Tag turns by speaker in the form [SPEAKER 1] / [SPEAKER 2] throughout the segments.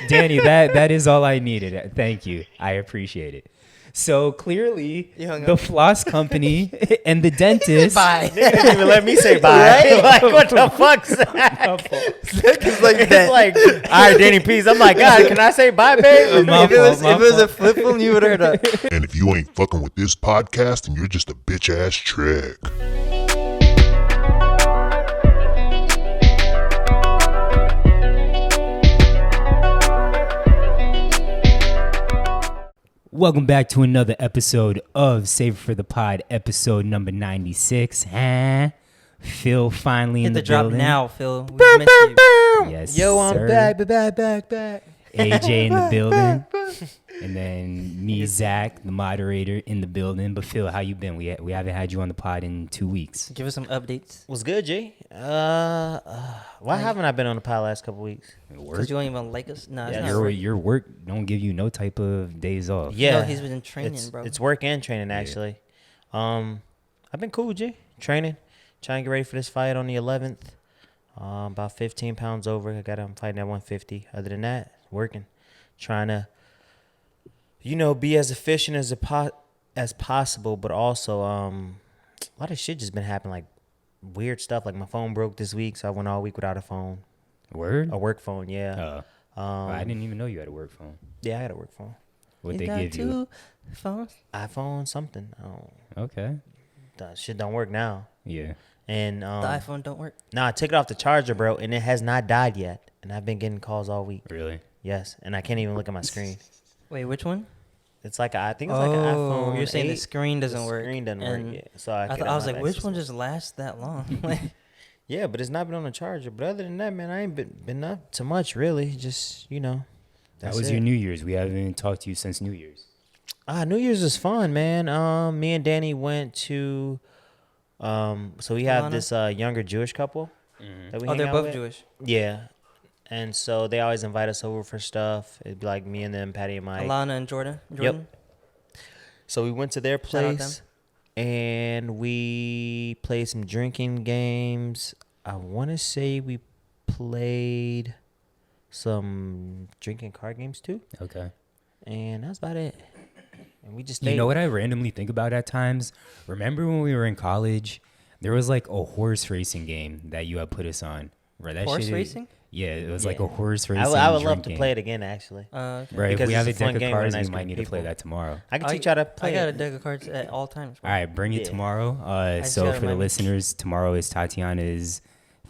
[SPEAKER 1] Danny, that is all I needed. Thank you. I appreciate it. So clearly, the floss company and the dentist.
[SPEAKER 2] Bye.
[SPEAKER 3] They didn't even let me say bye. Like, what the fuck, Zach?
[SPEAKER 2] It's like that.
[SPEAKER 3] Like, all right, Danny, peace. I'm like, God, can I say bye, babe?
[SPEAKER 2] If it was a flip phone, you would have heard that.
[SPEAKER 4] And if you ain't fucking with this podcast, then you're just a bitch ass trick.
[SPEAKER 1] Welcome back to another episode of Save for the Pod, episode number 96. Phil finally in the
[SPEAKER 2] Hit the drop
[SPEAKER 1] building.
[SPEAKER 2] now, Phil. We missed you.
[SPEAKER 1] Yes,
[SPEAKER 3] Yo, I'm
[SPEAKER 1] sir.
[SPEAKER 3] back.
[SPEAKER 1] AJ in the building. And then me, Zach, the moderator, in the building. But Phil, how you been? We haven't had you on the pod in 2 weeks.
[SPEAKER 2] Give us some updates.
[SPEAKER 3] What's good, G? Why haven't I been on the pod last couple weeks?
[SPEAKER 1] Work?
[SPEAKER 2] Because you don't even like us. Nah,
[SPEAKER 3] Yeah,
[SPEAKER 2] it's not
[SPEAKER 1] Your,
[SPEAKER 2] work.
[SPEAKER 1] your work don't give you no type of days off.
[SPEAKER 3] Yeah.
[SPEAKER 2] No, he's been in training, bro.
[SPEAKER 3] It's work and training, actually. I've been cool, G. Training. Trying to get ready for this fight on the 11th. About 15 pounds over. I'm fighting at 150. Other than that, working. Trying to, be as efficient as possible, but also a lot of shit just been happening, like weird stuff. Like my phone broke this week, so I went all week without a phone.
[SPEAKER 1] Word?
[SPEAKER 3] A work phone, yeah.
[SPEAKER 1] I didn't even know you had a work phone.
[SPEAKER 3] Yeah, I had a work phone.
[SPEAKER 1] What
[SPEAKER 2] He's
[SPEAKER 1] they
[SPEAKER 2] got
[SPEAKER 1] give you?
[SPEAKER 2] two phones.
[SPEAKER 3] iPhone something. Oh,
[SPEAKER 1] Okay.
[SPEAKER 3] that shit don't work now.
[SPEAKER 1] Yeah.
[SPEAKER 3] And
[SPEAKER 2] The iPhone don't work.
[SPEAKER 3] nah, I took it off the charger, bro, and it has not died yet. And I've been getting calls all week.
[SPEAKER 1] Really?
[SPEAKER 3] Yes, and I can't even look at my screen.
[SPEAKER 2] Wait, which one?
[SPEAKER 3] It's like I think it's like an iPhone.
[SPEAKER 2] You're saying the
[SPEAKER 3] 8.
[SPEAKER 2] screen doesn't
[SPEAKER 3] The
[SPEAKER 2] work.
[SPEAKER 3] screen doesn't
[SPEAKER 2] and
[SPEAKER 3] work. Yeah. So I
[SPEAKER 2] was like, which one just lasts that long? Like,
[SPEAKER 3] Yeah, but it's not been on the charger. But other than that, man, I ain't been up to much really. Just
[SPEAKER 1] That
[SPEAKER 3] that's
[SPEAKER 1] was
[SPEAKER 3] it.
[SPEAKER 1] your New Year's. We haven't talked to you since New Year's.
[SPEAKER 3] New Year's was fun, man. Me and Danny went to. So we have
[SPEAKER 2] Alana?
[SPEAKER 3] this younger Jewish couple. That we
[SPEAKER 2] oh,
[SPEAKER 3] hang
[SPEAKER 2] they're
[SPEAKER 3] out
[SPEAKER 2] both
[SPEAKER 3] with.
[SPEAKER 2] Jewish.
[SPEAKER 3] Yeah, and so they always invite us over for stuff. It'd be like me and them, Patty and Mike.
[SPEAKER 2] Alana and Jordan. Jordan?
[SPEAKER 3] So we went to their
[SPEAKER 2] Shout out
[SPEAKER 3] place and we played some drinking games. I want to say we played some drinking card games too.
[SPEAKER 1] Okay.
[SPEAKER 3] And that's about it. And we just stayed.
[SPEAKER 1] You know what I randomly think about at times? Remember when we were in college, there was like a horse racing game that you had put us on. Right, that
[SPEAKER 2] Horse
[SPEAKER 1] shit
[SPEAKER 2] racing?
[SPEAKER 1] Yeah, it was like
[SPEAKER 3] Yeah.
[SPEAKER 1] a horse racing
[SPEAKER 3] I would love to
[SPEAKER 1] drinking.
[SPEAKER 3] play it again, actually.
[SPEAKER 2] Okay.
[SPEAKER 1] Right,
[SPEAKER 3] because
[SPEAKER 1] if we have a
[SPEAKER 3] it's a fun
[SPEAKER 1] deck of
[SPEAKER 3] game with a
[SPEAKER 1] cards,
[SPEAKER 3] nice
[SPEAKER 1] we might
[SPEAKER 3] group
[SPEAKER 1] need
[SPEAKER 3] of
[SPEAKER 1] to play
[SPEAKER 3] people.
[SPEAKER 1] that tomorrow.
[SPEAKER 3] I can teach you how to play
[SPEAKER 2] I got a
[SPEAKER 3] it.
[SPEAKER 2] deck of cards at all times. Bro.
[SPEAKER 1] All right, bring it
[SPEAKER 3] Yeah.
[SPEAKER 1] tomorrow.
[SPEAKER 2] just
[SPEAKER 1] So
[SPEAKER 2] gotta
[SPEAKER 1] for the
[SPEAKER 2] remind me.
[SPEAKER 1] listeners, tomorrow is Tatiana's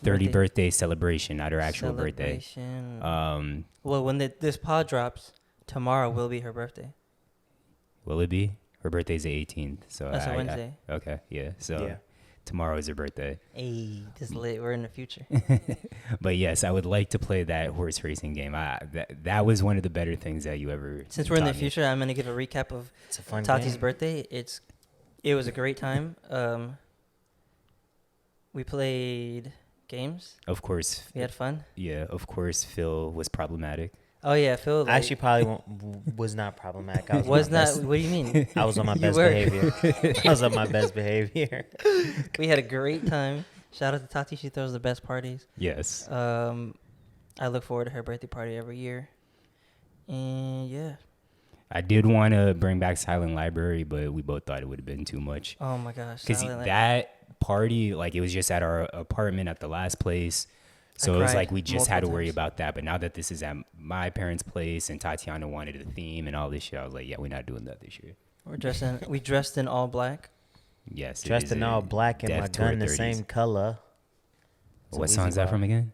[SPEAKER 1] 30th birthday celebration, not her actual birthday.
[SPEAKER 2] Celebration. Well, when this pod drops, tomorrow will be her birthday.
[SPEAKER 1] Will it be? Her birthday's the 18th. So
[SPEAKER 2] That's a Wednesday.
[SPEAKER 1] Okay, yeah. So
[SPEAKER 3] Yeah.
[SPEAKER 1] tomorrow is her birthday.
[SPEAKER 2] Hey, this lit. We're in the future.
[SPEAKER 1] But yes, I would like to play that horse racing game. That was one of the better things that you ever.
[SPEAKER 2] Since we're in the
[SPEAKER 1] taught me.
[SPEAKER 2] future, I'm gonna give a recap of
[SPEAKER 3] It's a fun
[SPEAKER 2] Tati's
[SPEAKER 3] game.
[SPEAKER 2] birthday. It was a great time. We played games.
[SPEAKER 1] Of course.
[SPEAKER 2] We had fun.
[SPEAKER 1] Yeah, of course, Phil was problematic.
[SPEAKER 2] Oh yeah, Phil.
[SPEAKER 3] I actually probably was not problematic. I
[SPEAKER 2] was
[SPEAKER 3] on my
[SPEAKER 2] not.
[SPEAKER 3] best-
[SPEAKER 2] What do you mean?
[SPEAKER 3] I was on my
[SPEAKER 2] You
[SPEAKER 3] best
[SPEAKER 2] were.
[SPEAKER 3] behavior. I was on my best behavior.
[SPEAKER 2] We had a great time. Shout out to Tati. She throws the best parties.
[SPEAKER 1] Yes.
[SPEAKER 2] I look forward to her birthday party every year. And yeah.
[SPEAKER 1] I did want to bring back Silent Library, but we both thought it would have been too much.
[SPEAKER 2] Oh my gosh.
[SPEAKER 1] Because
[SPEAKER 2] Silent Night.
[SPEAKER 1] that party, like, it was just at our apartment at the last place. So it was
[SPEAKER 2] cried
[SPEAKER 1] like we just had to
[SPEAKER 2] multiple
[SPEAKER 1] worry
[SPEAKER 2] times.
[SPEAKER 1] about that. But now that this is at my parents' place and Tatiana wanted a theme and all this shit, I was like, yeah, we're not doing that this year.
[SPEAKER 2] We dressed in all black.
[SPEAKER 1] Yes. it
[SPEAKER 3] Dressed
[SPEAKER 1] is
[SPEAKER 3] in
[SPEAKER 1] a
[SPEAKER 3] all black and
[SPEAKER 1] death
[SPEAKER 3] my
[SPEAKER 1] to our
[SPEAKER 3] gun the
[SPEAKER 1] 30s.
[SPEAKER 3] same color. It's a
[SPEAKER 1] What
[SPEAKER 3] Weezy
[SPEAKER 1] song is that
[SPEAKER 3] bar.
[SPEAKER 1] from again?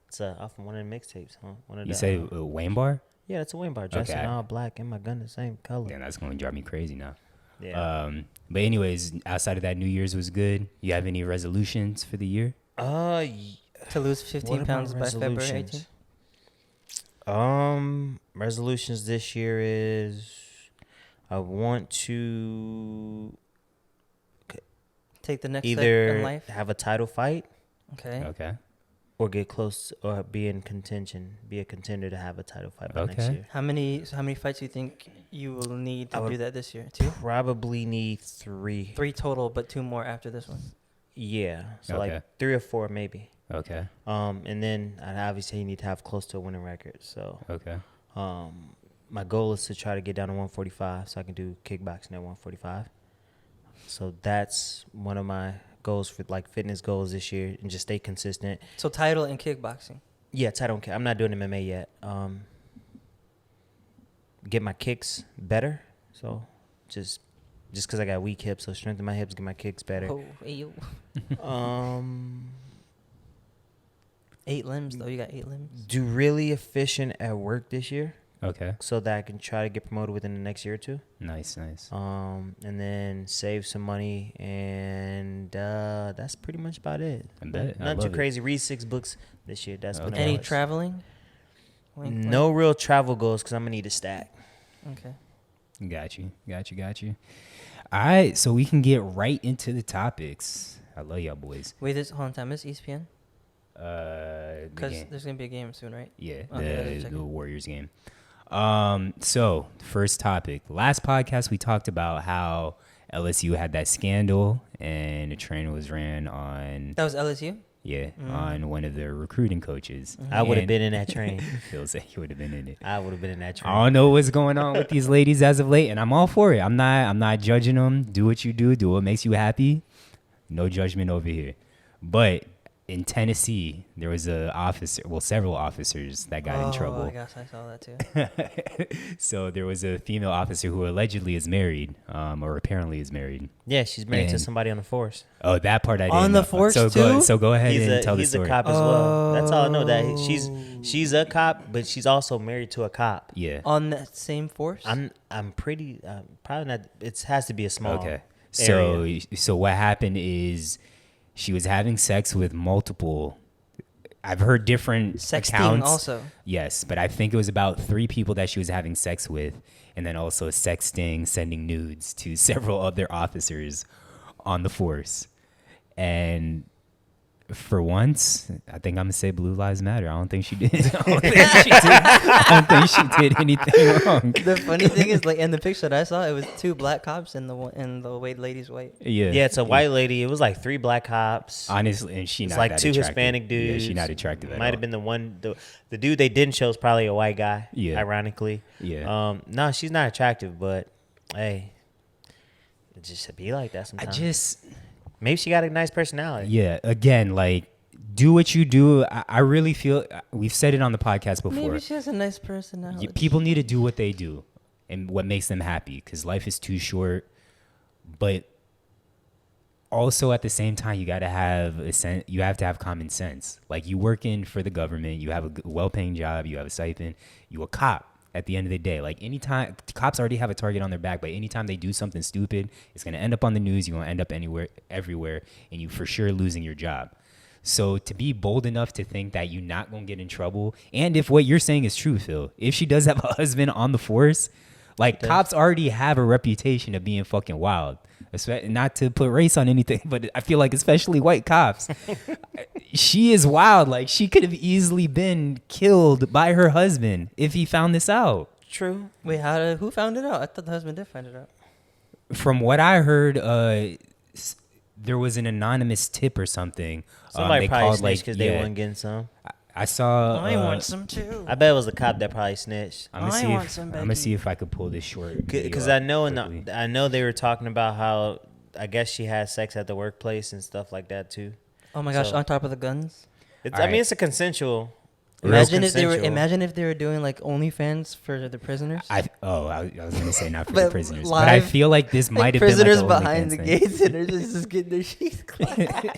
[SPEAKER 3] It's off of one of the mixtapes, huh? One of
[SPEAKER 1] You
[SPEAKER 3] the,
[SPEAKER 1] say Wayne Bar?
[SPEAKER 3] yeah, it's a Wayne bar. Dressed in
[SPEAKER 1] Okay.
[SPEAKER 3] all black and my gun the same color.
[SPEAKER 1] Damn, that's going to drive me crazy now.
[SPEAKER 3] Yeah.
[SPEAKER 1] But anyways, outside of that, New Year's was good. You have any resolutions for the year?
[SPEAKER 2] To lose
[SPEAKER 3] What
[SPEAKER 2] 15
[SPEAKER 3] are
[SPEAKER 2] pounds
[SPEAKER 3] my
[SPEAKER 2] by February
[SPEAKER 3] resolutions?
[SPEAKER 2] 18th.
[SPEAKER 3] Resolutions this year is I want to
[SPEAKER 2] Take the next step in
[SPEAKER 3] either
[SPEAKER 2] life.
[SPEAKER 3] have a title fight
[SPEAKER 2] Okay.
[SPEAKER 1] Okay.
[SPEAKER 3] or get close or be in contention, be a contender to have a title fight by next
[SPEAKER 1] Okay.
[SPEAKER 3] year.
[SPEAKER 2] How many fights do you think you will need
[SPEAKER 3] I
[SPEAKER 2] to
[SPEAKER 3] would
[SPEAKER 2] do that this year? 2?
[SPEAKER 3] Probably need 3.
[SPEAKER 2] 3 total, but 2 more after this one.
[SPEAKER 3] Yeah. So
[SPEAKER 1] Okay.
[SPEAKER 3] like 3 or 4 maybe.
[SPEAKER 1] Okay.
[SPEAKER 3] And then obviously you need to have close to a winning record. So
[SPEAKER 1] Okay.
[SPEAKER 3] my goal is to try to get down to 145 so I can do kickboxing at 145. So that's one of my goals for like fitness goals this year, and just stay consistent.
[SPEAKER 2] So title in kickboxing.
[SPEAKER 3] Yeah, I don't care. I'm not doing MMA yet. Get my kicks better. So just because I got weak hips, so strengthen my hips, get my kicks better.
[SPEAKER 2] Oh, hey, yo. 8 limbs though. You got 8 limbs.
[SPEAKER 3] Do really efficient at work this year,
[SPEAKER 1] Okay.
[SPEAKER 3] so that I can try to get promoted within the next year or two.
[SPEAKER 1] Nice.
[SPEAKER 3] And then save some money, and that's pretty much about it.
[SPEAKER 1] I bet. I
[SPEAKER 3] Not too
[SPEAKER 1] love it.
[SPEAKER 3] crazy. Read 6 books this year. That's been
[SPEAKER 1] Okay.
[SPEAKER 2] Any
[SPEAKER 3] about it.
[SPEAKER 2] traveling? Wink, wink.
[SPEAKER 3] No real travel goals because I'm gonna need a stack.
[SPEAKER 2] Okay.
[SPEAKER 1] Got you. All right, so we can get right into the topics. I love y'all boys.
[SPEAKER 2] Wait, hold on. Time. This ESPN?
[SPEAKER 1] The
[SPEAKER 2] Because
[SPEAKER 1] game.
[SPEAKER 2] there's gonna be a game soon, right?
[SPEAKER 1] Yeah,
[SPEAKER 2] Okay, check
[SPEAKER 1] the
[SPEAKER 2] it.
[SPEAKER 1] Warriors game. So first topic. Last podcast we talked about how LSU had that scandal and a train was ran on
[SPEAKER 2] That was LSU.
[SPEAKER 1] on one of their recruiting coaches.
[SPEAKER 3] I would have
[SPEAKER 1] And
[SPEAKER 3] been in that train.
[SPEAKER 1] Phil said he would have been in it.
[SPEAKER 3] I would have been in that train.
[SPEAKER 1] I don't know what's going on with these ladies as of late, and I'm all for it. I'm not judging them. Do what you do. Do what makes you happy. No judgment over here. But in Tennessee, there was several officers that got in trouble.
[SPEAKER 2] Oh, I guess I saw that too.
[SPEAKER 1] So there was a female officer who allegedly is married, or apparently is married.
[SPEAKER 3] Yeah, she's married to
[SPEAKER 1] And-
[SPEAKER 3] somebody on the force.
[SPEAKER 1] Oh, that part I didn't
[SPEAKER 2] On
[SPEAKER 1] know.
[SPEAKER 2] the force
[SPEAKER 1] so
[SPEAKER 2] too?
[SPEAKER 1] Go ahead and tell the
[SPEAKER 3] He's a
[SPEAKER 1] story.
[SPEAKER 3] cop as well. That's all I know. That she's a cop, but she's also married to a cop.
[SPEAKER 1] Yeah.
[SPEAKER 2] On that same force.
[SPEAKER 3] I'm pretty probably not. It has to be a small.
[SPEAKER 1] Okay.
[SPEAKER 3] area.
[SPEAKER 1] So what happened is she was having sex with multiple. I've heard different
[SPEAKER 2] Sexting
[SPEAKER 1] accounts.
[SPEAKER 2] also.
[SPEAKER 1] Yes, but I think it was about 3 people that she was having sex with, and then also sexting, sending nudes to several other officers on the force. And for once, I think I'm gonna say Blue Lives Matter. I don't think she did. I don't think she did anything wrong.
[SPEAKER 2] The funny thing is, like in the picture that I saw, it was 2 black cops and the white lady's white.
[SPEAKER 1] Yeah,
[SPEAKER 3] Yeah, it's a white lady. It was like 3 black cops.
[SPEAKER 1] Honestly, and she
[SPEAKER 3] It's
[SPEAKER 1] not
[SPEAKER 3] like
[SPEAKER 1] that
[SPEAKER 3] 2
[SPEAKER 1] attractive.
[SPEAKER 3] Hispanic dudes.
[SPEAKER 1] Yeah, she not attractive at
[SPEAKER 3] Might
[SPEAKER 1] all.
[SPEAKER 3] have been the one. The dude they didn't show is probably a white guy.
[SPEAKER 1] Yeah.
[SPEAKER 3] Ironically.
[SPEAKER 1] Yeah.
[SPEAKER 3] No, she's not attractive, but hey, it just should be like that
[SPEAKER 1] I
[SPEAKER 3] sometimes.
[SPEAKER 1] just.
[SPEAKER 3] Maybe she got a nice personality.
[SPEAKER 1] Yeah, again, like, do what you do. I really feel we've said it on the podcast before.
[SPEAKER 2] Maybe she has a nice personality.
[SPEAKER 1] People need to do what they do and what makes them happy, because life is too short. But also at the same time, you gotta have you have to have common sense. Like, you working for the government, you have a well-paying job, you have a stipend, you a cop. At the end of the day, like, anytime cops already have a target on their back, but anytime they do something stupid, it's gonna end up on the news. You're gonna end up everywhere, and you for sure losing your job. So to be bold enough to think that you're not gonna get in trouble, and if what you're saying is true, Phil, if she does have a husband on the force, like, cops already have a reputation of being fucking wild. Not to put race on anything, but I feel like especially white cops, she is wild. Like, she could have easily been killed by her husband if he found this out.
[SPEAKER 3] True.
[SPEAKER 2] Wait, who found it out? I thought the husband did find it out.
[SPEAKER 1] From what I heard, there was an anonymous tip or something.
[SPEAKER 3] Somebody
[SPEAKER 1] they
[SPEAKER 3] probably
[SPEAKER 1] called,
[SPEAKER 3] snitched because they
[SPEAKER 1] yeah,
[SPEAKER 3] weren't getting some.
[SPEAKER 1] I saw.
[SPEAKER 2] I want some too.
[SPEAKER 3] I bet it was a cop that probably snitched.
[SPEAKER 1] I'm gonna
[SPEAKER 2] I
[SPEAKER 1] see
[SPEAKER 2] want
[SPEAKER 1] if
[SPEAKER 2] some
[SPEAKER 1] I'm gonna
[SPEAKER 2] Becky.
[SPEAKER 1] see if I could pull this short.
[SPEAKER 3] Because
[SPEAKER 1] video
[SPEAKER 3] I know
[SPEAKER 1] up quickly.
[SPEAKER 3] I know they were talking about how I guess she had sex at the workplace and stuff like that too.
[SPEAKER 2] Oh my gosh!
[SPEAKER 3] So-
[SPEAKER 2] On top of the guns.
[SPEAKER 3] It's,
[SPEAKER 1] All
[SPEAKER 3] I mean,
[SPEAKER 1] right.
[SPEAKER 3] it's a consensual.
[SPEAKER 2] Imagine
[SPEAKER 3] it's
[SPEAKER 2] if they were.
[SPEAKER 3] consensual.
[SPEAKER 2] Imagine if they were doing like OnlyFans for the prisoners.
[SPEAKER 1] I was gonna say not for
[SPEAKER 2] But
[SPEAKER 1] the prisoners, but I
[SPEAKER 2] live,
[SPEAKER 1] feel like this might
[SPEAKER 2] like
[SPEAKER 1] have
[SPEAKER 2] prisoners
[SPEAKER 1] been like a
[SPEAKER 2] behind the
[SPEAKER 1] OnlyFans thing.
[SPEAKER 2] gates and they're just getting their sheets clapped.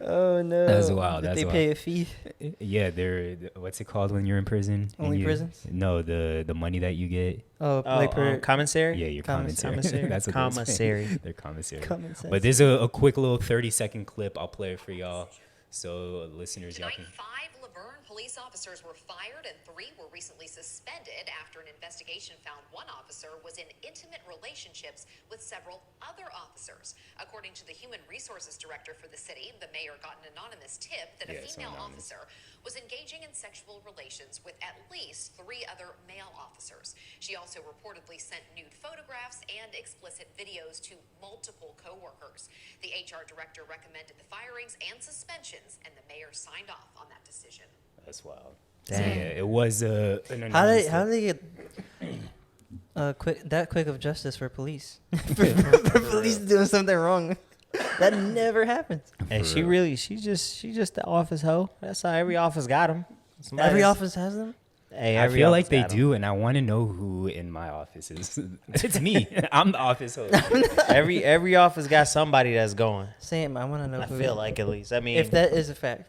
[SPEAKER 2] Oh no!
[SPEAKER 1] That's wild,
[SPEAKER 2] Did
[SPEAKER 1] that's
[SPEAKER 2] they
[SPEAKER 1] wild.
[SPEAKER 2] pay a fee?
[SPEAKER 1] Yeah, they're what's it called when you're in prison?
[SPEAKER 2] Only
[SPEAKER 1] You-
[SPEAKER 2] prisons?
[SPEAKER 1] No, the money that you get.
[SPEAKER 2] Oh,
[SPEAKER 3] Oh,
[SPEAKER 2] like per
[SPEAKER 3] commissary.
[SPEAKER 1] Yeah, your
[SPEAKER 2] Commissary.
[SPEAKER 1] commissary. That's what they're saying.
[SPEAKER 3] Commissary.
[SPEAKER 1] They're commissary.
[SPEAKER 2] common sense.
[SPEAKER 1] But there's a quick little 30-second clip. I'll play it for y'all, so listeners, y'all can.
[SPEAKER 5] 5 Laverne police officers were fired and 3 were recently suspended after an investigation found one officer was in intimate relationships with several other officers. According to the human resources director for the city, the mayor got an anonymous tip that a female officer was engaging in sexual relations with at least 3 other male officers. She also reportedly sent nude photographs and explicit videos to multiple co-workers. The HR director recommended the firings and suspensions, and the mayor signed off on that decision.
[SPEAKER 1] That's wild.
[SPEAKER 3] Damn.
[SPEAKER 1] So, yeah, it was an
[SPEAKER 2] How
[SPEAKER 1] anonymous
[SPEAKER 2] do they get quick of justice for police? for police doing something wrong. That never happens.
[SPEAKER 3] Hey, she's just the office hoe. That's how every office got them.
[SPEAKER 2] Every office has them.
[SPEAKER 3] Hey,
[SPEAKER 1] I
[SPEAKER 3] every
[SPEAKER 1] feel
[SPEAKER 3] office
[SPEAKER 1] like they
[SPEAKER 3] got 'em.
[SPEAKER 1] do, and I want to know who in my office is. It's me. I'm the office host.
[SPEAKER 3] Every office got somebody that's going.
[SPEAKER 2] Same. I want to know.
[SPEAKER 3] I
[SPEAKER 2] who
[SPEAKER 3] feel like at least. I mean,
[SPEAKER 2] if that is a fact,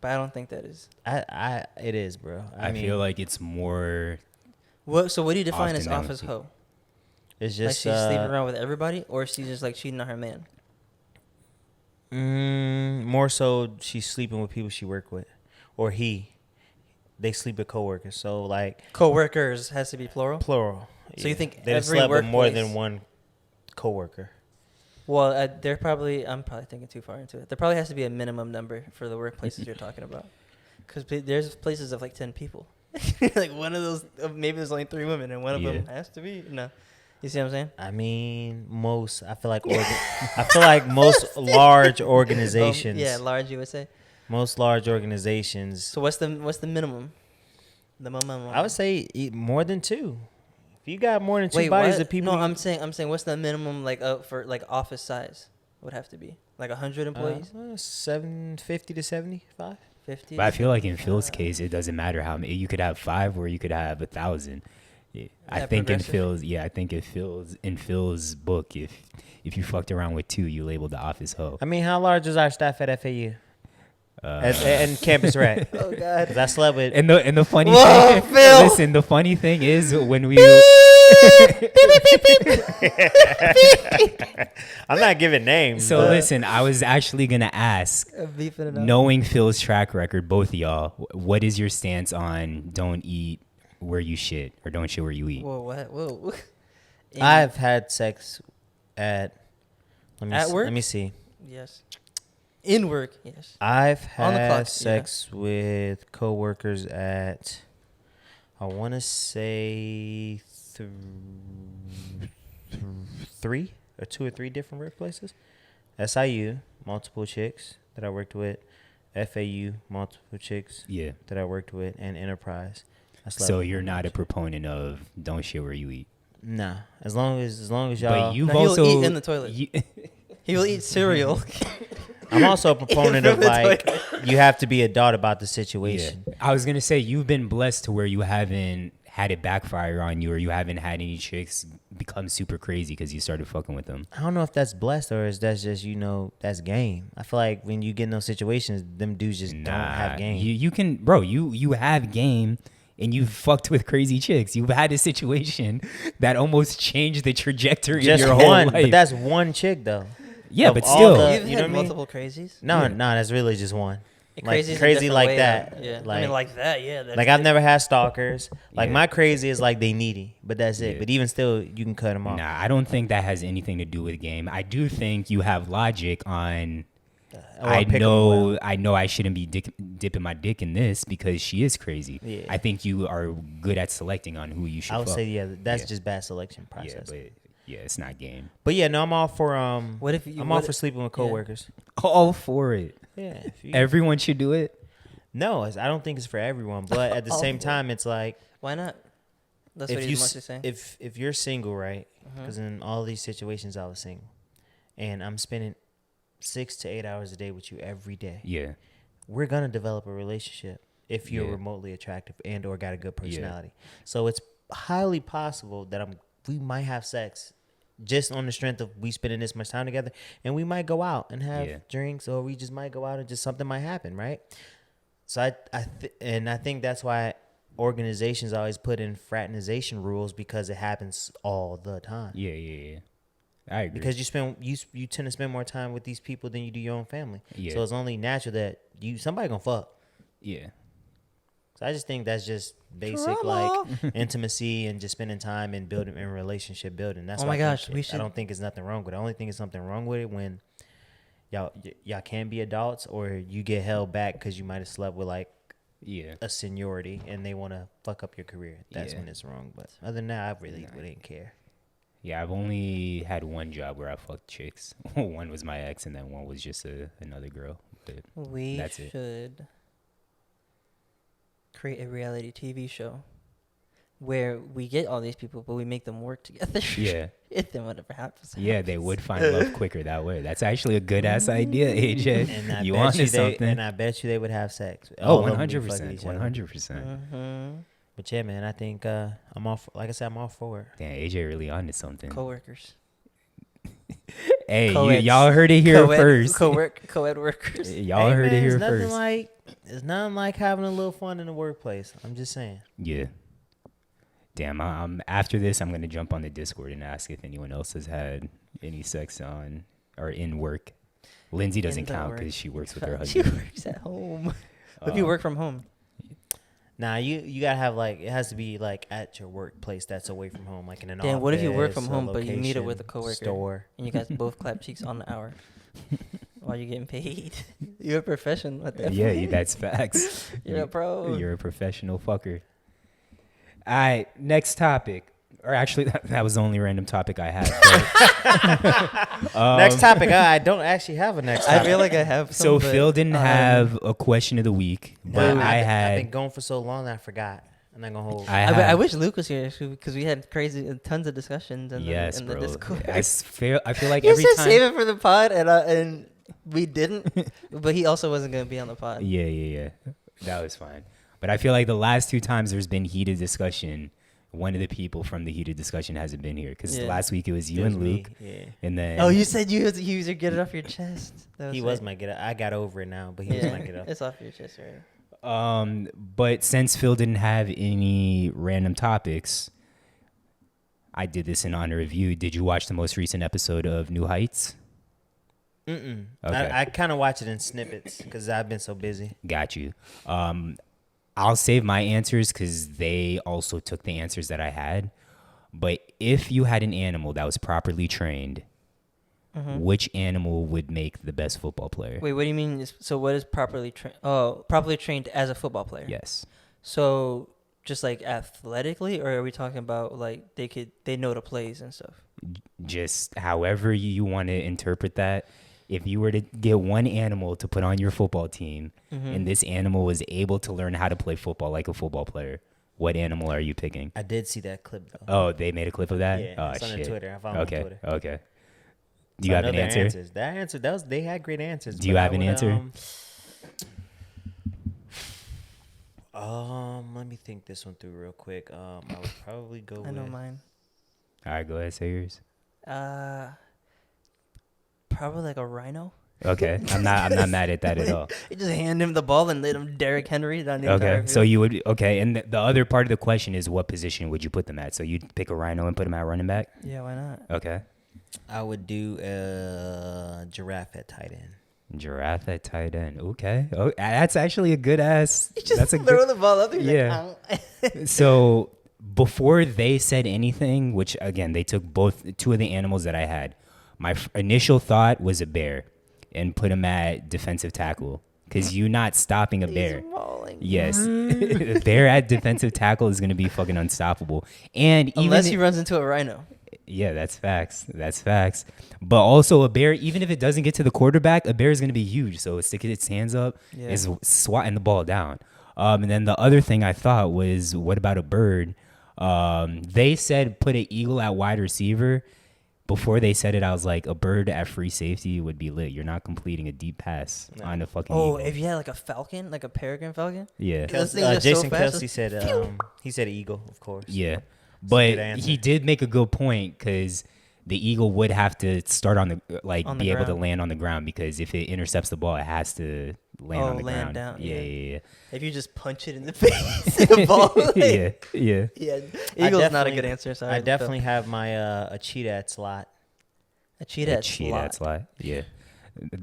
[SPEAKER 2] but I don't think that is.
[SPEAKER 3] it is, bro.
[SPEAKER 1] I
[SPEAKER 3] mean,
[SPEAKER 1] feel like it's more.
[SPEAKER 2] What? So what do you define as
[SPEAKER 1] Often than
[SPEAKER 2] office
[SPEAKER 1] with
[SPEAKER 2] hoe?
[SPEAKER 3] it's
[SPEAKER 2] Like
[SPEAKER 3] just
[SPEAKER 2] she's sleeping around with everybody, or she's just like cheating on her man?
[SPEAKER 3] more so she's sleeping with people she work with, or they sleep with coworkers. So like
[SPEAKER 2] Co-workers has to be plural.
[SPEAKER 3] plural.
[SPEAKER 2] So you think
[SPEAKER 3] they
[SPEAKER 2] every
[SPEAKER 3] slept with more
[SPEAKER 2] workplace-
[SPEAKER 3] than one coworker?
[SPEAKER 2] Well, I'm probably thinking too far into it. There probably has to be a minimum number for the workplaces you're talking about, because there's places of like 10 people. Like one of those, maybe there's only 3 women, and one of them has to be no. You see what I'm saying?
[SPEAKER 3] I mean, I feel like most large organizations.
[SPEAKER 2] Yeah, large USA.
[SPEAKER 3] Most large organizations.
[SPEAKER 2] So what's the minimum? The minimum.
[SPEAKER 3] I would say more than 2. If you got more than 2
[SPEAKER 2] Wait,
[SPEAKER 3] bodies
[SPEAKER 2] what?
[SPEAKER 3] of people,
[SPEAKER 2] No, I'm saying what's the minimum like for like office size? Would have to be like 100 employees,
[SPEAKER 3] 750 to 75.
[SPEAKER 2] 50.
[SPEAKER 1] But I feel like in Phil's case, it doesn't matter how many. You could have 5 or you could have 1,000. Yeah. I think in Phil's book, if you fucked around with 2, you labeled the office hoe.
[SPEAKER 3] I mean, how large is our staff at FAU? And Campus Rec?
[SPEAKER 2] Oh God.
[SPEAKER 3] Because I slept with.
[SPEAKER 1] And the funny
[SPEAKER 2] Whoa,
[SPEAKER 1] thing,
[SPEAKER 2] Phil!
[SPEAKER 1] listen, the funny thing is when we.
[SPEAKER 3] I'm not giving names.
[SPEAKER 1] So listen, I was actually gonna ask,
[SPEAKER 2] Beefing it up.
[SPEAKER 1] knowing Phil's track record, both of y'all, what is your stance on don't eat where you shit or don't shit where you eat?
[SPEAKER 2] Whoa, what? Whoa.
[SPEAKER 3] I've had sex at.
[SPEAKER 2] Work?
[SPEAKER 3] Let me see.
[SPEAKER 2] Yes. In work, yes.
[SPEAKER 3] I've
[SPEAKER 2] On the clock,
[SPEAKER 3] had sex with coworkers at, I want to say 3 or 2 or 3 different workplaces. SIU, multiple chicks that I worked with. FAU, multiple chicks that I worked with, and Enterprise.
[SPEAKER 1] So you're not a proponent of don't shit where you eat.
[SPEAKER 3] Nah, as long as y'all.
[SPEAKER 1] But you've
[SPEAKER 2] No, he'll
[SPEAKER 1] also
[SPEAKER 2] eat in the toilet. He will eat cereal.
[SPEAKER 3] I'm also a proponent of
[SPEAKER 2] From the
[SPEAKER 3] like
[SPEAKER 2] toilet.
[SPEAKER 3] you have to be adult about the situation.
[SPEAKER 1] I was gonna say you've been blessed to where you haven't had it backfire on you, or you haven't had any chicks become super crazy because you started fucking with them.
[SPEAKER 3] I don't know if that's blessed or is that's just that's game. I feel like when you get in those situations, them dudes just don't have game.
[SPEAKER 1] You can, bro. You have game. And you've fucked with crazy chicks. You've had a situation that almost changed the trajectory
[SPEAKER 3] just
[SPEAKER 1] of your whole
[SPEAKER 3] one,
[SPEAKER 1] life.
[SPEAKER 3] but that's one chick though.
[SPEAKER 1] Yeah,
[SPEAKER 3] Of
[SPEAKER 1] but
[SPEAKER 3] all
[SPEAKER 1] still.
[SPEAKER 3] the-
[SPEAKER 2] You've
[SPEAKER 3] you know
[SPEAKER 2] had
[SPEAKER 3] what I mean?
[SPEAKER 2] multiple crazies.
[SPEAKER 3] No, that's really just one.
[SPEAKER 2] Crazy's a
[SPEAKER 3] crazy
[SPEAKER 2] different
[SPEAKER 3] like
[SPEAKER 2] way
[SPEAKER 3] that.
[SPEAKER 2] of- yeah. I
[SPEAKER 3] Like,
[SPEAKER 2] mean, like that. Yeah. That's
[SPEAKER 3] like I've never had stalkers. Like
[SPEAKER 1] Yeah.
[SPEAKER 3] my crazy is like they needy, but that's it.
[SPEAKER 1] Yeah.
[SPEAKER 3] But even still, you can cut them off.
[SPEAKER 1] Nah, I don't think that has anything to do with game. I do think you have logic on.
[SPEAKER 3] Or
[SPEAKER 1] I
[SPEAKER 3] pick 'em
[SPEAKER 1] know
[SPEAKER 3] well.
[SPEAKER 1] I shouldn't be dipping my dick in this because she is crazy.
[SPEAKER 3] Yeah.
[SPEAKER 1] I think you are good at selecting on who you should
[SPEAKER 3] I would
[SPEAKER 1] fuck.
[SPEAKER 3] say that's
[SPEAKER 1] Yeah.
[SPEAKER 3] just bad selection
[SPEAKER 1] Yeah,
[SPEAKER 3] process.
[SPEAKER 1] but it's not game.
[SPEAKER 3] But yeah, no, I'm all for
[SPEAKER 2] What if you?
[SPEAKER 3] I'm all
[SPEAKER 2] what
[SPEAKER 3] for
[SPEAKER 2] if-
[SPEAKER 3] sleeping with
[SPEAKER 2] yeah.
[SPEAKER 3] coworkers.
[SPEAKER 1] All for it.
[SPEAKER 3] Yeah. If you,
[SPEAKER 1] Everyone should do it.
[SPEAKER 3] no, I don't think it's for everyone, but at the
[SPEAKER 2] All
[SPEAKER 3] same
[SPEAKER 2] for it.
[SPEAKER 3] time, it's like
[SPEAKER 2] Why not? That's
[SPEAKER 3] if
[SPEAKER 2] what
[SPEAKER 3] you
[SPEAKER 2] he's mostly saying.
[SPEAKER 3] if you're single, right? Because in all these situations, I was single, and I'm spending 6 to 8 hours a day with you every day.
[SPEAKER 1] Yeah.
[SPEAKER 3] We're gonna develop a relationship if you're
[SPEAKER 1] Yeah.
[SPEAKER 3] remotely attractive and or got a good personality. So it's highly possible that we might have sex just on the strength of we spending this much time together, and we might go out and have drinks, or we just might go out and just something might happen, right? So I think that's why organizations always put in fraternization rules, because it happens all the time.
[SPEAKER 1] Yeah. I agree.
[SPEAKER 3] Because you tend to spend more time with these people than you do your own family.
[SPEAKER 1] Yeah.
[SPEAKER 3] So it's only natural that somebody gonna fuck.
[SPEAKER 1] Yeah.
[SPEAKER 3] So I just think that's just basic
[SPEAKER 2] Drama.
[SPEAKER 3] like intimacy and just spending time and building and relationship building. That's
[SPEAKER 2] Oh
[SPEAKER 3] why
[SPEAKER 2] my gosh,
[SPEAKER 3] I
[SPEAKER 2] we
[SPEAKER 3] don't think there's nothing wrong with it. I only think there's something wrong with it when y'all can be adults or you get held back because you might have slept with like
[SPEAKER 1] Yeah.
[SPEAKER 3] a seniority and they want to fuck up your career. That's
[SPEAKER 1] Yeah.
[SPEAKER 3] when it's wrong. But other than that, I really wouldn't care.
[SPEAKER 1] Yeah, I've only had one job where I fucked chicks. One was my ex, and then one was just another girl. But
[SPEAKER 2] We
[SPEAKER 1] that's it.
[SPEAKER 2] should create a reality TV show where we get all these people, but we make them work together.
[SPEAKER 1] Yeah.
[SPEAKER 2] And then whatever happens.
[SPEAKER 1] Yeah, they would find love quicker that way. That's actually a good ass idea, AJ.
[SPEAKER 3] And I
[SPEAKER 1] you
[SPEAKER 3] bet
[SPEAKER 1] onto
[SPEAKER 3] you
[SPEAKER 1] something?
[SPEAKER 3] and I bet you they would have sex.
[SPEAKER 1] Oh,
[SPEAKER 3] All of them would be fucking
[SPEAKER 1] 100%.
[SPEAKER 3] each other.
[SPEAKER 1] 100%.
[SPEAKER 2] Mm-hmm.
[SPEAKER 3] But yeah, man, I think I'm all like I said, I'm all for it.
[SPEAKER 1] Damn, AJ really onto something.
[SPEAKER 2] Co-workers.
[SPEAKER 1] Hey,
[SPEAKER 2] Co-eds.
[SPEAKER 1] y'all heard it here
[SPEAKER 2] Co-ed,
[SPEAKER 1] first.
[SPEAKER 2] Co-ed workers.
[SPEAKER 1] Y'all
[SPEAKER 3] Hey,
[SPEAKER 1] heard
[SPEAKER 3] man,
[SPEAKER 1] it here
[SPEAKER 3] it's nothing
[SPEAKER 1] first.
[SPEAKER 3] It's nothing like having a little fun in the workplace. I'm just saying.
[SPEAKER 1] Yeah. Damn, I'm after this, I'm gonna jump on the Discord and ask if anyone else has had any sex on or in work. Lindsay doesn't
[SPEAKER 2] In the
[SPEAKER 1] count
[SPEAKER 2] work.
[SPEAKER 1] because she works with her
[SPEAKER 2] She
[SPEAKER 1] husband.
[SPEAKER 2] works at home. What if you work from home?
[SPEAKER 3] Nah, you gotta have like it has to be like at your workplace that's away from home, like in an office.
[SPEAKER 2] Damn, what if you work from
[SPEAKER 3] a
[SPEAKER 2] home but you meet it
[SPEAKER 3] location,
[SPEAKER 2] with a coworker
[SPEAKER 3] store?
[SPEAKER 2] and you guys both clap cheeks on the hour while you're getting paid? You're a professional at that
[SPEAKER 1] Yeah,
[SPEAKER 2] point.
[SPEAKER 1] that's facts.
[SPEAKER 2] You're a pro.
[SPEAKER 1] You're a professional fucker. All right, next topic. Or actually, that was the only random topic I had.
[SPEAKER 3] Next topic. I don't actually have a next topic.
[SPEAKER 2] I feel like I have some,
[SPEAKER 1] So
[SPEAKER 2] but,
[SPEAKER 1] Phil didn't have a question of the week, but I
[SPEAKER 3] I've
[SPEAKER 1] had.
[SPEAKER 3] been going for so long that I forgot. I'm not gonna hold.
[SPEAKER 2] I wish Luke was here because we had tons of discussions in
[SPEAKER 1] Yes,
[SPEAKER 2] the
[SPEAKER 1] bro.
[SPEAKER 2] Discord.
[SPEAKER 1] I feel like
[SPEAKER 2] He
[SPEAKER 1] every
[SPEAKER 2] said
[SPEAKER 1] time.
[SPEAKER 2] save it for the pod, and we didn't. But he also wasn't going to be on the pod.
[SPEAKER 1] Yeah. That was fine. But I feel like the last two times there's been heated discussion, one of the people from the heated discussion hasn't been here because
[SPEAKER 2] Yeah.
[SPEAKER 1] last week it was you
[SPEAKER 3] It was
[SPEAKER 1] and
[SPEAKER 3] me,
[SPEAKER 1] Luke,
[SPEAKER 3] yeah.
[SPEAKER 1] and then
[SPEAKER 2] Oh, you said you was to get it off your chest. That
[SPEAKER 3] He
[SPEAKER 2] right.
[SPEAKER 3] was my get up. I got over it now, but he was my get up.
[SPEAKER 2] It's off your chest, right?
[SPEAKER 1] But since Phil didn't have any random topics, I did this in honor of you. Did you watch the most recent episode of New Heights?
[SPEAKER 3] Mm-mm.
[SPEAKER 1] Okay.
[SPEAKER 3] I kind of watch it in snippets because I've been so busy.
[SPEAKER 1] Got you. I'll save my answers because they also took the answers that I had. But if you had an animal that was properly trained, which animal would make the best football player?
[SPEAKER 2] Wait, what do you mean? So what is properly trained? Oh, properly trained as a football player.
[SPEAKER 1] Yes.
[SPEAKER 2] So just like athletically, or are we talking about like they know the plays and stuff?
[SPEAKER 1] Just however you want to interpret that. If you were to get one animal to put on your football team and this animal was able to learn how to play football like a football player, what animal are you picking?
[SPEAKER 3] I did see that clip though.
[SPEAKER 1] Oh, they made a clip of that?
[SPEAKER 3] Yeah,
[SPEAKER 1] Oh,
[SPEAKER 3] it's on
[SPEAKER 1] shit.
[SPEAKER 3] Twitter. I found it on Twitter.
[SPEAKER 1] Okay. Do
[SPEAKER 3] So
[SPEAKER 1] you
[SPEAKER 3] I
[SPEAKER 1] have
[SPEAKER 3] know
[SPEAKER 1] an
[SPEAKER 3] their
[SPEAKER 1] answer?
[SPEAKER 3] Answers. That answer, they had great answers.
[SPEAKER 1] Do you
[SPEAKER 3] but I
[SPEAKER 1] have an
[SPEAKER 3] would,
[SPEAKER 1] answer?
[SPEAKER 3] Let me think this one through real quick. I would probably go
[SPEAKER 2] I know
[SPEAKER 3] with
[SPEAKER 2] mine.
[SPEAKER 1] All right, go ahead, say yours.
[SPEAKER 2] Probably like a rhino.
[SPEAKER 1] Okay, I'm not mad at that at all.
[SPEAKER 2] You just hand him the ball and let him Derrick Henry down the entire
[SPEAKER 1] Okay, so
[SPEAKER 2] field.
[SPEAKER 1] you would and the other part of the question is what position would you put them at? So you'd pick a rhino and put him at running back?
[SPEAKER 2] Yeah, why not?
[SPEAKER 1] Okay,
[SPEAKER 3] I would do giraffe at tight end.
[SPEAKER 1] giraffe at tight end. Okay, that's actually a good ass.
[SPEAKER 2] You just
[SPEAKER 1] That's a
[SPEAKER 2] throw
[SPEAKER 1] good.
[SPEAKER 2] the ball up there.
[SPEAKER 1] Yeah.
[SPEAKER 2] Like,
[SPEAKER 1] So before they said anything, which again they took two of the animals that I had, my initial thought was a bear, and put him at defensive tackle because you're not stopping a bear.
[SPEAKER 2] He's rolling.
[SPEAKER 1] Yes, a bear at defensive tackle is going to be fucking unstoppable. And even
[SPEAKER 2] Unless he runs into a rhino.
[SPEAKER 1] yeah, that's facts. That's facts. But also a bear, even if it doesn't get to the quarterback, a bear is going to be huge. So it's sticking its hands up,
[SPEAKER 2] Yeah.
[SPEAKER 1] is swatting the ball down. And then the other thing I thought was, what about a bird? They said put an eagle at wide receiver. Before they said it, I was like, a bird at free safety would be lit. You're not completing a deep pass on a fucking
[SPEAKER 2] Oh,
[SPEAKER 1] eagle.
[SPEAKER 2] if you had like a falcon, like a peregrine falcon.
[SPEAKER 1] Yeah.
[SPEAKER 2] Those things are so
[SPEAKER 3] Jason
[SPEAKER 2] fast.
[SPEAKER 3] Kelsey said he said eagle, of course.
[SPEAKER 1] Yeah.
[SPEAKER 3] good
[SPEAKER 1] But
[SPEAKER 3] answer.
[SPEAKER 1] he did make a good point because the eagle would have to start on the
[SPEAKER 2] On the
[SPEAKER 1] be able to
[SPEAKER 2] ground.
[SPEAKER 1] land on the ground because if it intercepts the ball, it has to land on the
[SPEAKER 2] land
[SPEAKER 1] ground.
[SPEAKER 2] down,
[SPEAKER 1] Yeah,
[SPEAKER 2] yeah.
[SPEAKER 1] yeah,
[SPEAKER 2] If you just punch it in the face, the ball.
[SPEAKER 1] yeah. yeah.
[SPEAKER 2] Yeah.
[SPEAKER 3] I
[SPEAKER 2] Eagle's not a
[SPEAKER 3] definitely-
[SPEAKER 2] good answer. Sorry.
[SPEAKER 3] I definitely have my a cheetah at slot.
[SPEAKER 2] a cheetah.
[SPEAKER 1] A cheetah at slot. Yeah.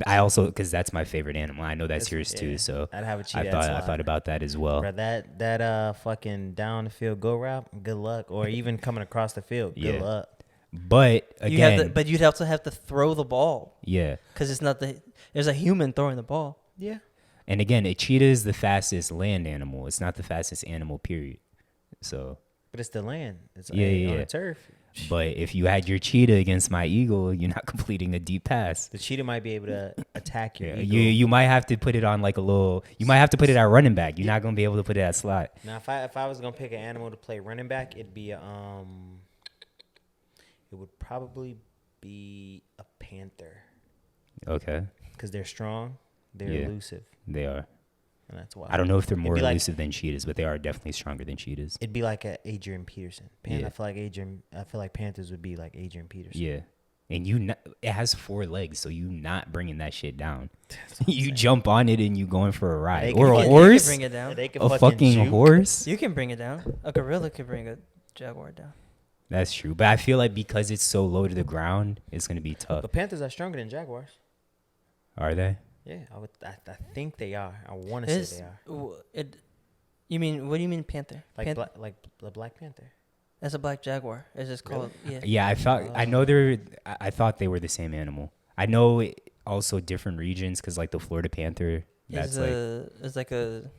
[SPEAKER 1] I also, because that's my favorite animal. I know that's yours
[SPEAKER 3] Yeah.
[SPEAKER 1] too. So
[SPEAKER 3] I'd have a
[SPEAKER 1] I
[SPEAKER 3] cheetah.
[SPEAKER 1] thought about that as well.
[SPEAKER 3] Bro, that fucking down the field go route, good luck. Or even coming across the field, good
[SPEAKER 1] Yeah.
[SPEAKER 3] luck.
[SPEAKER 1] But again,
[SPEAKER 2] but you'd also have to throw the ball
[SPEAKER 1] yeah.
[SPEAKER 2] because it's not there's a human throwing the ball.
[SPEAKER 3] Yeah.
[SPEAKER 1] And again, a cheetah is the fastest land animal. It's not the fastest animal, period. So,
[SPEAKER 3] But it's the land. It's
[SPEAKER 1] Yeah,
[SPEAKER 3] on
[SPEAKER 1] yeah.
[SPEAKER 3] the turf.
[SPEAKER 1] but if you had your cheetah against my eagle, you're not completing a deep pass.
[SPEAKER 3] The cheetah might be able to attack your
[SPEAKER 1] Yeah,
[SPEAKER 3] eagle.
[SPEAKER 1] you might have to put it on like a little. You might have to put it at running back. You're not gonna be able to put it at slot.
[SPEAKER 3] Now, if I was gonna pick an animal to play running back, it'd be it would probably be a panther
[SPEAKER 1] Okay,
[SPEAKER 3] because they're strong, they're
[SPEAKER 1] Yeah.
[SPEAKER 3] elusive,
[SPEAKER 1] they are.
[SPEAKER 3] and that's why.
[SPEAKER 1] I don't know if they're
[SPEAKER 3] It'd
[SPEAKER 1] more
[SPEAKER 3] be like-
[SPEAKER 1] elusive than cheetahs, but they are definitely stronger than cheetahs.
[SPEAKER 3] It'd be like a Adrian Peterson.
[SPEAKER 1] Yeah.
[SPEAKER 3] I feel like Panthers would be like Adrian Peterson.
[SPEAKER 1] Yeah, and it has 4 legs, so you not bringing that shit down. You jump on it and you going for a ride,
[SPEAKER 3] They
[SPEAKER 1] or
[SPEAKER 3] can-
[SPEAKER 1] a
[SPEAKER 3] you can
[SPEAKER 1] horse,
[SPEAKER 2] bring it down.
[SPEAKER 3] They could
[SPEAKER 1] a fucking
[SPEAKER 3] juke.
[SPEAKER 1] horse.
[SPEAKER 2] You can bring it down. A gorilla could bring a jaguar down.
[SPEAKER 1] That's true, but I feel like because it's so low to the ground, it's gonna be tough.
[SPEAKER 3] But Panthers are stronger than Jaguars.
[SPEAKER 1] Are they?
[SPEAKER 3] Yeah, I think they are. I want to say they are.
[SPEAKER 2] What do you mean panther?
[SPEAKER 3] Like like the Black Panther.
[SPEAKER 2] That's a black jaguar. It's just called yeah.
[SPEAKER 1] Yeah, I thought they were the same animal. I know also different regions because like the Florida panther. That's
[SPEAKER 2] It's like a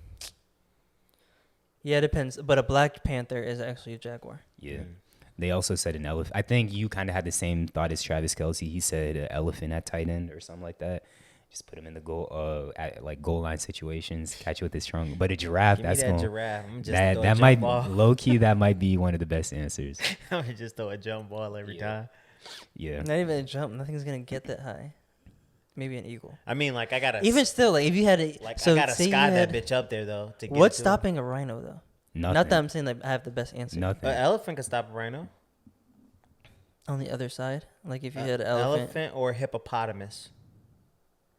[SPEAKER 2] yeah, it depends. But a black panther is actually a jaguar.
[SPEAKER 1] yeah.
[SPEAKER 3] Mm.
[SPEAKER 1] They also said an elephant. I think you kind of had the same thought as Travis Kelce. He said an elephant at tight end or something like that. Just put him in the goal line situations, catch with his strong. But a giraffe,
[SPEAKER 3] Give me
[SPEAKER 1] that's
[SPEAKER 3] that
[SPEAKER 1] going
[SPEAKER 3] giraffe. I'm just
[SPEAKER 1] that
[SPEAKER 3] throw a
[SPEAKER 1] that
[SPEAKER 3] jump
[SPEAKER 1] might
[SPEAKER 3] ball.
[SPEAKER 1] low key that might be one of the best answers.
[SPEAKER 3] I would just throw a jump ball every
[SPEAKER 1] Yeah.
[SPEAKER 3] time.
[SPEAKER 1] Yeah.
[SPEAKER 2] Not even a jump. Nothing's gonna get that high. Maybe an eagle.
[SPEAKER 3] I mean, like I gotta
[SPEAKER 2] Even still, like if you had a
[SPEAKER 3] I
[SPEAKER 2] so
[SPEAKER 3] gotta
[SPEAKER 2] say you
[SPEAKER 3] sky that
[SPEAKER 2] had-
[SPEAKER 3] bitch up there though. To get
[SPEAKER 2] What's
[SPEAKER 3] to
[SPEAKER 2] stopping a rhino though?
[SPEAKER 1] Nothing.
[SPEAKER 2] Not that I'm saying like I have the best answer.
[SPEAKER 1] Nothing.
[SPEAKER 3] An elephant could stop a rhino.
[SPEAKER 2] On the other side, like if you had an elephant,
[SPEAKER 3] or hippopotamus.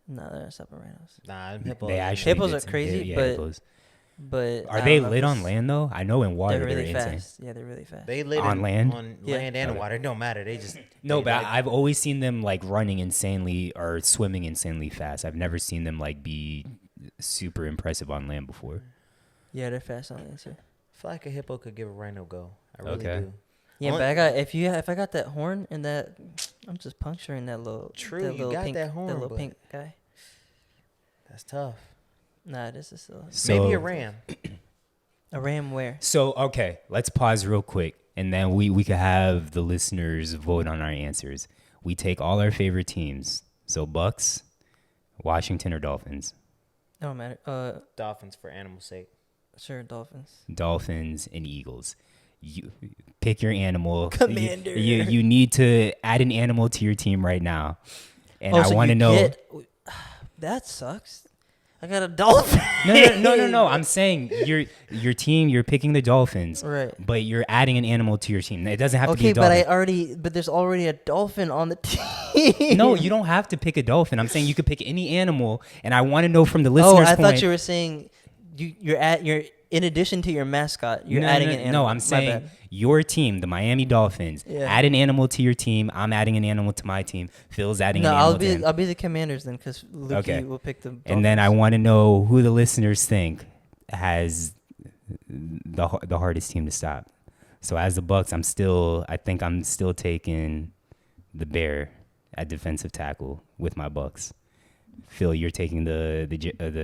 [SPEAKER 2] no, they're not stopping rhinos.
[SPEAKER 3] Nah, them hippos.
[SPEAKER 1] They actually
[SPEAKER 2] Hippos
[SPEAKER 1] did
[SPEAKER 2] are
[SPEAKER 1] some-
[SPEAKER 2] crazy,
[SPEAKER 1] yeah,
[SPEAKER 2] but
[SPEAKER 1] hippos.
[SPEAKER 2] But
[SPEAKER 1] Are
[SPEAKER 2] I
[SPEAKER 1] they
[SPEAKER 2] don't know if
[SPEAKER 1] lit on
[SPEAKER 2] it's-
[SPEAKER 1] land though? I know in water
[SPEAKER 2] They're really
[SPEAKER 1] insane.
[SPEAKER 2] fast. Yeah, they're really fast.
[SPEAKER 3] They live
[SPEAKER 1] On land?
[SPEAKER 3] on
[SPEAKER 2] Yeah.
[SPEAKER 3] land and
[SPEAKER 1] Okay.
[SPEAKER 3] water. It don't matter. They just
[SPEAKER 1] No,
[SPEAKER 3] they
[SPEAKER 1] but
[SPEAKER 3] like-
[SPEAKER 1] I've always seen them like running insanely or swimming insanely fast. I've never seen them like be super impressive on land before.
[SPEAKER 2] Yeah, they're fast on land too.
[SPEAKER 3] I feel like a hippo could give a rhino go. I really
[SPEAKER 1] Okay.
[SPEAKER 3] do.
[SPEAKER 2] Yeah,
[SPEAKER 3] Only-
[SPEAKER 2] but I got if I got that horn and that, I'm just puncturing that little.
[SPEAKER 3] True,
[SPEAKER 2] that
[SPEAKER 3] you
[SPEAKER 2] little
[SPEAKER 3] got
[SPEAKER 2] pink,
[SPEAKER 3] that horn,
[SPEAKER 2] That little
[SPEAKER 3] but-
[SPEAKER 2] pink guy.
[SPEAKER 3] That's tough.
[SPEAKER 2] Nah, this is still
[SPEAKER 1] So,
[SPEAKER 3] Maybe a ram.
[SPEAKER 2] a ram. Where?
[SPEAKER 1] So okay, let's pause real quick, and then we could have the listeners vote on our answers. We take all our favorite teams. So Bucks, Washington, or Dolphins.
[SPEAKER 2] It don't matter.
[SPEAKER 3] Dolphins for animal sake.
[SPEAKER 2] Sure, Dolphins.
[SPEAKER 1] Dolphins and Eagles. You pick your animal.
[SPEAKER 2] Commander.
[SPEAKER 1] You need to add an animal to your team right now, and
[SPEAKER 2] Oh,
[SPEAKER 1] I
[SPEAKER 2] so
[SPEAKER 1] want to
[SPEAKER 2] you
[SPEAKER 1] know.
[SPEAKER 2] That sucks. I got a dolphin.
[SPEAKER 1] No. I'm saying your team. You're picking the Dolphins,
[SPEAKER 2] Right.
[SPEAKER 1] but you're adding an animal to your team. It doesn't have to be
[SPEAKER 2] Okay,
[SPEAKER 1] a dolphin.
[SPEAKER 2] but there's already a dolphin on the team.
[SPEAKER 1] No, you don't have to pick a dolphin. I'm saying you could pick any animal, and I want to know from the
[SPEAKER 2] Oh,
[SPEAKER 1] listeners'
[SPEAKER 2] I
[SPEAKER 1] point.
[SPEAKER 2] thought you were saying you're in addition to your mascot, you're adding an animal.
[SPEAKER 1] No, I'm
[SPEAKER 2] My
[SPEAKER 1] saying
[SPEAKER 2] bad.
[SPEAKER 1] your team, the Miami Dolphins.
[SPEAKER 2] Yeah.
[SPEAKER 1] Add an animal to your team. I'm adding an animal to my team. Phil's adding
[SPEAKER 2] No,
[SPEAKER 1] an animal to him.
[SPEAKER 2] I'll be the Commanders then, because Lukey
[SPEAKER 1] Okay.
[SPEAKER 2] will pick the.
[SPEAKER 1] And then I
[SPEAKER 2] Dolphins.
[SPEAKER 1] want to know who the listeners think has the hardest team to stop. So as the Bucks, I think I'm still taking the Bear at defensive tackle with my Bucks. Phil, you're taking the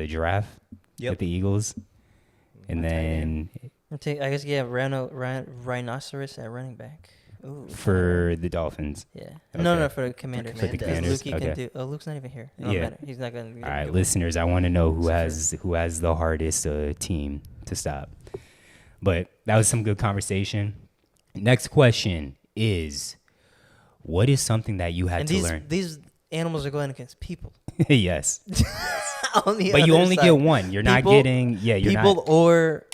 [SPEAKER 1] giraffe with the Eagles, and then
[SPEAKER 2] I guess rhinoceros at running back. Ooh,
[SPEAKER 1] for the Dolphins.
[SPEAKER 2] yeah.
[SPEAKER 1] Okay.
[SPEAKER 2] No, for the Commanders.
[SPEAKER 3] For the
[SPEAKER 2] Because
[SPEAKER 1] Commanders,
[SPEAKER 2] Lukey
[SPEAKER 1] okay.
[SPEAKER 2] can do. Oh, Luke's not even here. It don't
[SPEAKER 1] Yeah.
[SPEAKER 2] matter. He's not gonna.
[SPEAKER 1] All right, listeners, I want to know who has the hardest team to stop. But that was some good conversation. Next question is, what is something that you had
[SPEAKER 2] And
[SPEAKER 1] to learn?
[SPEAKER 2] these animals are going against people.
[SPEAKER 1] Yes,
[SPEAKER 2] On the
[SPEAKER 1] but you
[SPEAKER 2] other
[SPEAKER 1] only
[SPEAKER 2] side.
[SPEAKER 1] get one. You're not
[SPEAKER 2] People-
[SPEAKER 1] getting. Yeah, you're
[SPEAKER 2] people
[SPEAKER 1] not.
[SPEAKER 2] or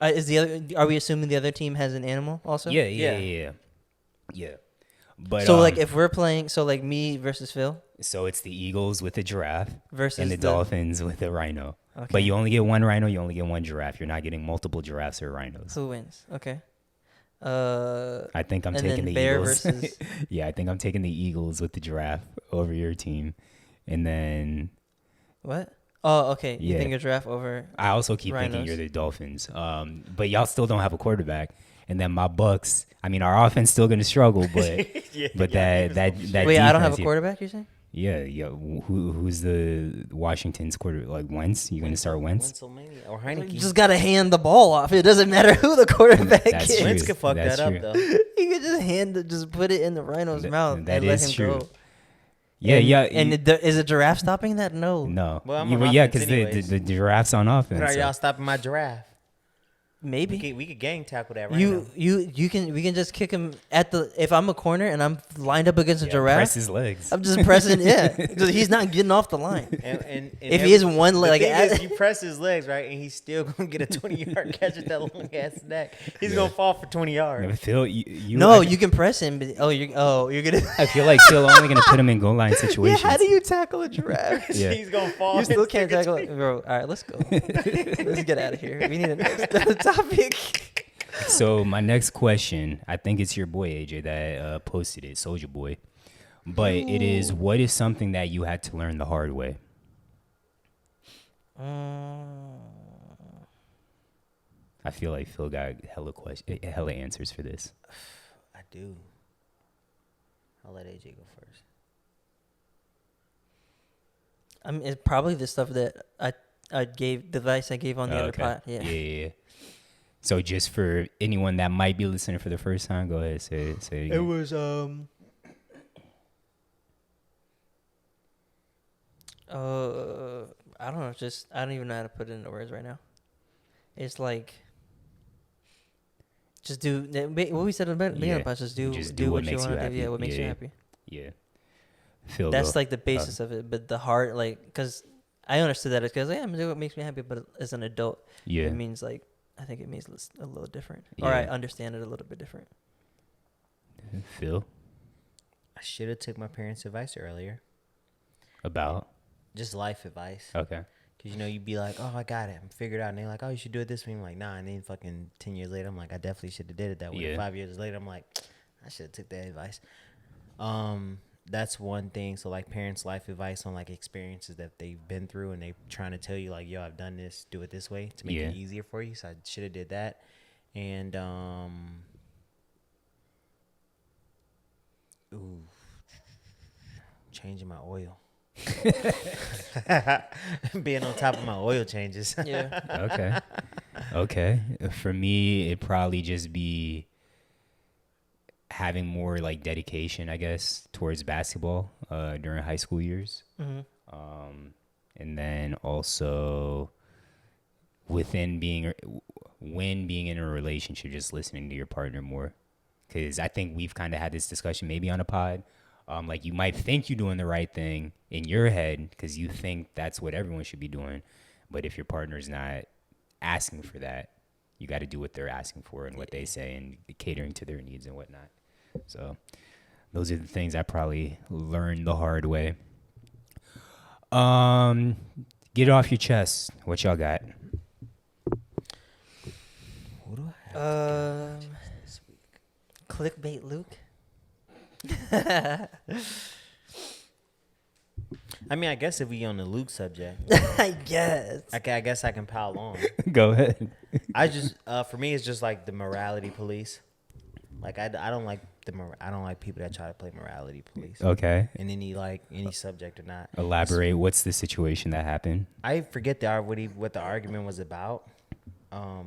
[SPEAKER 2] is the other? Are we assuming the other team has an animal also?
[SPEAKER 1] Yeah. But
[SPEAKER 2] So like if we're playing, so like me versus Phil
[SPEAKER 1] so it's the Eagles with the giraffe
[SPEAKER 2] versus
[SPEAKER 1] and the Dolphins with the rhino.
[SPEAKER 2] Okay.
[SPEAKER 1] But you only get one rhino. You only get one giraffe. You're not getting multiple giraffes or rhinos.
[SPEAKER 2] Who wins? Okay.
[SPEAKER 1] I think I'm
[SPEAKER 2] and
[SPEAKER 1] taking
[SPEAKER 2] then
[SPEAKER 1] the
[SPEAKER 2] Bear
[SPEAKER 1] Eagles.
[SPEAKER 2] versus
[SPEAKER 1] Yeah, I think I'm taking the Eagles with the giraffe over your team, and then
[SPEAKER 2] what? Oh, okay. You
[SPEAKER 1] Yeah.
[SPEAKER 2] think a giraffe over?
[SPEAKER 1] I also keep thinking
[SPEAKER 2] Rhinos.
[SPEAKER 1] you're the Dolphins. But y'all still don't have a quarterback. And then my Bucks. I mean, our offense still gonna struggle, but
[SPEAKER 3] Yeah,
[SPEAKER 1] but
[SPEAKER 3] yeah,
[SPEAKER 1] that
[SPEAKER 2] Wait, I don't have
[SPEAKER 1] defense,
[SPEAKER 2] a quarterback. You're saying?
[SPEAKER 1] yeah. Who's the Washington's quarter? Like Wentz? You gonna start Wentz?
[SPEAKER 3] Wenzelmania or
[SPEAKER 2] You
[SPEAKER 3] Heineke.
[SPEAKER 2] just gotta hand the ball off. It doesn't matter who the quarterback
[SPEAKER 1] That's
[SPEAKER 2] is.
[SPEAKER 1] true.
[SPEAKER 3] Wentz could fuck
[SPEAKER 1] That's
[SPEAKER 3] that
[SPEAKER 1] true.
[SPEAKER 3] up though.
[SPEAKER 2] You could just put it in the rhino's mouth
[SPEAKER 1] that
[SPEAKER 2] and let
[SPEAKER 1] is
[SPEAKER 2] him
[SPEAKER 1] true.
[SPEAKER 2] go.
[SPEAKER 1] Yeah,
[SPEAKER 2] And,
[SPEAKER 1] yeah.
[SPEAKER 2] And is a giraffe stopping that? No.
[SPEAKER 1] No.
[SPEAKER 3] Well, I'm
[SPEAKER 1] Yeah,
[SPEAKER 3] on
[SPEAKER 1] well, yeah,
[SPEAKER 3] offense
[SPEAKER 1] because the
[SPEAKER 3] anyways.
[SPEAKER 1] giraffe's on offense.
[SPEAKER 3] But are
[SPEAKER 1] so-
[SPEAKER 3] y'all stopping my giraffe?
[SPEAKER 2] Maybe.
[SPEAKER 3] We could gang tackle that right now.
[SPEAKER 2] We can just kick him at the if I'm a corner and I'm lined up against a
[SPEAKER 1] Yeah,
[SPEAKER 2] giraffe.
[SPEAKER 1] press his legs.
[SPEAKER 2] I'm just pressing, yeah. 'Cause he's not getting off the line.
[SPEAKER 3] And
[SPEAKER 2] If he is one
[SPEAKER 3] the
[SPEAKER 2] leg,
[SPEAKER 3] thing
[SPEAKER 2] like,
[SPEAKER 3] is, you press his legs right, and he's still gonna get a 20-yard catch with that long ass neck. He's gonna fall for 20
[SPEAKER 1] Yeah,
[SPEAKER 3] yards.
[SPEAKER 1] Phil, you
[SPEAKER 2] No,
[SPEAKER 1] I,
[SPEAKER 2] you can press him. But, you're gonna.
[SPEAKER 1] I feel like Phil only gonna put him in goal line
[SPEAKER 2] Yeah,
[SPEAKER 1] situations.
[SPEAKER 2] how do you tackle a giraffe?
[SPEAKER 1] Yeah.
[SPEAKER 3] He's gonna fall.
[SPEAKER 2] You still
[SPEAKER 3] and
[SPEAKER 2] can't
[SPEAKER 3] stick a
[SPEAKER 2] tackle
[SPEAKER 3] 20.
[SPEAKER 2] it, bro. All right, let's go. Let's get out of here. We need a next topic.
[SPEAKER 1] So my next question, I think it's your boy AJ that posted it, Soldier Boy. But it is, what is something that you had to learn the hard way? I feel like Phil got hella answers for this.
[SPEAKER 3] I do. I'll let AJ go first.
[SPEAKER 2] I mean, it's probably the stuff that I gave the advice I gave on the other pod. Yeah.
[SPEAKER 1] Yeah. So just for anyone that might be listening for the first time, go ahead, say it again.
[SPEAKER 2] It was I don't know, just I don't even know how to put it into words right now. It's like just do what we said at the beginning of the podcast, just do what you
[SPEAKER 1] makes
[SPEAKER 2] want to do.
[SPEAKER 1] happy.
[SPEAKER 2] Yeah, what makes you
[SPEAKER 1] Yeah.
[SPEAKER 2] happy.
[SPEAKER 1] Yeah. Phil,
[SPEAKER 2] That's
[SPEAKER 1] go.
[SPEAKER 2] like the basis of it, but the heart, like, because I understood that because I'm doing what makes me happy, but as an adult,
[SPEAKER 1] Yeah.
[SPEAKER 2] it means like I think it means a little different, or I
[SPEAKER 1] Yeah.
[SPEAKER 2] understand it a little bit different.
[SPEAKER 1] Phil,
[SPEAKER 3] I should have took my parents' advice earlier.
[SPEAKER 1] about?
[SPEAKER 3] Just life advice.
[SPEAKER 1] Okay.
[SPEAKER 3] Because, you'd be like, oh, I got it. I'm figured out. And they're like, oh, you should do it this way. I'm like, nah. And then fucking 10 years later, I'm like, I definitely should have did it that way.
[SPEAKER 1] Yeah.
[SPEAKER 3] 5 years later, I'm like, I should have took that advice. That's one thing. So, like, parents' life advice on, like, experiences that they've been through. And they trying to tell you, like, yo, I've done this. Do it this way to make it easier for you. So, I should have did that. And, changing my oil. Being on top of my oil changes.
[SPEAKER 2] Yeah.
[SPEAKER 1] Okay. For me, it'd probably just be having more like dedication, I guess, towards basketball during high school years. And then also when being in a relationship, just listening to your partner more. Because I think we've kind of had this discussion maybe on a pod. Like you might think you're doing the right thing in your head because you think that's what everyone should be doing. But if your partner's not asking for that, you got to do what they're asking for and what they say and catering to their needs and whatnot. So those are the things I probably learned the hard way. Get it off your chest. What y'all got?
[SPEAKER 3] What do I have
[SPEAKER 2] This week. Clickbait Luke.
[SPEAKER 3] I mean, I guess if we on the Luke subject,
[SPEAKER 2] I guess.
[SPEAKER 3] I guess I can pile on.
[SPEAKER 1] Go ahead.
[SPEAKER 3] I just, for me, it's just like the morality police. Like I don't like I don't like people that try to play morality police.
[SPEAKER 1] Okay.
[SPEAKER 3] In any subject or not.
[SPEAKER 1] Elaborate. What's the situation that happened?
[SPEAKER 3] I forget what the argument was about.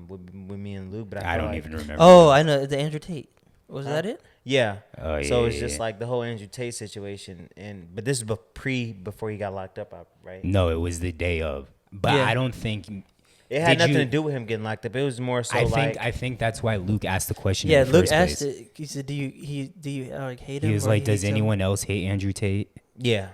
[SPEAKER 3] With me and Luke, but
[SPEAKER 1] I
[SPEAKER 3] feel
[SPEAKER 1] don't
[SPEAKER 3] like,
[SPEAKER 1] even remember.
[SPEAKER 2] Oh, I know the Andrew Tate. Was that it?
[SPEAKER 3] Yeah.
[SPEAKER 1] Oh,
[SPEAKER 3] So
[SPEAKER 1] yeah,
[SPEAKER 3] it's just
[SPEAKER 1] yeah.
[SPEAKER 3] like the whole Andrew Tate situation, but this is before he got locked up, right?
[SPEAKER 1] No, it was the day of. But
[SPEAKER 2] Yeah.
[SPEAKER 1] I don't think
[SPEAKER 3] It had
[SPEAKER 1] Did
[SPEAKER 3] nothing
[SPEAKER 1] you-
[SPEAKER 3] to do with him getting locked up. It was more so
[SPEAKER 1] I think that's why Luke asked the question.
[SPEAKER 2] Yeah,
[SPEAKER 1] in the
[SPEAKER 2] Luke
[SPEAKER 1] first
[SPEAKER 2] asked
[SPEAKER 1] place.
[SPEAKER 2] it. He said, "Do you like hate him?"
[SPEAKER 1] He was
[SPEAKER 2] or
[SPEAKER 1] like, "Does
[SPEAKER 2] hates him?"
[SPEAKER 1] anyone else hate Andrew Tate?"
[SPEAKER 3] yeah.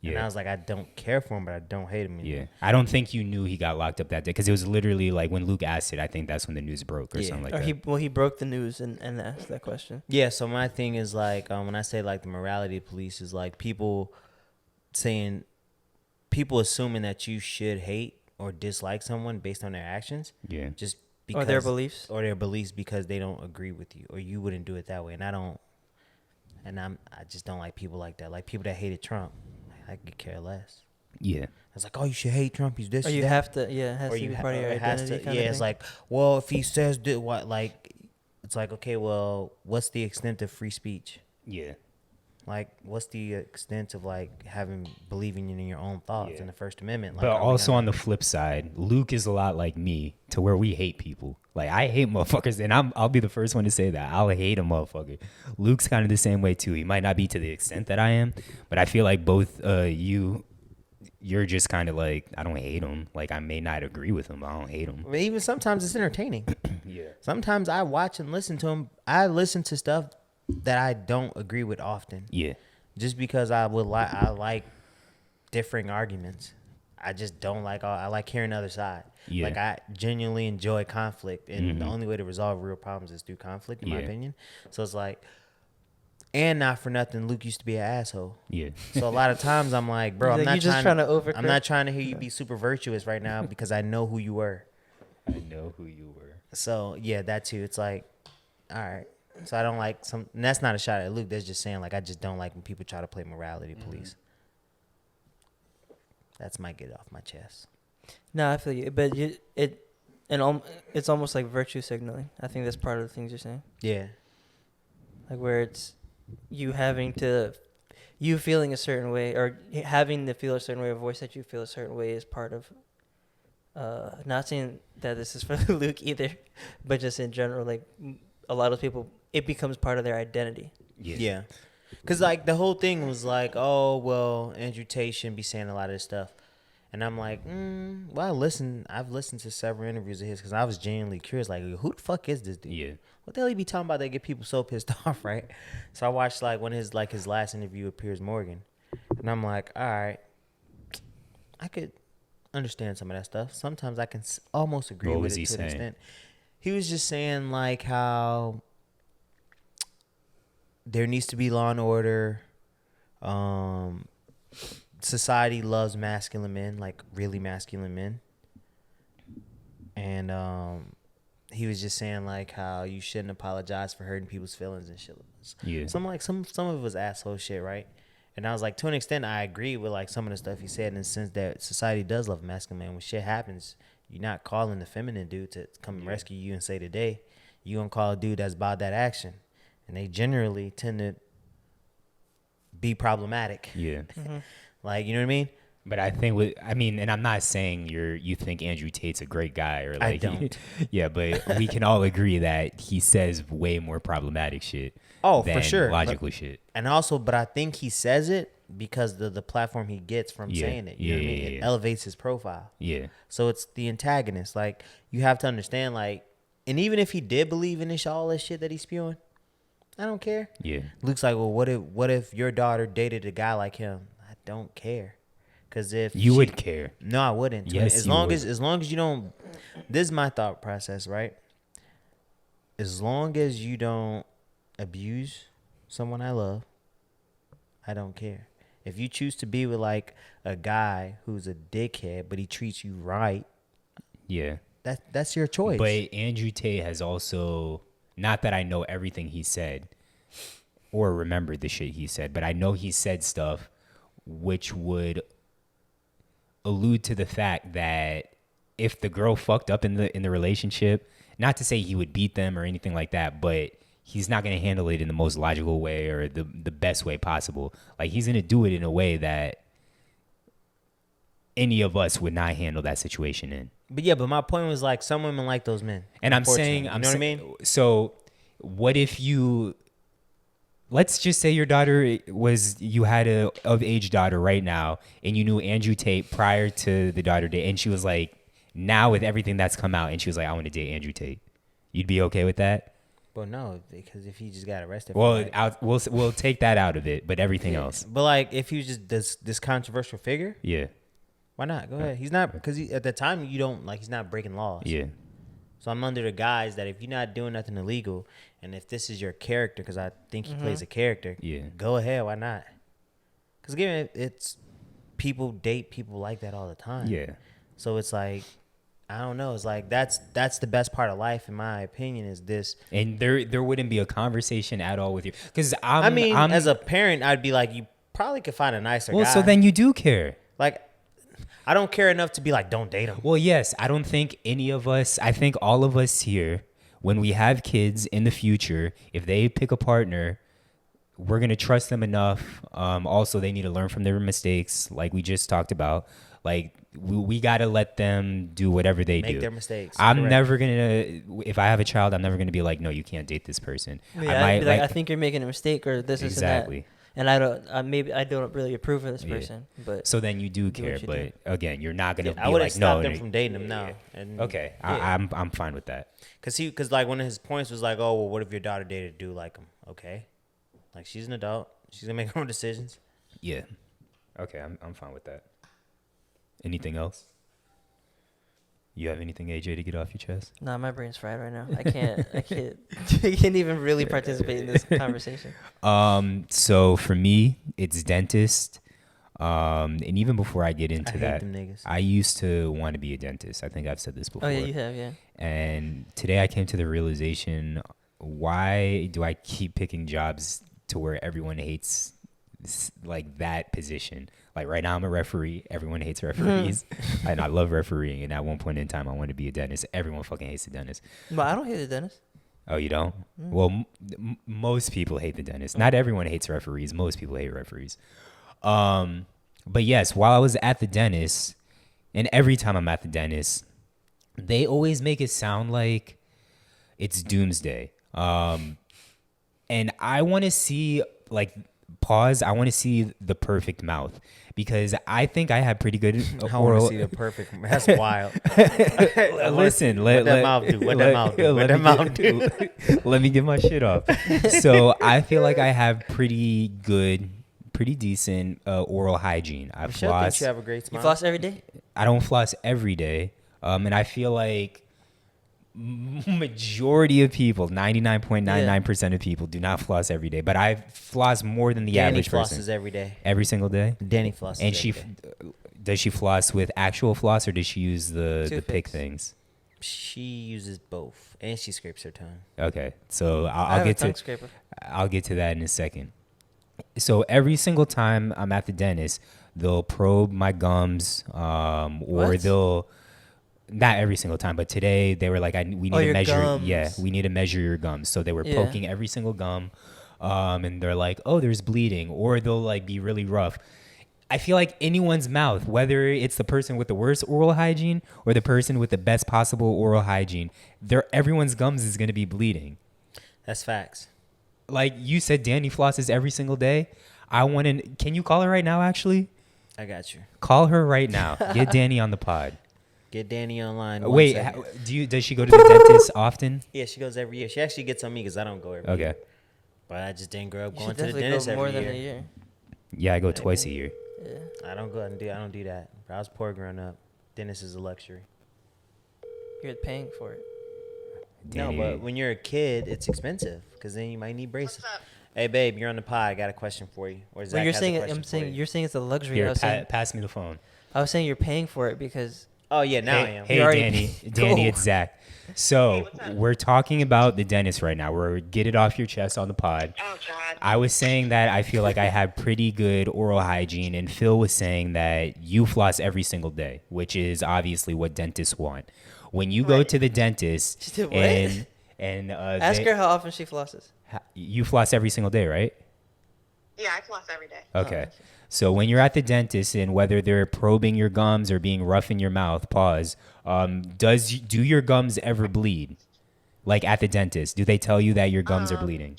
[SPEAKER 3] And
[SPEAKER 1] Yeah.
[SPEAKER 3] I was like, I don't care for him, but I don't hate him.
[SPEAKER 1] Yeah, I don't think you knew he got locked up that day because it was literally like when Luke asked it. I think that's when the news broke or
[SPEAKER 3] Yeah.
[SPEAKER 1] something like
[SPEAKER 2] Or
[SPEAKER 1] that.
[SPEAKER 2] he broke the news and asked that question.
[SPEAKER 3] Yeah, so my thing is like when I say like the morality police is like people assuming that you should hate or dislike someone based on their actions.
[SPEAKER 1] Yeah.
[SPEAKER 3] Just
[SPEAKER 2] Or their beliefs.
[SPEAKER 3] or their beliefs because they don't agree with you, or you wouldn't do it that way. And I just don't like people like that. Like people that hated Trump, I could care less.
[SPEAKER 1] Yeah.
[SPEAKER 3] It's like, oh, you should hate Trump. He's this.
[SPEAKER 2] Or
[SPEAKER 3] he's
[SPEAKER 2] you
[SPEAKER 3] that.
[SPEAKER 2] have to, yeah, it has
[SPEAKER 3] Or
[SPEAKER 2] to
[SPEAKER 3] you
[SPEAKER 2] be
[SPEAKER 3] ha-
[SPEAKER 2] part of your
[SPEAKER 3] or it has
[SPEAKER 2] identity.
[SPEAKER 3] to-
[SPEAKER 2] kind
[SPEAKER 3] yeah,
[SPEAKER 2] of
[SPEAKER 3] it's
[SPEAKER 2] thing.
[SPEAKER 3] like, well, if he says that, what, like, it's like, okay, well, what's the extent of free speech?
[SPEAKER 1] Yeah.
[SPEAKER 3] Like, what's the extent of like believing in your own thoughts
[SPEAKER 1] Yeah.
[SPEAKER 3] in the First Amendment? Like,
[SPEAKER 1] But
[SPEAKER 3] are we
[SPEAKER 1] also
[SPEAKER 3] gonna-
[SPEAKER 1] on the flip side, Luke is a lot like me to where we hate people. Like I hate motherfuckers, and I'll be the first one to say that. I'll hate a motherfucker. Luke's kind of the same way too. He might not be to the extent that I am, but I feel like both you're just kind of like, I don't hate him. Like I may not agree with him, but I don't hate him.
[SPEAKER 3] I mean, even sometimes it's entertaining.
[SPEAKER 1] Yeah.
[SPEAKER 3] Sometimes I watch and listen to him. I listen to stuff that I don't agree with often.
[SPEAKER 1] Yeah.
[SPEAKER 3] Just because I like differing arguments. I just don't like I like hearing the other side.
[SPEAKER 1] Yeah.
[SPEAKER 3] Like I genuinely enjoy conflict, and the only way to resolve real problems is through conflict, in my
[SPEAKER 1] Yeah.
[SPEAKER 3] opinion. So it's like, and not for nothing, Luke used to be an asshole.
[SPEAKER 1] Yeah.
[SPEAKER 3] So a lot of times I'm like, bro,
[SPEAKER 2] He's
[SPEAKER 3] I'm
[SPEAKER 2] like,
[SPEAKER 3] not
[SPEAKER 2] "You just
[SPEAKER 3] trying
[SPEAKER 2] trying to overcorrect?"
[SPEAKER 3] I'm not trying to hear you be super virtuous right now because I know who you were.
[SPEAKER 1] I know who you were.
[SPEAKER 3] So yeah, that too. It's like, all right. So I don't like some. And that's not a shot at Luke. That's just saying like I just don't like when people try to play morality police. That's my get off my chest.
[SPEAKER 2] No, I feel you. But it's almost like virtue signaling. I think that's part of the things you're saying.
[SPEAKER 3] Yeah.
[SPEAKER 2] Like where it's you feeling a certain way, or having to feel a certain way, a voice that you feel a certain way is part of. Not saying that this is for Luke either, but just in general, like a lot of people, it becomes part of their identity.
[SPEAKER 3] Yeah. Because, like, the whole thing was like, oh, well, Andrew Tate shouldn't be saying a lot of this stuff. And I'm like, well, I've listened to several interviews of his because I was genuinely curious, like, who the fuck is this dude?
[SPEAKER 1] Yeah.
[SPEAKER 3] What the hell he be talking about that get people so pissed off, right? So I watched, like, his last interview with Piers Morgan. And I'm like, all right, I could understand some of that stuff. Sometimes I can almost agree
[SPEAKER 1] What
[SPEAKER 3] with
[SPEAKER 1] was
[SPEAKER 3] it
[SPEAKER 1] he
[SPEAKER 3] to an
[SPEAKER 1] saying?
[SPEAKER 3] extent. He was just saying, like, how there needs to be law and order. Society loves masculine men, like really masculine men. And he was just saying like how you shouldn't apologize for hurting people's feelings and shit.
[SPEAKER 1] Yeah.
[SPEAKER 3] Some of it was asshole shit, right? And I was like, to an extent, I agree with like some of the stuff he said in the sense that society does love masculine men. When shit happens, you're not calling the feminine dude to come and rescue you and say today. You gonna call a dude that's about that action, and they generally tend to be problematic.
[SPEAKER 1] Yeah.
[SPEAKER 3] Like, you know what I mean?
[SPEAKER 1] But I think and I'm not saying you think Andrew Tate's a great guy or like
[SPEAKER 3] I don't.
[SPEAKER 1] Yeah, but we can all agree that he says way more problematic shit.
[SPEAKER 3] Oh,
[SPEAKER 1] than
[SPEAKER 3] for sure.
[SPEAKER 1] Logical shit.
[SPEAKER 3] And also, but I think he says it because the platform he gets from
[SPEAKER 1] Yeah.
[SPEAKER 3] saying it. You know what I mean?
[SPEAKER 1] Yeah.
[SPEAKER 3] It elevates his profile.
[SPEAKER 1] Yeah.
[SPEAKER 3] So it's the antagonist. Like, you have to understand, like, and even if he did believe in all this shit that he's spewing, I don't care.
[SPEAKER 1] Yeah.
[SPEAKER 3] Luke's like, well, what if your daughter dated a guy like him? I don't care. Because if
[SPEAKER 1] You would care.
[SPEAKER 3] No, I wouldn't.
[SPEAKER 1] Yes,
[SPEAKER 3] as
[SPEAKER 1] you
[SPEAKER 3] long
[SPEAKER 1] would.
[SPEAKER 3] as you don't. This is my thought process, right? As long as you don't abuse someone I love, I don't care. If you choose to be with like a guy who's a dickhead, but he treats you right,
[SPEAKER 1] Yeah.
[SPEAKER 3] that's your choice.
[SPEAKER 1] But Andrew Tate has also, not that I know everything he said or remember the shit he said, but I know he said stuff which would allude to the fact that if the girl fucked up in the relationship, not to say he would beat them or anything like that, but he's not going to handle it in the most logical way or the best way possible. Like, he's going to do it in a way that any of us would not handle that situation in.
[SPEAKER 3] But yeah, but my point was like some women like those men.
[SPEAKER 1] And I'm
[SPEAKER 3] unfortunately.
[SPEAKER 1] saying,
[SPEAKER 3] you know what I mean?
[SPEAKER 1] So what if let's just say your daughter you had a of age daughter right now, and you knew Andrew Tate prior to the daughter date, and she was like, now with everything that's come out, and she was like, I want to date Andrew Tate. You'd be okay with that?
[SPEAKER 3] Well, no, because if he just got arrested.
[SPEAKER 1] Well,
[SPEAKER 3] for that.
[SPEAKER 1] we'll take that out of it, but everything else.
[SPEAKER 3] But like, if he was just this controversial figure,
[SPEAKER 1] Yeah.
[SPEAKER 3] why not? Go ahead. He's not, because at the time you don't like, he's not breaking laws.
[SPEAKER 1] Yeah.
[SPEAKER 3] So I'm under the guise that if you're not doing nothing illegal, and if this is your character, because I think he plays a character,
[SPEAKER 1] Yeah.
[SPEAKER 3] go ahead. Why not? Because again, it's people date people like that all the time.
[SPEAKER 1] Yeah.
[SPEAKER 3] So it's like, I don't know. It's like that's the best part of life, in my opinion. Is this?
[SPEAKER 1] And there wouldn't be a conversation at all with you, because
[SPEAKER 3] I mean, as a parent, I'd be like, you probably could find a nicer
[SPEAKER 1] well,
[SPEAKER 3] guy.
[SPEAKER 1] so then you do care.
[SPEAKER 3] Like, I don't care enough to be like, don't date him.
[SPEAKER 1] Well, yes, I don't think any of us, I think all of us here, when we have kids in the future, if they pick a partner, we're going to trust them enough. Also, they need to learn from their mistakes, like we just talked about. Like, we got to let them do whatever they do.
[SPEAKER 3] Make their mistakes.
[SPEAKER 1] I'm
[SPEAKER 3] Correct.
[SPEAKER 1] never going to, if I have a child, I'm never going to be like, no, you can't date this person.
[SPEAKER 2] Yeah, I'd be like, I think you're making a mistake, or this is
[SPEAKER 1] exactly.
[SPEAKER 2] And I don't, maybe I don't really approve of this person, but
[SPEAKER 1] So then you do
[SPEAKER 2] do
[SPEAKER 1] care,
[SPEAKER 2] what you
[SPEAKER 1] but
[SPEAKER 2] do.
[SPEAKER 1] again, you're not gonna
[SPEAKER 3] I
[SPEAKER 1] be
[SPEAKER 3] wouldn't
[SPEAKER 1] like, no.
[SPEAKER 3] stop them from dating him now. And
[SPEAKER 1] Okay,
[SPEAKER 3] yeah.
[SPEAKER 1] I'm fine with that.
[SPEAKER 3] Cause like one of his points was like, oh well, what if your daughter dated a dude like him? Okay, like she's an adult, she's gonna make her own decisions.
[SPEAKER 1] Yeah. Okay, I'm fine with that. Anything else? You have anything, AJ, to get off your chest?
[SPEAKER 2] nah, my brain's fried right now. I can't I can't even really participate in this conversation.
[SPEAKER 1] So for me, it's dentist. And even before I get into
[SPEAKER 3] I hate
[SPEAKER 1] that,
[SPEAKER 3] them niggas.
[SPEAKER 1] I used to want to be a dentist. I think I've said this before.
[SPEAKER 2] Oh yeah, you have, yeah.
[SPEAKER 1] And today I came to the realization, why do I keep picking jobs to where everyone hates like that position? Like right now I'm a referee. Everyone hates referees. And I love refereeing. And at one point in time I wanted to be a dentist. Everyone fucking hates the dentist.
[SPEAKER 2] But I don't hate the dentist.
[SPEAKER 1] Oh, you don't? Well, most people hate the dentist. Not everyone hates referees. Most people hate referees. But yes, while I was at the dentist, and every time I'm at the dentist, they always make it sound like it's doomsday. And I want to see, like, pause. I want to see the perfect mouth, because I think I have pretty good
[SPEAKER 3] I want
[SPEAKER 1] oral.
[SPEAKER 3] to see the perfect. That's wild.
[SPEAKER 1] Listen,
[SPEAKER 3] what that mouth do? What that mouth do? What that mouth do?
[SPEAKER 1] Let me get my shit off. So I feel like I have pretty decent oral hygiene. I
[SPEAKER 3] Michelle
[SPEAKER 1] floss.
[SPEAKER 3] thinks you have a great
[SPEAKER 2] You
[SPEAKER 3] smile.
[SPEAKER 2] floss every day?
[SPEAKER 1] I don't floss every day, and I feel like majority of people, 99.99% of people, do not floss every day. But I floss more than the
[SPEAKER 3] Danny
[SPEAKER 1] average person.
[SPEAKER 3] flosses every day.
[SPEAKER 1] Every single day.
[SPEAKER 3] Danny flosses
[SPEAKER 1] And
[SPEAKER 3] every
[SPEAKER 1] she
[SPEAKER 3] day.
[SPEAKER 1] does she floss with actual floss, or does she use the
[SPEAKER 2] Toothpicks.
[SPEAKER 1] pick things?
[SPEAKER 3] She uses both, and she scrapes her tongue.
[SPEAKER 1] Okay, so
[SPEAKER 2] I
[SPEAKER 1] I'll
[SPEAKER 2] have a
[SPEAKER 1] get
[SPEAKER 2] tongue
[SPEAKER 1] to
[SPEAKER 2] scraper.
[SPEAKER 1] that in a second. So every single time I'm at the dentist, they'll probe my gums, or
[SPEAKER 2] What?
[SPEAKER 1] they'll, not every single time, but today they were like, we need to
[SPEAKER 2] your
[SPEAKER 1] measure.
[SPEAKER 2] gums.
[SPEAKER 1] Yeah, we need to measure your gums. So they were
[SPEAKER 2] Yeah.
[SPEAKER 1] poking every single gum, and they're like, oh, there's bleeding, or they'll like be really rough. I feel like anyone's mouth, whether it's the person with the worst oral hygiene or the person with the best possible oral hygiene, everyone's gums is going to be bleeding.
[SPEAKER 3] That's facts.
[SPEAKER 1] Like you said, Danny flosses every single day. Can you call her right now, actually?
[SPEAKER 3] I got you.
[SPEAKER 1] Call her right now. Get Danny on the pod.
[SPEAKER 3] Get Danny online. one
[SPEAKER 1] Wait,
[SPEAKER 3] second.
[SPEAKER 1] does she go to the dentist often?
[SPEAKER 3] Yeah, she goes every year. She actually gets on me because I don't go every year.
[SPEAKER 1] Okay.
[SPEAKER 3] But I just didn't grow up
[SPEAKER 2] You
[SPEAKER 3] going
[SPEAKER 2] should
[SPEAKER 3] to the
[SPEAKER 2] definitely
[SPEAKER 3] dentist
[SPEAKER 2] go more
[SPEAKER 3] every
[SPEAKER 2] than
[SPEAKER 3] year.
[SPEAKER 2] a year.
[SPEAKER 1] Yeah, I go twice a year.
[SPEAKER 2] Yeah.
[SPEAKER 3] I don't do that. I was poor growing up. Dentist is a luxury.
[SPEAKER 2] You're paying for it.
[SPEAKER 1] Danny,
[SPEAKER 3] No, but when you're a kid, it's expensive because then you might need braces. Hey, babe, you're on the pod. I got a question for you. Or
[SPEAKER 2] Well,
[SPEAKER 3] Zach
[SPEAKER 2] you're
[SPEAKER 3] has a
[SPEAKER 2] saying
[SPEAKER 3] question
[SPEAKER 2] I'm
[SPEAKER 3] for
[SPEAKER 2] saying
[SPEAKER 3] you.
[SPEAKER 2] you're saying it's a luxury.
[SPEAKER 1] here,
[SPEAKER 2] I
[SPEAKER 1] pass me the phone.
[SPEAKER 2] was saying you're paying for it because
[SPEAKER 3] Oh yeah, now I
[SPEAKER 1] Hey,
[SPEAKER 3] am.
[SPEAKER 1] hey
[SPEAKER 2] You already-
[SPEAKER 1] Danny,
[SPEAKER 2] Go.
[SPEAKER 1] it's Zach. So we're talking about the dentist right now. We're get it off your chest on the pod.
[SPEAKER 6] Oh, God.
[SPEAKER 1] I was saying that I feel like I have pretty good oral hygiene, and Phil was saying that you floss every single day, which is obviously what dentists want. When you go
[SPEAKER 6] Right.
[SPEAKER 1] to the dentist
[SPEAKER 2] She did what?
[SPEAKER 1] and
[SPEAKER 2] ask her how often she flosses.
[SPEAKER 1] you floss every single day, right?
[SPEAKER 6] Yeah, I floss every day.
[SPEAKER 1] Okay. So when you're at the dentist, and whether they're probing your gums or being rough in your mouth, pause. Do your gums ever bleed? Like at the dentist, do they tell you that your gums are bleeding?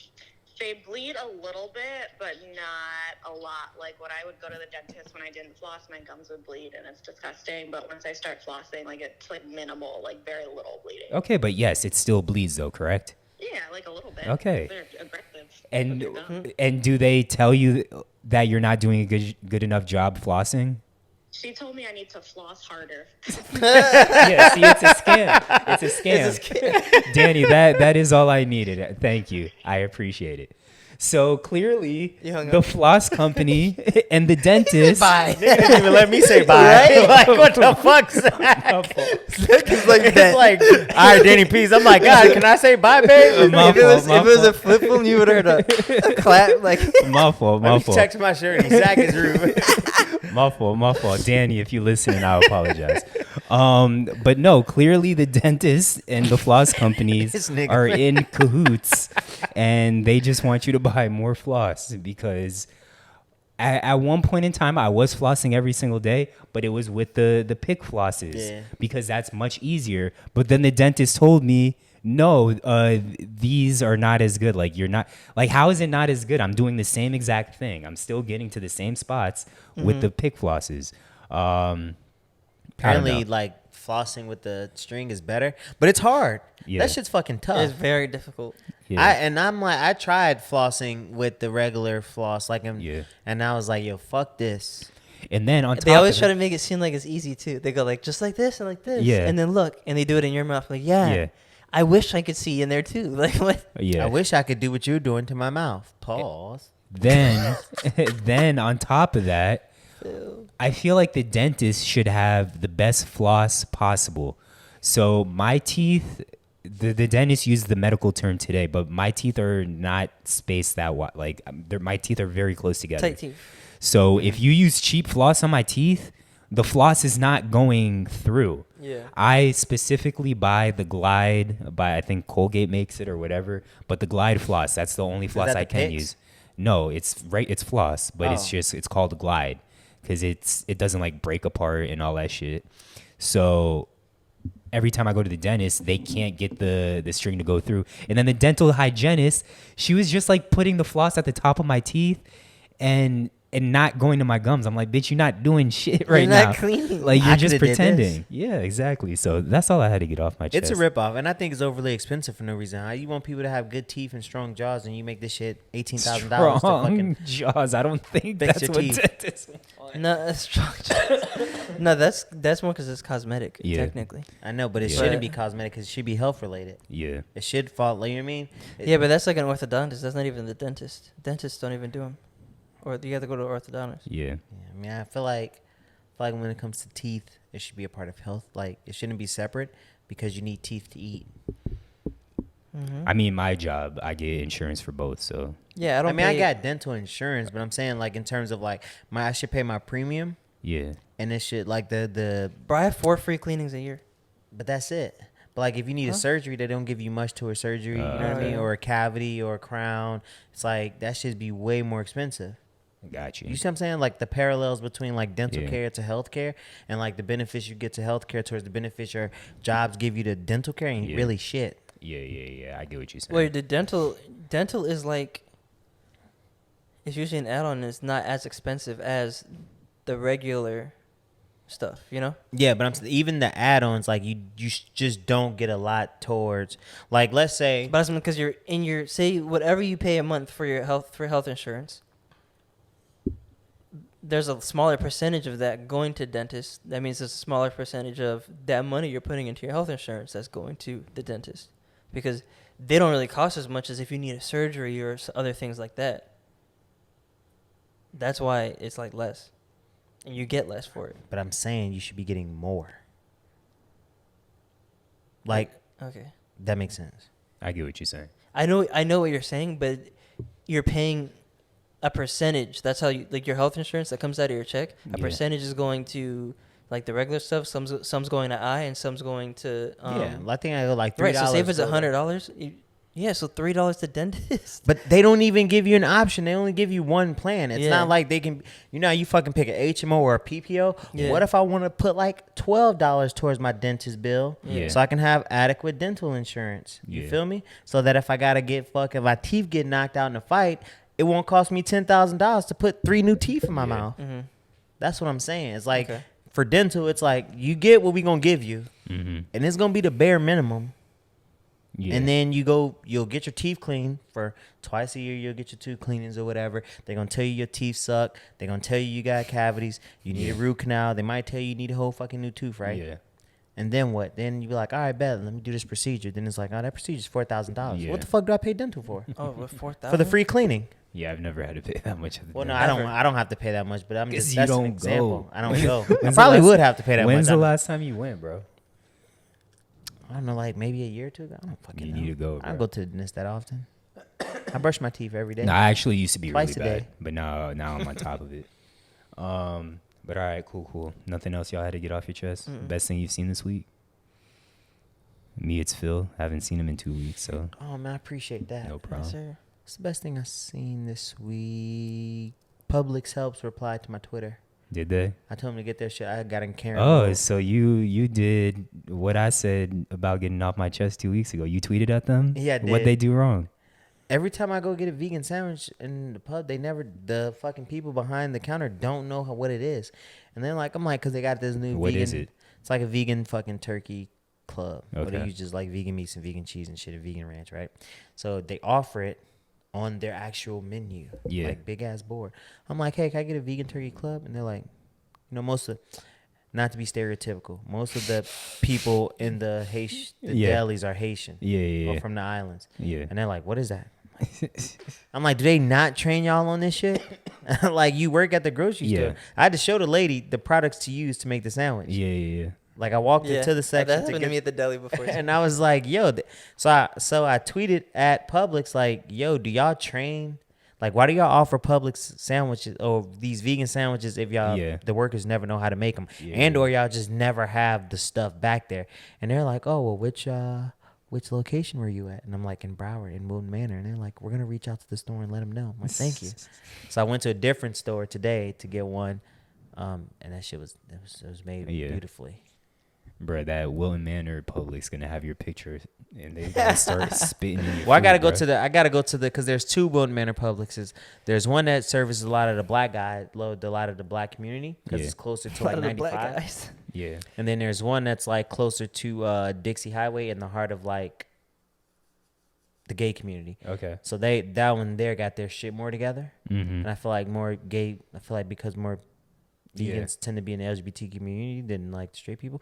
[SPEAKER 6] They bleed a little bit, but not a lot. Like when I would go to the dentist when I didn't floss, my gums would bleed, and it's disgusting. But once I start flossing, like it's like minimal, like very little bleeding.
[SPEAKER 1] Okay, but yes, it still bleeds though, correct?
[SPEAKER 6] Yeah, like a little bit.
[SPEAKER 1] Okay.
[SPEAKER 6] They're aggressive.
[SPEAKER 1] And
[SPEAKER 6] with their gums.
[SPEAKER 1] and do they tell you that you're not doing a good enough job flossing?
[SPEAKER 6] She told me I need to floss harder.
[SPEAKER 1] Yeah, see, it's a scam. It's a scam. Danny, that is all I needed. Thank you. I appreciate it. So clearly,
[SPEAKER 2] You hung
[SPEAKER 1] the
[SPEAKER 2] up.
[SPEAKER 1] floss company and the dentist.
[SPEAKER 2] Bye.
[SPEAKER 3] Nigga didn't even let me say bye. Like, what the fuck's that?
[SPEAKER 2] It's like
[SPEAKER 3] It's
[SPEAKER 2] that.
[SPEAKER 3] like, all right, Danny, peace. I'm like, God, can I say bye, babe?
[SPEAKER 1] My
[SPEAKER 2] if it was,
[SPEAKER 1] fault,
[SPEAKER 2] if it was a flip phone, you would have heard a clap. Like,
[SPEAKER 1] My fault.
[SPEAKER 3] Let
[SPEAKER 1] My
[SPEAKER 3] me
[SPEAKER 1] fault.
[SPEAKER 3] text my shirt. Zach is rude.
[SPEAKER 1] My fault. Danny, if you're listening, I apologize. But no, clearly the dentist and the floss
[SPEAKER 3] This
[SPEAKER 1] companies
[SPEAKER 3] nigga.
[SPEAKER 1] are in cahoots, and they just want you to buy more floss because at one point in time I was flossing every single day, but it was with the pick flosses
[SPEAKER 3] Yeah.
[SPEAKER 1] because that's much easier. But then the dentist told me, no, these are not as good. Like, you're not, like, how is it not as good? I'm doing the same exact thing. I'm still getting to the same spots with the pick flosses. I don't
[SPEAKER 3] Apparently,
[SPEAKER 1] know.
[SPEAKER 3] like, flossing with the string is better, but it's hard.
[SPEAKER 1] Yeah.
[SPEAKER 3] That shit's fucking tough.
[SPEAKER 2] it's very difficult.
[SPEAKER 1] Yeah.
[SPEAKER 3] I'm like, I tried flossing with the regular floss, like,
[SPEAKER 1] Yeah.
[SPEAKER 3] and I was like, yo, fuck this.
[SPEAKER 1] And then on top
[SPEAKER 2] They always
[SPEAKER 1] of
[SPEAKER 2] try
[SPEAKER 1] it,
[SPEAKER 2] to make it seem like it's easy too. They go like just like this and like this,
[SPEAKER 1] Yeah.
[SPEAKER 2] and then look, and they do it in your mouth. Like, yeah,
[SPEAKER 1] Yeah.
[SPEAKER 2] I wish I could see in there too. Like, what?
[SPEAKER 1] yeah.
[SPEAKER 3] I wish I could do what you're doing to my mouth. Pause.
[SPEAKER 1] Then, then on top of that, I feel like the dentist should have the best floss possible. So my teeth, the dentist used the medical term today, but my teeth are not spaced that wide. Like, my teeth are very close together.
[SPEAKER 2] Tight teeth.
[SPEAKER 1] So if you use cheap floss on my teeth, the floss is not going through.
[SPEAKER 2] Yeah.
[SPEAKER 1] I specifically buy the Glide, I think Colgate makes it or whatever, but the Glide floss, that's the only floss
[SPEAKER 3] that
[SPEAKER 1] I
[SPEAKER 3] the
[SPEAKER 1] can
[SPEAKER 3] Pix?
[SPEAKER 1] use. No, it's floss, but it's called Glide because it doesn't like break apart and all that shit. So every time I go to the dentist, they can't get the string to go through. And then the dental hygienist, she was just like putting the floss at the top of my teeth and not going to my gums. I'm like, bitch, you're not doing shit right
[SPEAKER 2] You're
[SPEAKER 1] now.
[SPEAKER 2] not cleaning.
[SPEAKER 1] Like,
[SPEAKER 3] I
[SPEAKER 1] you're just
[SPEAKER 3] coulda did this.
[SPEAKER 1] pretending. Yeah, exactly. So that's all I had to get off my chest.
[SPEAKER 3] It's a ripoff, and I think it's overly expensive for no reason. How you want people to have good teeth and strong jaws, and you make this shit $18,000 to
[SPEAKER 1] Strong
[SPEAKER 3] fucking
[SPEAKER 1] jaws. I don't think
[SPEAKER 3] fix
[SPEAKER 1] that's
[SPEAKER 3] your
[SPEAKER 1] what
[SPEAKER 3] teeth.
[SPEAKER 1] dentists want.
[SPEAKER 2] No, that's strong. No, that's more because it's cosmetic.
[SPEAKER 1] Yeah.
[SPEAKER 2] Technically.
[SPEAKER 3] I know, but it
[SPEAKER 1] Yeah.
[SPEAKER 3] shouldn't be cosmetic because it should be health related.
[SPEAKER 1] Yeah.
[SPEAKER 3] It should fall. Like, you know what I mean?
[SPEAKER 2] Yeah, but that's like an orthodontist. That's not even the dentist. Dentists don't even do them, or you have to go to an orthodontist.
[SPEAKER 1] Yeah.
[SPEAKER 3] Yeah, I mean, I feel like when it comes to teeth, it should be a part of health. Like, it shouldn't be separate because you need teeth to eat.
[SPEAKER 1] I mean, my job, I get insurance for both. So
[SPEAKER 2] Yeah, I don't.
[SPEAKER 3] I mean, I
[SPEAKER 2] pay-
[SPEAKER 3] got dental insurance, but I'm saying, like, in terms of like I should pay my premium,
[SPEAKER 1] yeah.
[SPEAKER 3] and it should like the
[SPEAKER 2] Bro, I have 4 free cleanings a year.
[SPEAKER 3] but that's it. But like, if you need a surgery, they don't give you much to a surgery. You know what I mean?
[SPEAKER 2] yeah.
[SPEAKER 3] Or a cavity or a crown. It's like that should be way more expensive.
[SPEAKER 1] Got you.
[SPEAKER 3] You see what I'm saying? Like the parallels between like dental
[SPEAKER 1] Yeah.
[SPEAKER 3] care to healthcare, and like the benefits you get to healthcare towards the benefits your jobs give you to dental care, ain't
[SPEAKER 1] Yeah.
[SPEAKER 3] really shit.
[SPEAKER 1] Yeah. I get what you're saying.
[SPEAKER 2] Wait, the dental is like, it's usually an add-on. It's not as expensive as the regular stuff, you know?
[SPEAKER 3] Yeah, but I'm even the add-ons, like you just don't get a lot towards. Like, let's say
[SPEAKER 2] But that's because you're in your, say whatever you pay a month for your health insurance, there's a smaller percentage of that going to dentists. That means there's a smaller percentage of that money you're putting into your health insurance that's going to the dentist, because they don't really cost as much as if you need a surgery or other things like that. That's why it's like less, and you get less for it.
[SPEAKER 3] but I'm saying you should be getting more. Like,
[SPEAKER 2] Okay,
[SPEAKER 3] that makes sense.
[SPEAKER 1] I get what you're saying.
[SPEAKER 2] I know what you're saying, but you're paying a percentage. That's how you, like, your health insurance that comes out of your check. A
[SPEAKER 1] Yeah.
[SPEAKER 2] percentage is going to like the regular stuff. Some's going to eye, and some's going to
[SPEAKER 3] Yeah, I think I go like $3.
[SPEAKER 2] right. So say if it's
[SPEAKER 3] for, like-
[SPEAKER 2] $100, yeah. So $3 to dentist.
[SPEAKER 3] But they don't even give you an option. They only give you one plan. It's
[SPEAKER 2] Yeah.
[SPEAKER 3] not like they can, you know, how you fucking pick an HMO or a PPO.
[SPEAKER 2] Yeah.
[SPEAKER 3] What if I want to put like $12 towards my dentist bill
[SPEAKER 1] Yeah.
[SPEAKER 3] so I can have adequate dental insurance? You
[SPEAKER 1] Yeah.
[SPEAKER 3] feel me? So that if I got to if my teeth get knocked out in a fight, it won't cost me $10,000 to put 3 new teeth in my mouth.
[SPEAKER 2] Mm-hmm.
[SPEAKER 3] That's what I'm saying. It's like
[SPEAKER 2] Okay.
[SPEAKER 3] for dental, it's like you get what we going to give you,
[SPEAKER 1] Mm-hmm.
[SPEAKER 3] and it's going to be the bare minimum.
[SPEAKER 1] Yeah.
[SPEAKER 3] And then you'll get your teeth cleaned for twice a year. You'll get your tooth cleanings or whatever. They're going to tell you your teeth suck. They're going to tell you got cavities. You need a root canal. They might tell you need a whole fucking new tooth, right?
[SPEAKER 1] Yeah.
[SPEAKER 3] And then what? Then you be like, all right, bet, let me do this procedure. Then it's like, oh, that procedure's $4,000.
[SPEAKER 1] Yeah.
[SPEAKER 3] What the fuck do I pay dental for?
[SPEAKER 2] Oh, what, 4,000?
[SPEAKER 3] For the free cleaning.
[SPEAKER 1] Yeah, I've never had to pay that much.
[SPEAKER 3] Well, no,
[SPEAKER 2] Never.
[SPEAKER 3] I don't have to pay that much, but I'm
[SPEAKER 1] 'Cause
[SPEAKER 3] just
[SPEAKER 1] you
[SPEAKER 3] that's an
[SPEAKER 1] don't
[SPEAKER 3] example.
[SPEAKER 1] go.
[SPEAKER 3] I don't go. I
[SPEAKER 1] When's the
[SPEAKER 3] probably
[SPEAKER 1] last-
[SPEAKER 3] would have to pay that much.
[SPEAKER 1] When's the
[SPEAKER 3] I'm-
[SPEAKER 1] last time you went, bro?
[SPEAKER 3] I don't know, like maybe a year or two ago. I don't fucking
[SPEAKER 1] You
[SPEAKER 3] know.
[SPEAKER 1] need to go,
[SPEAKER 3] I don't
[SPEAKER 1] bro.
[SPEAKER 3] go to the dentist that often. I brush my teeth every day.
[SPEAKER 1] No, I actually used to be
[SPEAKER 3] Twice
[SPEAKER 1] really
[SPEAKER 3] a
[SPEAKER 1] bad,
[SPEAKER 3] day.
[SPEAKER 1] but now I'm on top of it. But all right, cool. Nothing else y'all had to get off your chest? Best thing you've seen this week? Me, it's Phil. I haven't seen him in 2 weeks, so
[SPEAKER 3] Oh man, I appreciate that.
[SPEAKER 1] no
[SPEAKER 2] Yes,
[SPEAKER 1] problem.
[SPEAKER 2] sir.
[SPEAKER 3] What's the best thing I've seen this week? Publix Helps replied to my Twitter.
[SPEAKER 1] Did they?
[SPEAKER 3] I told them to get their shit. I got in Karen.
[SPEAKER 1] Oh,
[SPEAKER 3] mode.
[SPEAKER 1] so you did what I said about getting off my chest 2 weeks ago. You tweeted at them?
[SPEAKER 3] Yeah, I
[SPEAKER 1] What'd
[SPEAKER 3] did.
[SPEAKER 1] they do wrong?
[SPEAKER 3] Every time I go get a vegan sandwich in the pub, the fucking people behind the counter don't know what it is. And then I'm like, because they got this new
[SPEAKER 1] What
[SPEAKER 3] vegan.
[SPEAKER 1] is it?
[SPEAKER 3] It's like a vegan fucking turkey club. Where they
[SPEAKER 1] Okay.
[SPEAKER 3] use just like vegan meats and vegan cheese and shit and vegan ranch, right? So they offer it on their actual menu.
[SPEAKER 1] Yeah.
[SPEAKER 3] Like big ass board. I'm like, hey, can I get a vegan turkey club? And they're like, not to be stereotypical, most of the people in the
[SPEAKER 1] Yeah.
[SPEAKER 3] delis are Haitian.
[SPEAKER 1] Yeah.
[SPEAKER 3] Or from the islands.
[SPEAKER 1] Yeah.
[SPEAKER 3] And they're like, what is that? I'm like, do they not train y'all on this shit? Like, you work at the grocery
[SPEAKER 1] Yeah.
[SPEAKER 3] store. I had to show the lady the products to use to make the sandwich.
[SPEAKER 1] Yeah.
[SPEAKER 3] Like, I walked
[SPEAKER 2] Yeah,
[SPEAKER 3] into the section
[SPEAKER 2] that
[SPEAKER 3] to
[SPEAKER 2] happened
[SPEAKER 3] get,
[SPEAKER 2] to me at the deli before.
[SPEAKER 3] and I was like, yo. So I tweeted at Publix, like, yo, do y'all train? Like, why do y'all offer Publix sandwiches or these vegan sandwiches if the workers never know how to make them?
[SPEAKER 1] Yeah.
[SPEAKER 3] And or y'all just never have the stuff back there? And they're like, oh, well, which location were you at? And I'm like, in Broward, in Woodland Manor. And they're like, we're going to reach out to the store and let them know. I'm like, thank you. So I went to a different store today to get one. And that shit was made beautifully.
[SPEAKER 1] Bro, that Wilton Manor Publix gonna have your picture and they gonna start spitting in your
[SPEAKER 3] Well, I gotta
[SPEAKER 1] food,
[SPEAKER 3] go to the because there's two Woodland Manor Publixes. There's one that services a lot of the black a lot of the black community because
[SPEAKER 1] Yeah.
[SPEAKER 3] it's closer to
[SPEAKER 2] A lot
[SPEAKER 3] like
[SPEAKER 2] of the black
[SPEAKER 3] 95.
[SPEAKER 2] guys.
[SPEAKER 1] Yeah.
[SPEAKER 3] And then there's one that's like closer to Dixie Highway in the heart of like the gay community.
[SPEAKER 1] Okay.
[SPEAKER 3] So that one there got their shit more together.
[SPEAKER 1] Mm-hmm.
[SPEAKER 3] And I feel like because more
[SPEAKER 1] Yeah.
[SPEAKER 3] vegans tend to be in the LGBT community than like the straight people,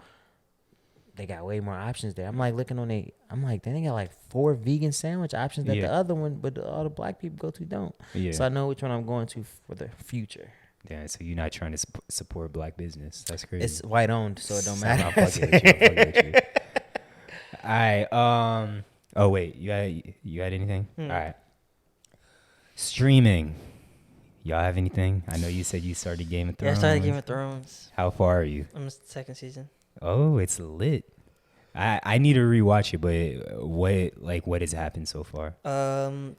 [SPEAKER 3] they got way more options there. I'm like looking on they got like 4 vegan sandwich options that
[SPEAKER 1] Yeah.
[SPEAKER 3] the other one, but all the black people go to don't.
[SPEAKER 1] Yeah.
[SPEAKER 3] So I know which one I'm going to for the future.
[SPEAKER 1] Yeah, so you're not trying to support black business. That's crazy.
[SPEAKER 3] It's white owned, so it don't
[SPEAKER 1] I'm
[SPEAKER 3] matter.
[SPEAKER 1] fucking with you. I'm fucking with you. All right. Oh wait, you had anything? All right. Streaming. Y'all have anything? I know you said you started Game of
[SPEAKER 2] Yeah, I
[SPEAKER 1] Thrones.
[SPEAKER 2] started Game of Thrones.
[SPEAKER 1] How far are you?
[SPEAKER 2] I'm in the second season.
[SPEAKER 1] Oh, it's lit. I need to rewatch it, but what has happened so far?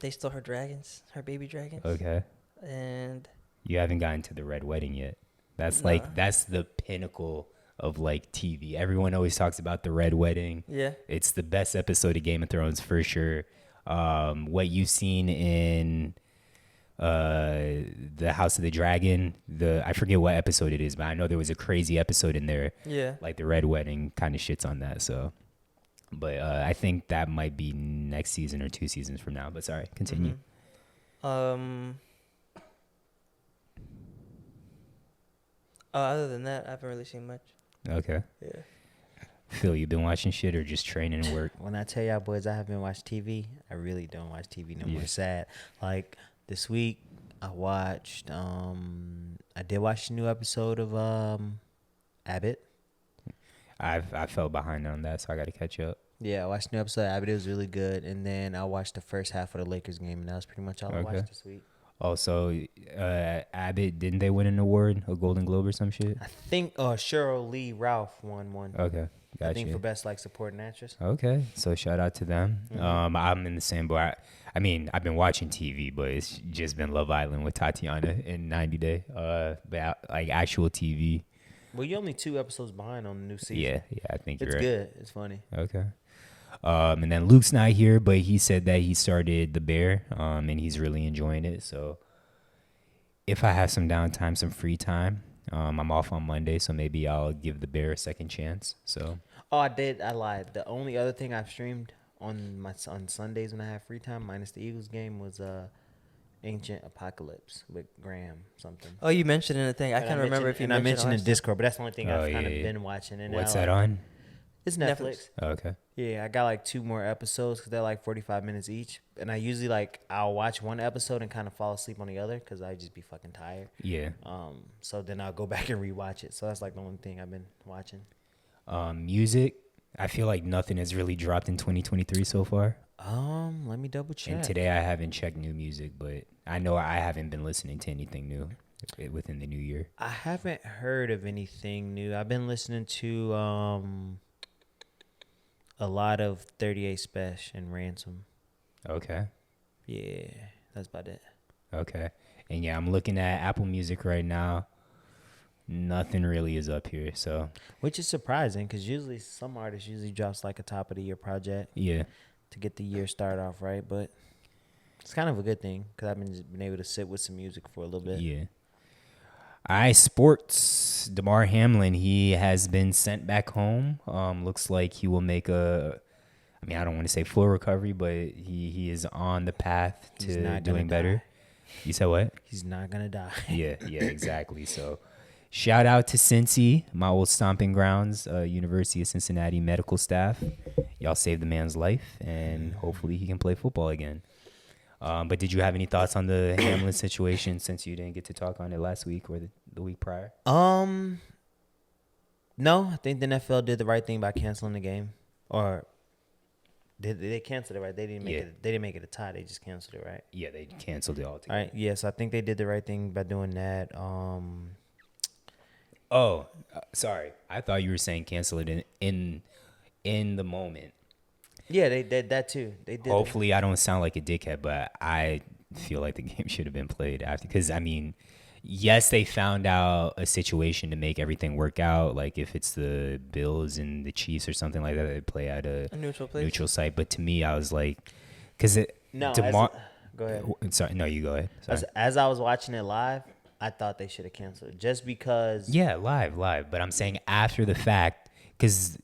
[SPEAKER 2] They stole her dragons, her baby dragons.
[SPEAKER 1] Okay.
[SPEAKER 2] And
[SPEAKER 1] You haven't gotten to the Red Wedding yet. That's
[SPEAKER 2] Nah.
[SPEAKER 1] that's the pinnacle of like TV. Everyone always talks about the Red Wedding.
[SPEAKER 2] yeah,
[SPEAKER 1] It's the best episode of Game of Thrones for sure. What you've seen in the House of the Dragon, I forget what episode it is, but I know there was a crazy episode in there.
[SPEAKER 2] yeah.
[SPEAKER 1] Like the Red Wedding kind of shits on that. So, but I think that might be next season or 2 seasons from now. But sorry, continue.
[SPEAKER 2] Other than that, I haven't really seen much.
[SPEAKER 1] Okay.
[SPEAKER 2] Yeah.
[SPEAKER 1] Phil, you been watching shit or just training and work?
[SPEAKER 3] When I tell y'all boys I haven't watched TV, I really don't watch TV no
[SPEAKER 1] Yeah.
[SPEAKER 3] more. Sad. Like this week, I watched. I did watch a new episode of Abbott.
[SPEAKER 1] I fell behind on that, so I got to catch up.
[SPEAKER 3] Yeah, I watched a new episode of Abbott. It was really good. And then I watched the first half of the Lakers game, and that was pretty much all I
[SPEAKER 1] Okay.
[SPEAKER 3] watched this week.
[SPEAKER 1] Also, Abbott, didn't they win an award, a Golden Globe or some shit?
[SPEAKER 3] I think Cheryl Lee Ralph won one.
[SPEAKER 1] Okay,
[SPEAKER 3] I think for
[SPEAKER 1] gotcha.
[SPEAKER 3] best like supporting actress.
[SPEAKER 1] Okay, so shout out to them. I'm in the same boat. I mean, I've been watching TV, but it's just been Love Island with Tatiana in 90 Day. But like actual TV,
[SPEAKER 3] Well, you're only 2 episodes behind on the new season.
[SPEAKER 1] yeah, I think
[SPEAKER 3] It's
[SPEAKER 1] you're right.
[SPEAKER 3] good. It's funny.
[SPEAKER 1] Okay. And then Luke's not here, but he said that he started The Bear, and he's really enjoying it. So if I have some downtime, some free time, I'm off on Monday, so maybe I'll give The Bear a second chance. So
[SPEAKER 3] Oh, I did. I lied. The only other thing I've streamed on Sundays when I have free time, minus the Eagles game, was Ancient Apocalypse with Graham something.
[SPEAKER 2] Oh, you mentioned in the thing. I can't remember if you
[SPEAKER 3] and I mentioned in
[SPEAKER 2] it.
[SPEAKER 3] Discord, but that's the only thing
[SPEAKER 1] Oh,
[SPEAKER 3] I've kind
[SPEAKER 1] yeah,
[SPEAKER 3] of
[SPEAKER 1] yeah.
[SPEAKER 3] been watching. And
[SPEAKER 1] what's
[SPEAKER 3] I
[SPEAKER 1] that
[SPEAKER 3] like-
[SPEAKER 1] on?
[SPEAKER 3] It's Netflix.
[SPEAKER 1] Oh, okay.
[SPEAKER 3] Yeah, I got like 2 more episodes because they're like 45 minutes each. And I usually I'll watch one episode and kind of fall asleep on the other because I just be fucking tired.
[SPEAKER 1] Yeah.
[SPEAKER 3] So then I'll go back and rewatch it. So that's like the only thing I've been watching.
[SPEAKER 1] Music. I feel like nothing has really dropped in 2023 so far.
[SPEAKER 3] Let me double check.
[SPEAKER 1] And today I haven't checked new music, but I know I haven't been listening to anything new within the new year.
[SPEAKER 3] I haven't heard of anything new. I've been listening to a lot of 38 Special and Ransom.
[SPEAKER 1] Okay.
[SPEAKER 3] Yeah, that's about it.
[SPEAKER 1] Okay. And yeah, I'm looking at Apple Music right now. Nothing really is up here, so.
[SPEAKER 3] Which is surprising because usually some artists usually drops like a top of the year project
[SPEAKER 1] Yeah.
[SPEAKER 3] to get the year started off right, but it's kind of a good thing because I've been able to sit with some music for a little bit.
[SPEAKER 1] Yeah. All right, sports. Demar Hamlin, he has been sent back home. Looks like he will make I don't want to say full recovery, but he is on the path
[SPEAKER 3] He's
[SPEAKER 1] to
[SPEAKER 3] not
[SPEAKER 1] doing
[SPEAKER 3] gonna
[SPEAKER 1] better.
[SPEAKER 3] die.
[SPEAKER 1] You said what?
[SPEAKER 3] He's not gonna die.
[SPEAKER 1] Yeah, exactly. So shout out to Cincy, my old stomping grounds, University of Cincinnati medical staff. Y'all saved the man's life, and hopefully he can play football again. But did you have any thoughts on the Hamlin situation since you didn't get to talk on it last week or the week prior?
[SPEAKER 3] No, I think the NFL did the right thing by canceling the game, or they canceled it, right? They didn't make it. They didn't make it a tie. They just canceled it, right?
[SPEAKER 1] Yeah, they canceled it
[SPEAKER 3] All
[SPEAKER 1] altogether.
[SPEAKER 3] right. Yes, I think they did the right thing by doing that.
[SPEAKER 1] Sorry. I thought you were saying cancel it in the moment.
[SPEAKER 3] Yeah, they did that too. They did.
[SPEAKER 1] Hopefully, I don't sound like a dickhead, but I feel like the game should have been played after. Because, yes, they found out a situation to make everything work out. Like, if it's the Bills and the Chiefs or something like that, they play at a
[SPEAKER 2] neutral place.
[SPEAKER 1] neutral site. But to me, I was like, because
[SPEAKER 3] No, go ahead.
[SPEAKER 1] Sorry, no, you go ahead. Sorry.
[SPEAKER 3] As I was watching it live, I thought they should have canceled it just because.
[SPEAKER 1] Yeah, live. But I'm saying after the fact, because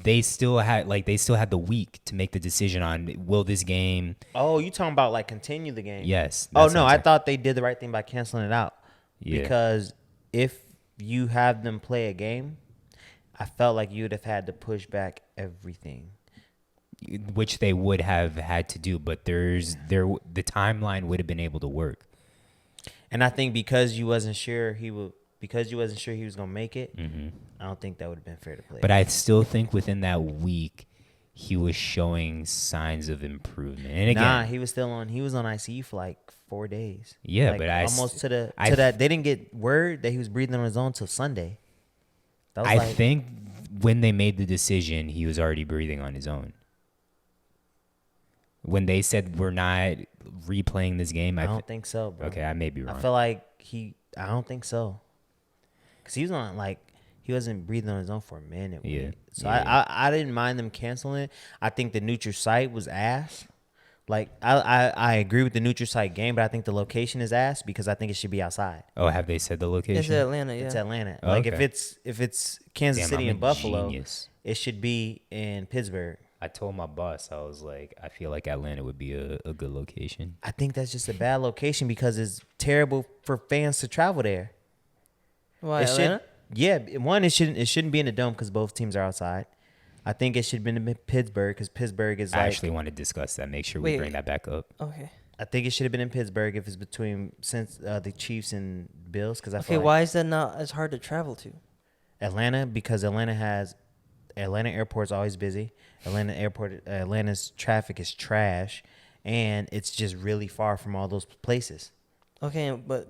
[SPEAKER 1] they still had the week to make the decision on will this game.
[SPEAKER 3] Oh, you talking about like continue the game?
[SPEAKER 1] Yes.
[SPEAKER 3] Oh
[SPEAKER 1] that's
[SPEAKER 3] no,
[SPEAKER 1] what I'm
[SPEAKER 3] I
[SPEAKER 1] saying.
[SPEAKER 3] thought they did the right thing by canceling it out.
[SPEAKER 1] Yeah.
[SPEAKER 3] Because if you have them play a game, I felt like you would have had to push back everything.
[SPEAKER 1] Which they would have had to do, but the timeline would have been able to work.
[SPEAKER 3] And I think because you wasn't sure he was gonna make it, I don't think that would have been fair to play.
[SPEAKER 1] But I still think within that week, he was showing signs of improvement. And again,
[SPEAKER 3] he was on ICU for like 4 days.
[SPEAKER 1] Yeah,
[SPEAKER 3] like
[SPEAKER 1] but I
[SPEAKER 3] almost to that they didn't get word that he was breathing on his own till Sunday. That was
[SPEAKER 1] I think when they made the decision, he was already breathing on his own. When they said we're not replaying this game,
[SPEAKER 3] I don't think so, bro.
[SPEAKER 1] Okay, I may be wrong.
[SPEAKER 3] I feel like I don't think so. Because he was he wasn't breathing on his own for a minute.
[SPEAKER 1] Yeah.
[SPEAKER 3] So I didn't mind them canceling it. I think the neutral site was ass. Like, I agree with the neutral site game, but I think the location is ass because I think it should be outside.
[SPEAKER 1] Oh, have they said the location?
[SPEAKER 2] It's Atlanta, yeah.
[SPEAKER 3] It's Atlanta.
[SPEAKER 1] Oh,
[SPEAKER 3] like,
[SPEAKER 1] okay.
[SPEAKER 3] if it's Kansas
[SPEAKER 1] Damn,
[SPEAKER 3] City
[SPEAKER 1] I'm
[SPEAKER 3] and
[SPEAKER 1] a
[SPEAKER 3] Buffalo,
[SPEAKER 1] genius.
[SPEAKER 3] it should be in Pittsburgh.
[SPEAKER 1] I told my boss, I was like, I feel like Atlanta would be a good location.
[SPEAKER 3] I think that's just a bad location because it's terrible for fans to travel there.
[SPEAKER 2] Why,
[SPEAKER 3] It should-
[SPEAKER 2] Atlanta?
[SPEAKER 3] Yeah, one, it shouldn't be in the dome because both teams are outside. I think it should have been in Pittsburgh because Pittsburgh is
[SPEAKER 1] I
[SPEAKER 3] like.
[SPEAKER 1] actually want to discuss that. Make sure we
[SPEAKER 2] Wait.
[SPEAKER 1] bring that back up.
[SPEAKER 2] Okay.
[SPEAKER 3] I think it should have been in Pittsburgh if it's between the Chiefs and Bills because I feel
[SPEAKER 2] Okay,
[SPEAKER 3] like
[SPEAKER 2] why is that not as hard to travel to?
[SPEAKER 3] Atlanta because Atlanta airport's always busy. Atlanta's traffic is trash, and it's just really far from all those places.
[SPEAKER 2] Okay, but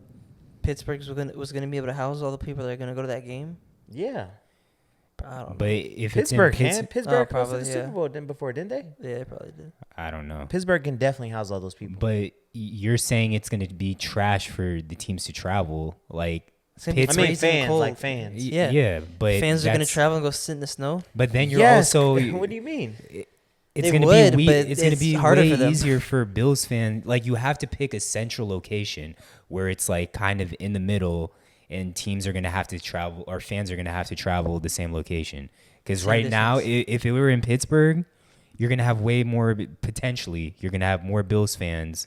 [SPEAKER 2] Pittsburgh was gonna be able to house all the people that are gonna go to that game.
[SPEAKER 3] Yeah,
[SPEAKER 2] I don't
[SPEAKER 1] But
[SPEAKER 2] know.
[SPEAKER 1] if
[SPEAKER 3] Pittsburgh
[SPEAKER 1] it's in
[SPEAKER 3] can. Pittsburgh
[SPEAKER 2] probably,
[SPEAKER 3] hosted the Super Bowl before, didn't they?
[SPEAKER 2] Yeah, they probably did.
[SPEAKER 1] I don't know.
[SPEAKER 3] Pittsburgh can definitely house all those people.
[SPEAKER 1] But you're saying it's going to be trash for the teams to travel. Like,
[SPEAKER 2] It's gonna be
[SPEAKER 1] Pittsburgh-
[SPEAKER 2] freezing cold.
[SPEAKER 3] fans.
[SPEAKER 2] Yeah.
[SPEAKER 1] yeah, but
[SPEAKER 2] Fans are gonna
[SPEAKER 1] that's-
[SPEAKER 2] travel and go sit in the snow.
[SPEAKER 1] But then you're
[SPEAKER 3] Yes.
[SPEAKER 1] also
[SPEAKER 3] What do you mean?
[SPEAKER 1] it's
[SPEAKER 2] They
[SPEAKER 1] going to
[SPEAKER 2] would,
[SPEAKER 1] be
[SPEAKER 2] but
[SPEAKER 1] it's going to
[SPEAKER 2] it's
[SPEAKER 1] be
[SPEAKER 2] harder
[SPEAKER 1] way
[SPEAKER 2] for them.
[SPEAKER 1] easier for Bills fans. Like, you have to pick a central location where it's like kind of in the middle, and teams are going to have to travel, or fans are going to have to travel the same location. Because
[SPEAKER 2] Same
[SPEAKER 1] right now,
[SPEAKER 2] distance.
[SPEAKER 1] if it were in Pittsburgh, you're going to have way more potentially. You're going to have more Bills fans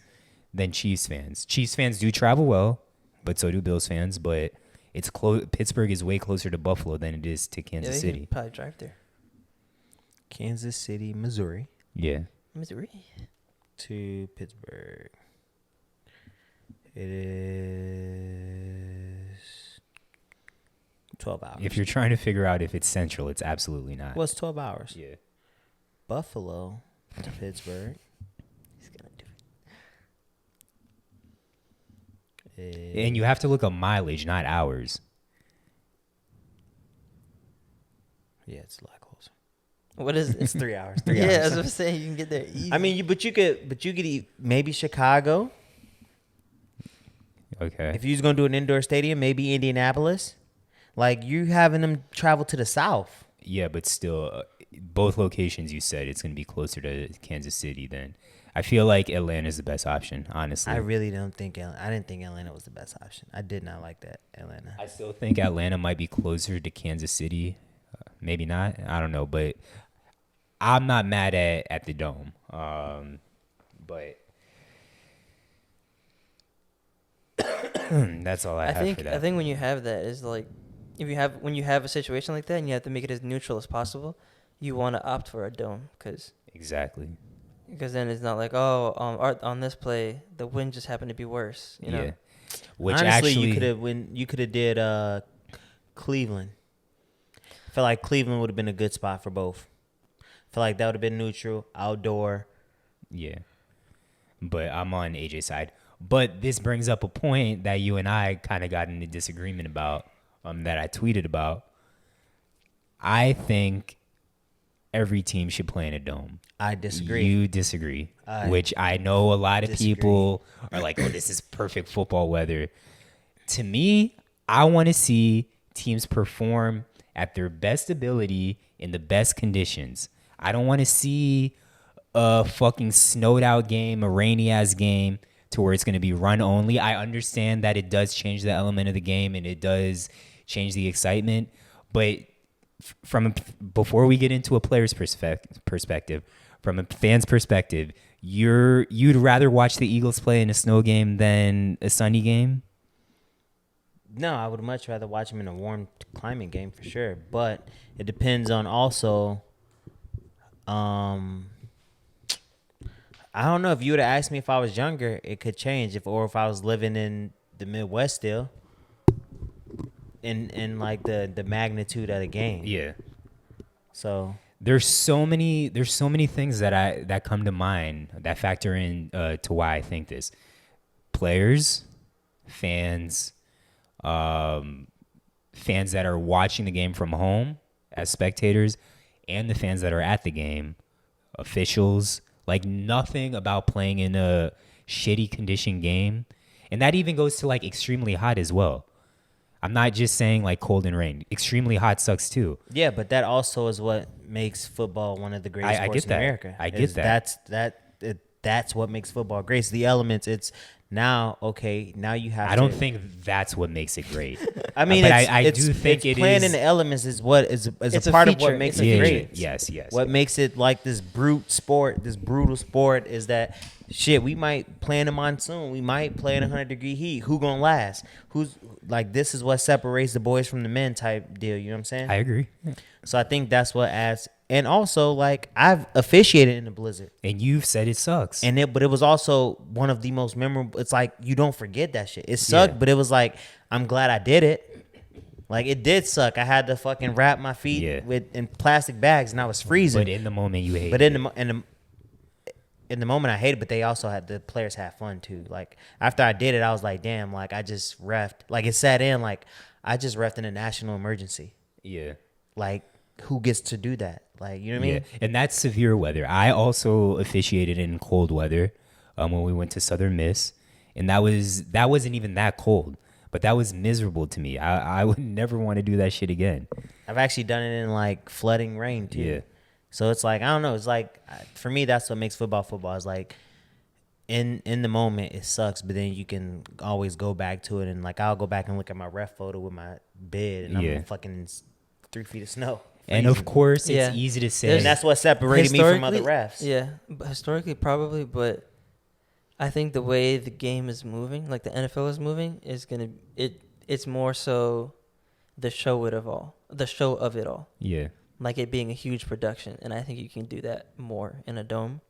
[SPEAKER 1] than Chiefs fans. Chiefs fans do travel well, but so do Bills fans. But it's close. Pittsburgh is way closer to Buffalo than it is to
[SPEAKER 2] Yeah,
[SPEAKER 1] Kansas
[SPEAKER 2] they
[SPEAKER 1] City.
[SPEAKER 2] could probably drive there.
[SPEAKER 3] Kansas City, Missouri
[SPEAKER 1] Yeah.
[SPEAKER 2] Missouri.
[SPEAKER 3] to Pittsburgh. It is 12 hours.
[SPEAKER 1] If you're trying to figure out if it's central, it's absolutely not.
[SPEAKER 3] Well, it's 12 hours.
[SPEAKER 1] Yeah.
[SPEAKER 3] Buffalo to Pittsburgh.
[SPEAKER 2] He's gonna do it.
[SPEAKER 1] And you have to look up mileage, not hours.
[SPEAKER 3] Yeah, it's a lot closer.
[SPEAKER 2] What is
[SPEAKER 3] It's
[SPEAKER 2] it?
[SPEAKER 3] 3 hours. 3
[SPEAKER 2] Yeah,
[SPEAKER 3] hours.
[SPEAKER 2] as I was saying, you can get there easy.
[SPEAKER 3] I mean, but you could eat maybe Chicago.
[SPEAKER 1] Okay.
[SPEAKER 3] If you was gonna do an indoor stadium, maybe Indianapolis. Like you having them travel to the south.
[SPEAKER 1] Yeah, but still, both locations you said it's going to be closer to Kansas City than. I feel like Atlanta's the best option, honestly.
[SPEAKER 3] I really don't think I didn't think Atlanta was the best option. I did not like that Atlanta.
[SPEAKER 1] I still think Atlanta might be closer to Kansas City. Maybe not. I don't know, but I'm not mad at the Dome. But that's all I have
[SPEAKER 2] think
[SPEAKER 1] for that.
[SPEAKER 2] I think when you have that is like, when you have a situation like that and you have to make it as neutral as possible, you want to opt for a dome
[SPEAKER 1] Exactly.
[SPEAKER 2] because then it's not like on this play the wind just happened to be worse. You know?
[SPEAKER 1] Yeah. Which
[SPEAKER 3] Honestly,
[SPEAKER 1] actually,
[SPEAKER 3] you could have did Cleveland. I feel like Cleveland would have been a good spot for both. I feel like that would have been neutral, outdoor.
[SPEAKER 1] yeah. But I'm on AJ's side. But this brings up a point that you and I kind of got into disagreement about, that I tweeted about. I think every team should play in a dome.
[SPEAKER 3] I disagree.
[SPEAKER 1] You disagree,
[SPEAKER 3] I
[SPEAKER 1] which I know a lot of
[SPEAKER 3] disagree.
[SPEAKER 1] people are like, oh, this is perfect football weather. To me, I want to see teams perform at their best ability in the best conditions. I don't want to see a fucking snowed out game, a rainy ass game to where it's going to be run only. I understand that it does change the element of the game and it does change the excitement, but before we get into a player's perspective, from a fan's perspective, you'd rather watch the Eagles play in a snow game than a sunny game?
[SPEAKER 3] No, I would much rather watch them in a warm climate game for sure. But it depends on also. I don't know, if you would have asked me if I was younger, it could change. If I was living in the Midwest still. In like the magnitude of the game.
[SPEAKER 1] Yeah.
[SPEAKER 3] So
[SPEAKER 1] There's so many things that come to mind that factor in to why I think this. Players, fans, fans that are watching the game from home as spectators, and the fans that are at the game, officials. Like, nothing about playing in a shitty condition game, and that even goes to like extremely hot as well. I'm not just saying like cold and rain. Extremely hot sucks too.
[SPEAKER 3] yeah, but that also is what makes football one of the greatest
[SPEAKER 1] I
[SPEAKER 3] sports
[SPEAKER 1] get that.
[SPEAKER 3] in America.
[SPEAKER 1] I get that.
[SPEAKER 3] That's what makes football great. It's the elements. It's now you have.
[SPEAKER 1] I don't think that's what makes it great.
[SPEAKER 3] I mean,
[SPEAKER 1] but
[SPEAKER 3] I
[SPEAKER 1] do think it
[SPEAKER 3] playing
[SPEAKER 1] is.
[SPEAKER 3] in the elements is what is
[SPEAKER 2] It's
[SPEAKER 3] a
[SPEAKER 2] a
[SPEAKER 3] part of
[SPEAKER 2] feature.
[SPEAKER 3] what makes
[SPEAKER 2] It's
[SPEAKER 3] it
[SPEAKER 2] a
[SPEAKER 3] great.
[SPEAKER 1] Yes.
[SPEAKER 3] What makes it like this brutal sport is that shit. We might play in a monsoon. We might play in 100-degree heat. Who gonna last? Who's like, this is what separates the boys from the men type deal. You know what I'm saying?
[SPEAKER 1] I agree.
[SPEAKER 3] So I think that's what adds. And also, like, I've officiated in the blizzard.
[SPEAKER 1] And you've said it sucks.
[SPEAKER 3] But it was also one of the most memorable. It's like, you don't forget that shit. It sucked,
[SPEAKER 1] Yeah.
[SPEAKER 3] but it was like, I'm glad I did it. Like, it did suck. I had to fucking wrap my feet in plastic bags, and I was freezing.
[SPEAKER 1] But in the moment, you hate.
[SPEAKER 3] But in the moment, I hated. But they also the players had fun too. Like, after I did it, I was like, damn. Like, I just reffed. Like, it sat in. Like, I just reffed in a national emergency.
[SPEAKER 1] Yeah.
[SPEAKER 3] Like, who gets to do that? Like, you know what I mean?
[SPEAKER 1] And that's severe weather. I also officiated in cold weather when we went to Southern Miss, and that wasn't even that cold, but that was miserable to me. I would never want to do that shit again.
[SPEAKER 3] I've actually done it in like flooding rain too.
[SPEAKER 1] Yeah.
[SPEAKER 3] So it's like, I don't know. It's like, for me, that's what makes football. It's like, in the moment it sucks, but then you can always go back to it. And like, I'll go back and look at my ref photo with my bid, and I'm in fucking 3 feet of snow.
[SPEAKER 1] And of course, it's
[SPEAKER 2] Yeah.
[SPEAKER 1] easy to say.
[SPEAKER 3] And that's what separated me from other refs.
[SPEAKER 2] Yeah, but historically probably, but I think the way the game is moving, like the NFL is moving, it's more so the show of it all.
[SPEAKER 1] Yeah.
[SPEAKER 2] like it being a huge production, and I think you can do that more in a dome.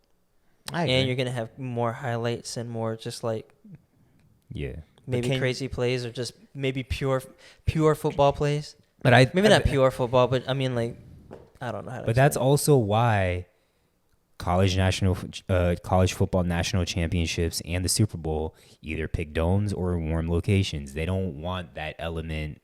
[SPEAKER 3] I agree.
[SPEAKER 2] And you're gonna have more highlights and more just like
[SPEAKER 1] Yeah.
[SPEAKER 2] maybe crazy plays or just maybe pure football plays.
[SPEAKER 1] But
[SPEAKER 2] Maybe not pure football, but I mean like I don't know how to.
[SPEAKER 1] But that's
[SPEAKER 2] explain it.
[SPEAKER 1] also why college football national championships and the Super Bowl either pick domes or warm locations. They don't want that element,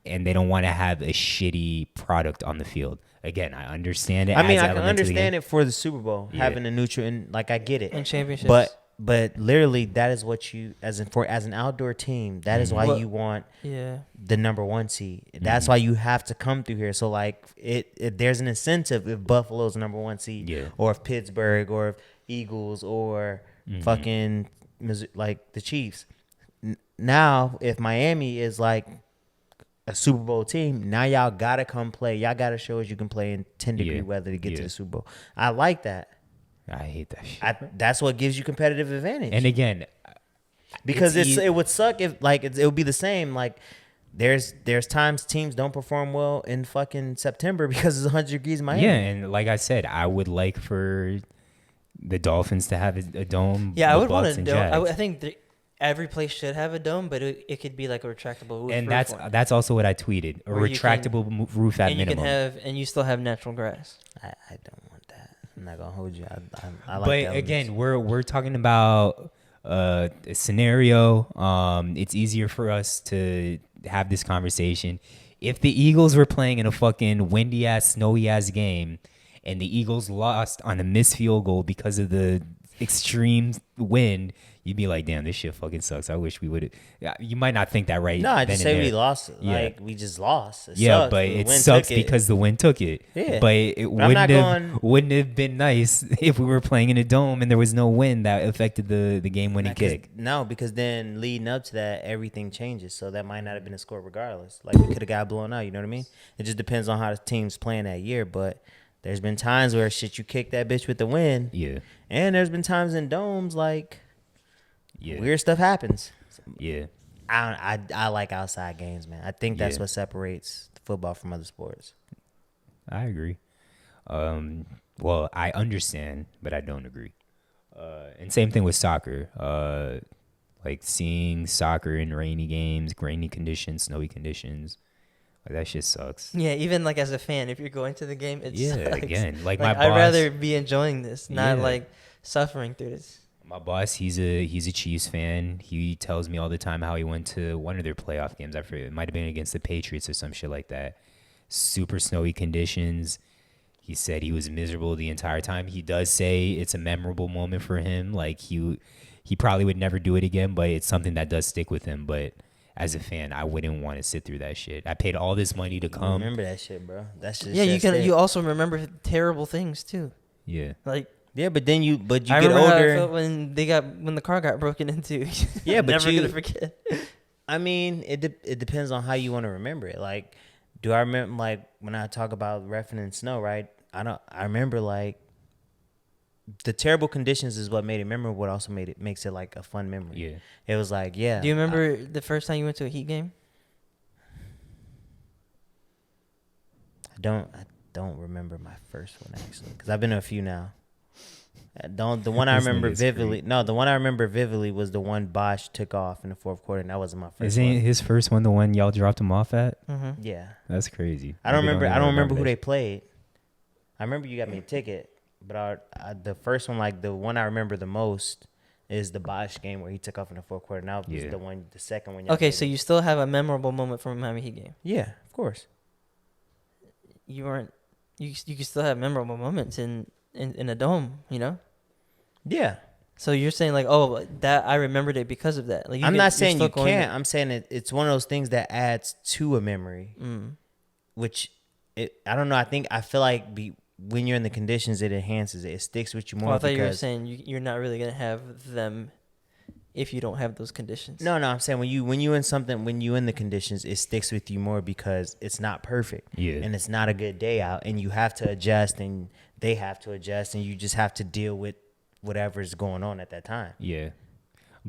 [SPEAKER 1] and they don't want to have a shitty product on the field. Again, I understand it.
[SPEAKER 3] I mean, I can understand it for the Super Bowl, having a neutral, and like I get it.
[SPEAKER 2] And championships.
[SPEAKER 3] But literally, that is what you as an outdoor team. That is why you want the number 1 seed. That's why you have to come through here. So like, there's an incentive if Buffalo's the number 1 seed, or if Pittsburgh, or if Eagles, or fucking like the Chiefs. Now, if Miami is like a Super Bowl team, now y'all gotta come play. Y'all gotta show us you can play in 10-degree weather to get to the Super Bowl. I like that.
[SPEAKER 1] I hate that shit.
[SPEAKER 3] That's what gives you competitive advantage.
[SPEAKER 1] And again,
[SPEAKER 3] because it would suck if like it would be the same. Like there's times teams don't perform well in fucking September because it's 100 degrees in Miami.
[SPEAKER 1] Yeah, and like I said, I would like for the Dolphins to have a dome.
[SPEAKER 2] Yeah, I would
[SPEAKER 1] Bucks
[SPEAKER 2] want a
[SPEAKER 1] and
[SPEAKER 2] dome.
[SPEAKER 1] Jags.
[SPEAKER 2] I think every place should have a dome, but it could be like a retractable roof.
[SPEAKER 1] And that's also what I tweeted. A
[SPEAKER 2] Where you
[SPEAKER 1] retractable roof at
[SPEAKER 2] and
[SPEAKER 1] minimum.
[SPEAKER 2] you can have, and you still have natural grass.
[SPEAKER 3] I don't want that. I'm not gonna hold you. I like
[SPEAKER 1] But
[SPEAKER 3] that
[SPEAKER 1] again, we're talking about a scenario. It's easier for us to have this conversation if the Eagles were playing in a fucking windy ass, snowy ass game, and the Eagles lost on a missed field goal because of the extreme wind. You'd be like, damn, this shit fucking sucks. I wish we would have. You might not think that right.
[SPEAKER 3] No, I just say we
[SPEAKER 1] there.
[SPEAKER 3] lost.
[SPEAKER 1] Yeah.
[SPEAKER 3] Like we just lost. It
[SPEAKER 1] Yeah,
[SPEAKER 3] sucks.
[SPEAKER 1] but
[SPEAKER 3] The
[SPEAKER 1] it
[SPEAKER 3] wind
[SPEAKER 1] sucks
[SPEAKER 3] took it.
[SPEAKER 1] because the wind took it.
[SPEAKER 3] Yeah.
[SPEAKER 1] But it
[SPEAKER 3] I'm not
[SPEAKER 1] wouldn't have been nice if we were playing in a dome and there was no wind that affected the game winning kick.
[SPEAKER 3] No, because then leading up to that, everything changes. So that might not have been a score regardless. Like we could have got blown out. You know what I mean? It just depends on how the team's playing that year. But there's been times where shit you kick that bitch with the wind.
[SPEAKER 1] Yeah.
[SPEAKER 3] And there's been times in domes like
[SPEAKER 1] Yeah.
[SPEAKER 3] weird stuff happens.
[SPEAKER 1] Yeah.
[SPEAKER 3] I like outside games, man. I think that's what separates football from other sports.
[SPEAKER 1] I agree. Well, I understand, but I don't agree. And same thing with soccer. Like seeing soccer in rainy games, rainy conditions, snowy conditions. Like that shit sucks.
[SPEAKER 2] Yeah, even like as a fan, if you're going to the game, it sucks.
[SPEAKER 1] Again, like my boss.
[SPEAKER 2] I'd rather be enjoying this, not
[SPEAKER 1] Yeah.
[SPEAKER 2] like suffering through this.
[SPEAKER 1] My boss, he's a Chiefs fan. He tells me all the time how he went to one of their playoff games. I forget, it might have been against the Patriots or some shit like that. Super snowy conditions. He said he was miserable the entire time. He does say it's a memorable moment for him. Like he probably would never do it again, but it's something that does stick with him. But as a fan, I wouldn't want to sit through that shit. I paid all this money to come.
[SPEAKER 3] Remember that shit, bro. That's just
[SPEAKER 2] Yeah, you can. You also remember terrible things too.
[SPEAKER 1] Yeah.
[SPEAKER 2] Like
[SPEAKER 3] yeah, but then you
[SPEAKER 2] I
[SPEAKER 3] get
[SPEAKER 2] remember how
[SPEAKER 3] older.
[SPEAKER 2] I felt when the car got broken into.
[SPEAKER 3] Yeah, but
[SPEAKER 2] never
[SPEAKER 3] you-
[SPEAKER 2] gonna forget.
[SPEAKER 3] I mean, it depends on how you want to remember it. Like, do I remember like when I talk about reffing in snow, right? I remember like the terrible conditions is what made it memorable. What also makes it like a fun memory.
[SPEAKER 1] Yeah.
[SPEAKER 3] It was like, yeah.
[SPEAKER 2] Do you remember the first time you went to a Heat game?
[SPEAKER 3] I don't remember my first one actually, because I've been to a few now. The one I
[SPEAKER 1] This
[SPEAKER 3] remember
[SPEAKER 1] nigga's
[SPEAKER 3] vividly.
[SPEAKER 1] great.
[SPEAKER 3] No, the one I remember vividly was the one Bosch took off in the fourth quarter, and that wasn't my first
[SPEAKER 1] Isn't
[SPEAKER 3] one.
[SPEAKER 1] his first one the one y'all dropped him off at?
[SPEAKER 2] Mm-hmm.
[SPEAKER 3] Yeah,
[SPEAKER 1] That's crazy.
[SPEAKER 3] I don't
[SPEAKER 1] Maybe
[SPEAKER 3] remember. I don't remember who
[SPEAKER 1] that
[SPEAKER 3] they
[SPEAKER 1] shit.
[SPEAKER 3] played. I remember you got me a ticket, but the first one, like the one I remember the most, is the Bosch game where he took off in the fourth quarter. Now was
[SPEAKER 1] Yeah.
[SPEAKER 3] the second one. y'all
[SPEAKER 2] Okay,
[SPEAKER 3] played.
[SPEAKER 2] so you still have a memorable moment from a Miami Heat game.
[SPEAKER 3] Yeah, of course.
[SPEAKER 2] You weren't. You can still have memorable moments in a dome. You know.
[SPEAKER 3] Yeah,
[SPEAKER 2] So you're saying like, oh, that I remembered it because of that. Like
[SPEAKER 3] I'm not saying you
[SPEAKER 2] still
[SPEAKER 3] can't. I'm saying it's one of those things that adds to a memory,
[SPEAKER 2] Mm.
[SPEAKER 3] which I don't know. I feel like when you're in the conditions, it enhances it. It sticks with you more.
[SPEAKER 2] Well, I thought you were
[SPEAKER 3] because-
[SPEAKER 2] saying you're not really gonna have them if you don't have those conditions.
[SPEAKER 3] No, I'm saying when you in the conditions, it sticks with you more because it's not perfect.
[SPEAKER 1] Yeah.
[SPEAKER 3] And it's not a good day out, and you have to adjust, and they have to adjust, and you just have to deal with whatever's going on at that time.
[SPEAKER 1] Yeah.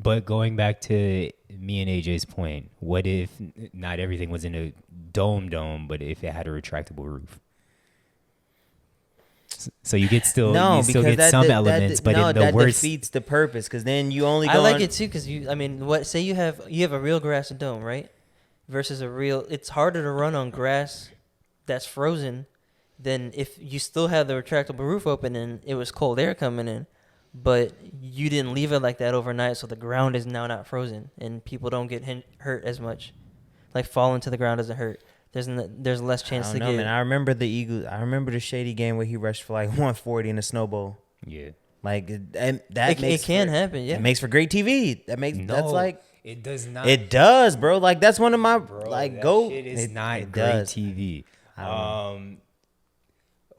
[SPEAKER 1] But going back to me and AJ's point, what if not everything was in a dome, but if it had a retractable roof? So you get still you still
[SPEAKER 3] because
[SPEAKER 1] get some elements, but in the
[SPEAKER 3] that
[SPEAKER 1] worst.
[SPEAKER 3] defeats the purpose. Because then you only go.
[SPEAKER 2] I like it too because what? Say you have a real grass dome, right? Versus a real. It's harder to run on grass that's frozen than if you still have the retractable roof open and it was cold air coming in, but you didn't leave it like that overnight, so the ground is now not frozen and people don't get hurt as much. Like falling to the ground doesn't hurt. There's less chance
[SPEAKER 3] I
[SPEAKER 2] to
[SPEAKER 3] don't know,
[SPEAKER 2] get.
[SPEAKER 3] man. I remember the Eagles. I remember the Shady game where he rushed for like 140 in the Snow Bowl.
[SPEAKER 1] Yeah.
[SPEAKER 3] Like that
[SPEAKER 2] It
[SPEAKER 3] makes
[SPEAKER 2] can happen. Yeah.
[SPEAKER 3] It makes for great TV. That's like
[SPEAKER 1] it does not.
[SPEAKER 3] it does, bro. Like that's one of my
[SPEAKER 1] That
[SPEAKER 3] go.
[SPEAKER 1] shit is
[SPEAKER 3] it,
[SPEAKER 1] not
[SPEAKER 3] it
[SPEAKER 1] great
[SPEAKER 3] does.
[SPEAKER 1] TV.
[SPEAKER 3] I don't know.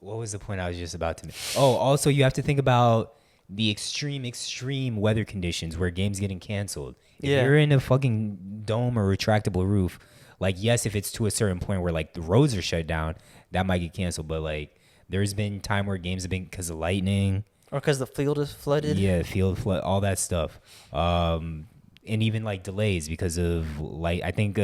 [SPEAKER 1] What was the point I was just about to make? Oh, also you have to think about the extreme weather conditions where games getting canceled. If
[SPEAKER 2] Yeah.
[SPEAKER 1] you're in a fucking dome or retractable roof, like yes, if it's to a certain point where like the roads are shut down, that might get canceled. But like there's been time where games have been because of lightning.
[SPEAKER 2] Or because the field is flooded.
[SPEAKER 1] Yeah, field flood, all that stuff. And even like delays because of like I think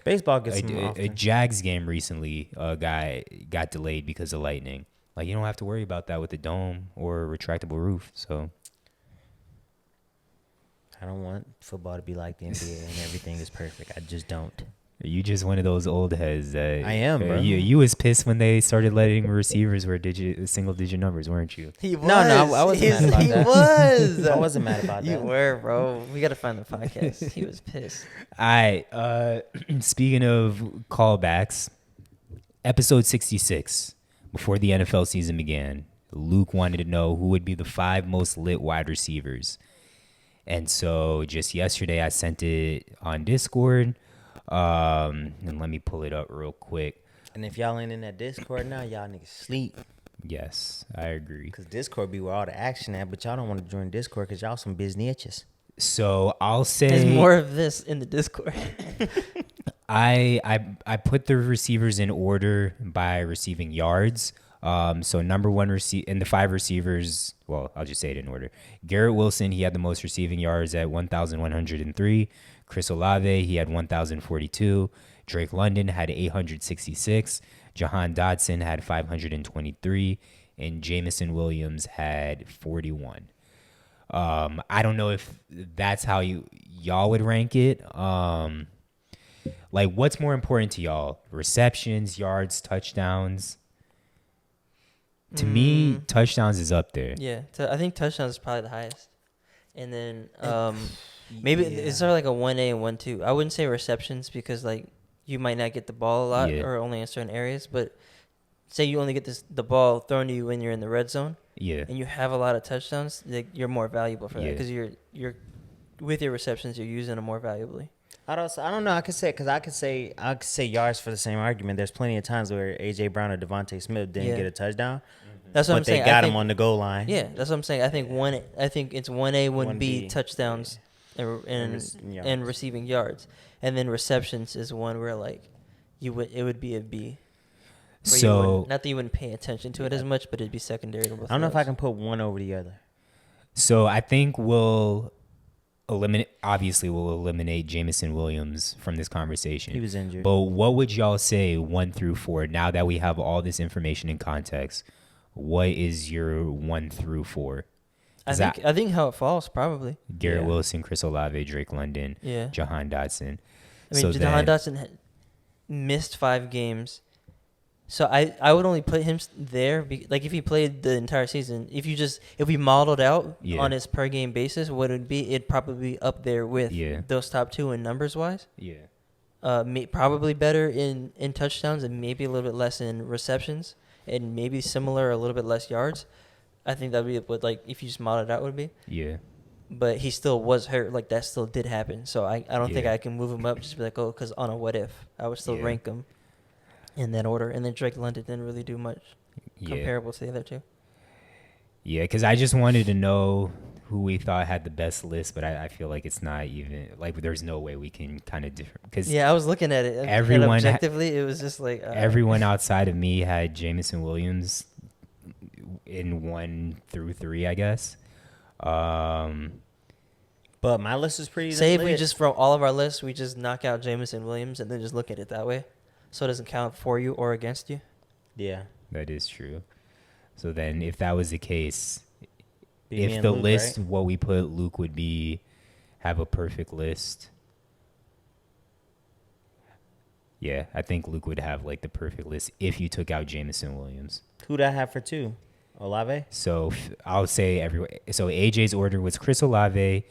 [SPEAKER 3] Baseball gets some
[SPEAKER 1] a
[SPEAKER 3] often.
[SPEAKER 1] Jags game recently got delayed because of lightning. Like you don't have to worry about that with a dome or a retractable roof. So
[SPEAKER 3] I don't want football to be like the NBA and everything is perfect. I just don't.
[SPEAKER 1] you just one of those old heads that
[SPEAKER 3] I am, bro.
[SPEAKER 1] You was pissed when they started letting receivers wear single digit numbers, weren't you?
[SPEAKER 2] He was.
[SPEAKER 3] No, I wasn't mad about
[SPEAKER 2] He
[SPEAKER 3] that.
[SPEAKER 2] was.
[SPEAKER 3] I wasn't mad about
[SPEAKER 2] You
[SPEAKER 3] that.
[SPEAKER 2] were, bro. We got to find the podcast. He was pissed.
[SPEAKER 1] All right. Speaking of callbacks, episode 66, before the NFL season began, Luke wanted to know who would be the 5 most lit wide receivers. And so just yesterday, I sent it on Discord. And let me pull it up real quick.
[SPEAKER 3] And if y'all ain't in that Discord now, y'all niggas sleep.
[SPEAKER 1] Yes, I agree.
[SPEAKER 3] Because Discord be where all the action at, but y'all don't want to join Discord because y'all some bitches.
[SPEAKER 1] So I'll say
[SPEAKER 2] There's more of this in the Discord.
[SPEAKER 1] I put the receivers in order by receiving yards. So number one and the 5 receivers, well, I'll just say it in order. Garrett Wilson, he had the most receiving yards at 1,103. Chris Olave, he had 1,042. Drake London had 866. Jahan Dotson had 523. And Jamison Williams had 41. I don't know if that's how y'all would rank it. Like, what's more important to y'all? Receptions, yards, touchdowns? To me, touchdowns is up there.
[SPEAKER 2] Yeah, I think touchdowns is probably the highest. And then maybe it's sort of like a 1A and 1-2. I wouldn't say receptions because like you might not get the ball a lot or only in certain areas. But say you only get the ball thrown to you when you're in the red zone. Yeah. And you have a lot of touchdowns, like, you're more valuable for that because you're with your receptions, you're using them more valuably.
[SPEAKER 3] I don't know. I could say yards for the same argument. There's plenty of times where AJ Brown or Devontae Smith didn't get a touchdown.
[SPEAKER 2] That's what I'm saying.
[SPEAKER 3] But they got him on the goal line.
[SPEAKER 2] Yeah, that's what I'm saying. I think it's 1A, 1B touchdowns and receiving yards, and then receptions is one where like it would be a B. So not that you wouldn't pay attention to it as much, but it'd be secondary to both.
[SPEAKER 3] I don't know if I can put one over the other.
[SPEAKER 1] So I think we'll eliminate Jamison Williams from this conversation.
[SPEAKER 3] He was injured.
[SPEAKER 1] But what would y'all say 1 through 4 now that we have all this information in context? What is your 1 through 4?
[SPEAKER 2] I think how it falls probably.
[SPEAKER 1] Garrett Wilson, Chris Olave, Drake London, Jahan Dotson.
[SPEAKER 2] I mean, Jahan Dotson missed 5 games. So I would only put him there, like if he played the entire season. If we modeled out on his per game basis, what it would be, it'd probably be up there with those top 2 in numbers wise. Yeah. Probably better in touchdowns and maybe a little bit less in receptions and maybe similar, a little bit less yards. I think that'd be what, like, if you just modeled it out, would be. Yeah. But he still was hurt. Like, that still did happen. So I don't think I can move him up just be like, because on a what if, I would still rank him in that order. And then Drake London didn't really do much comparable to the other 2.
[SPEAKER 1] Yeah, because I just wanted to know who we thought had the best list, but I feel like it's not even, like, there's no way we can kind of differ. Cause
[SPEAKER 2] I was looking at it. And objectively, it was just like...
[SPEAKER 1] everyone outside of me had Jamison Williams in 1 through 3, I guess.
[SPEAKER 3] But my list is pretty.
[SPEAKER 2] Say if we
[SPEAKER 3] lit.
[SPEAKER 2] just, from all of our lists, we just knock out Jameson Williams and then just look at it that way. So it doesn't count for you or against you.
[SPEAKER 3] Yeah.
[SPEAKER 1] That is true. So then, if that was the case,
[SPEAKER 3] Be me
[SPEAKER 1] if
[SPEAKER 3] and
[SPEAKER 1] the
[SPEAKER 3] Luke,
[SPEAKER 1] list,
[SPEAKER 3] right?
[SPEAKER 1] what we put, Luke would have a perfect list. Yeah, I think Luke would have like the perfect list if you took out Jameson Williams.
[SPEAKER 3] Who'd I have for 2? Olave?
[SPEAKER 1] So I'll say everyone. So AJ's order was Chris Olave.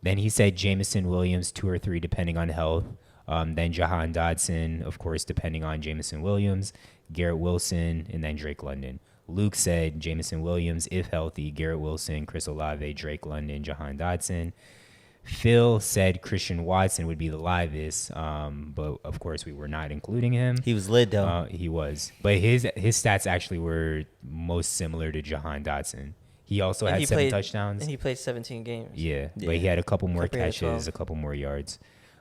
[SPEAKER 1] Then he said Jameson Williams 2 or 3 depending on health. Then Jahan Dodson, of course, depending on Jameson Williams, Garrett Wilson, and then Drake London. Luke said Jameson Williams if healthy, Garrett Wilson, Chris Olave, Drake London, Jahan Dodson. Phil said Christian Watson would be the livest, but of course we were not including him.
[SPEAKER 3] He was lit though.
[SPEAKER 1] He was, but his stats actually were most similar to Jahan Dodson. He also
[SPEAKER 2] And
[SPEAKER 1] had
[SPEAKER 2] he
[SPEAKER 1] 7
[SPEAKER 2] played-
[SPEAKER 1] touchdowns.
[SPEAKER 2] And he played 17 games.
[SPEAKER 1] Yeah, but he had a couple more
[SPEAKER 2] Compared to 12.
[SPEAKER 1] catches, a couple more yards.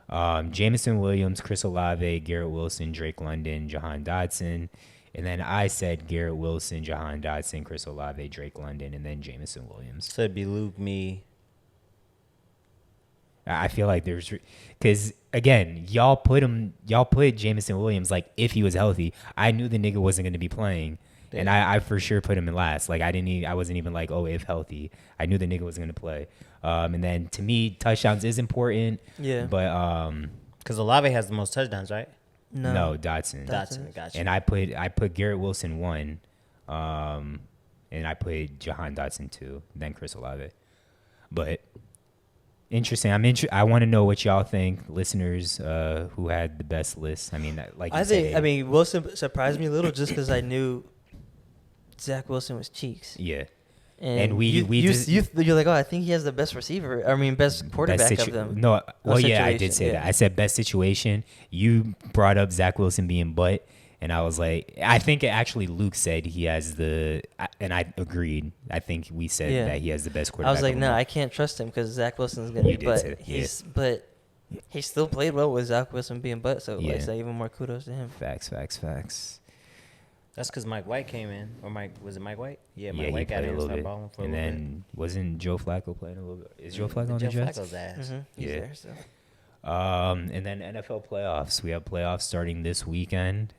[SPEAKER 1] Jameson Williams, Chris Olave, Garrett Wilson, Drake London, Jahan Dodson. And then I said Garrett Wilson, Jahan Dodson, Chris Olave, Drake London, and then Jameson Williams.
[SPEAKER 3] So it'd be Luke, me.
[SPEAKER 1] I feel like there's, because again, y'all put Jameson Williams like if he was healthy. I knew the nigga wasn't going to be playing, and I for sure put him in last. Like I wasn't even like, oh, if healthy. I knew the nigga was going to play. And then to me, touchdowns is important.
[SPEAKER 2] Yeah.
[SPEAKER 1] But
[SPEAKER 3] Because Olave has the most touchdowns, right?
[SPEAKER 1] no, Dotson.
[SPEAKER 3] Dotson, gotcha.
[SPEAKER 1] And I put Garrett Wilson 1, and I put Jahan Dotson 2, then Chris Olave. But interesting. I want to know what y'all think, listeners, who had the best list. I mean, like you said,
[SPEAKER 2] I mean, Wilson surprised me a little just because I knew Zach Wilson was cheeks.
[SPEAKER 1] yeah.
[SPEAKER 2] And
[SPEAKER 1] you're
[SPEAKER 2] like, oh, I think he has the best receiver. I mean, best quarterback of them.
[SPEAKER 1] No, well, yeah, I
[SPEAKER 2] situation,
[SPEAKER 1] did say
[SPEAKER 2] yeah.
[SPEAKER 1] that. I said best situation. You brought up Zach Wilson being butt, and I was like, I think actually Luke said he has and I agreed. I think we said
[SPEAKER 2] Yeah.
[SPEAKER 1] that he has the best quarterback.
[SPEAKER 2] I was like,
[SPEAKER 1] of
[SPEAKER 2] no,
[SPEAKER 1] them all.
[SPEAKER 2] I can't trust him because Zach Wilson's gonna
[SPEAKER 1] You
[SPEAKER 2] be
[SPEAKER 1] did
[SPEAKER 2] butt.
[SPEAKER 1] say that, yeah.
[SPEAKER 2] But he still played well with Zach Wilson being butt, so
[SPEAKER 1] Yeah.
[SPEAKER 2] I say even more kudos to him.
[SPEAKER 1] Facts.
[SPEAKER 3] That's because Mike White came in. Or was it Mike White? Yeah, Mike
[SPEAKER 1] Yeah, he
[SPEAKER 3] White got
[SPEAKER 1] played
[SPEAKER 3] in
[SPEAKER 1] a
[SPEAKER 3] and
[SPEAKER 1] little
[SPEAKER 3] started
[SPEAKER 1] bit.
[SPEAKER 3] balling for a
[SPEAKER 1] And
[SPEAKER 3] little
[SPEAKER 1] then wasn't Joe Flacco playing a little bit? Is Joe Flacco on the
[SPEAKER 3] Joe
[SPEAKER 1] Jets?
[SPEAKER 3] Flacco's ass.
[SPEAKER 2] He's
[SPEAKER 1] Yeah.
[SPEAKER 2] there, so.
[SPEAKER 1] And then NFL playoffs. We have playoffs starting this weekend.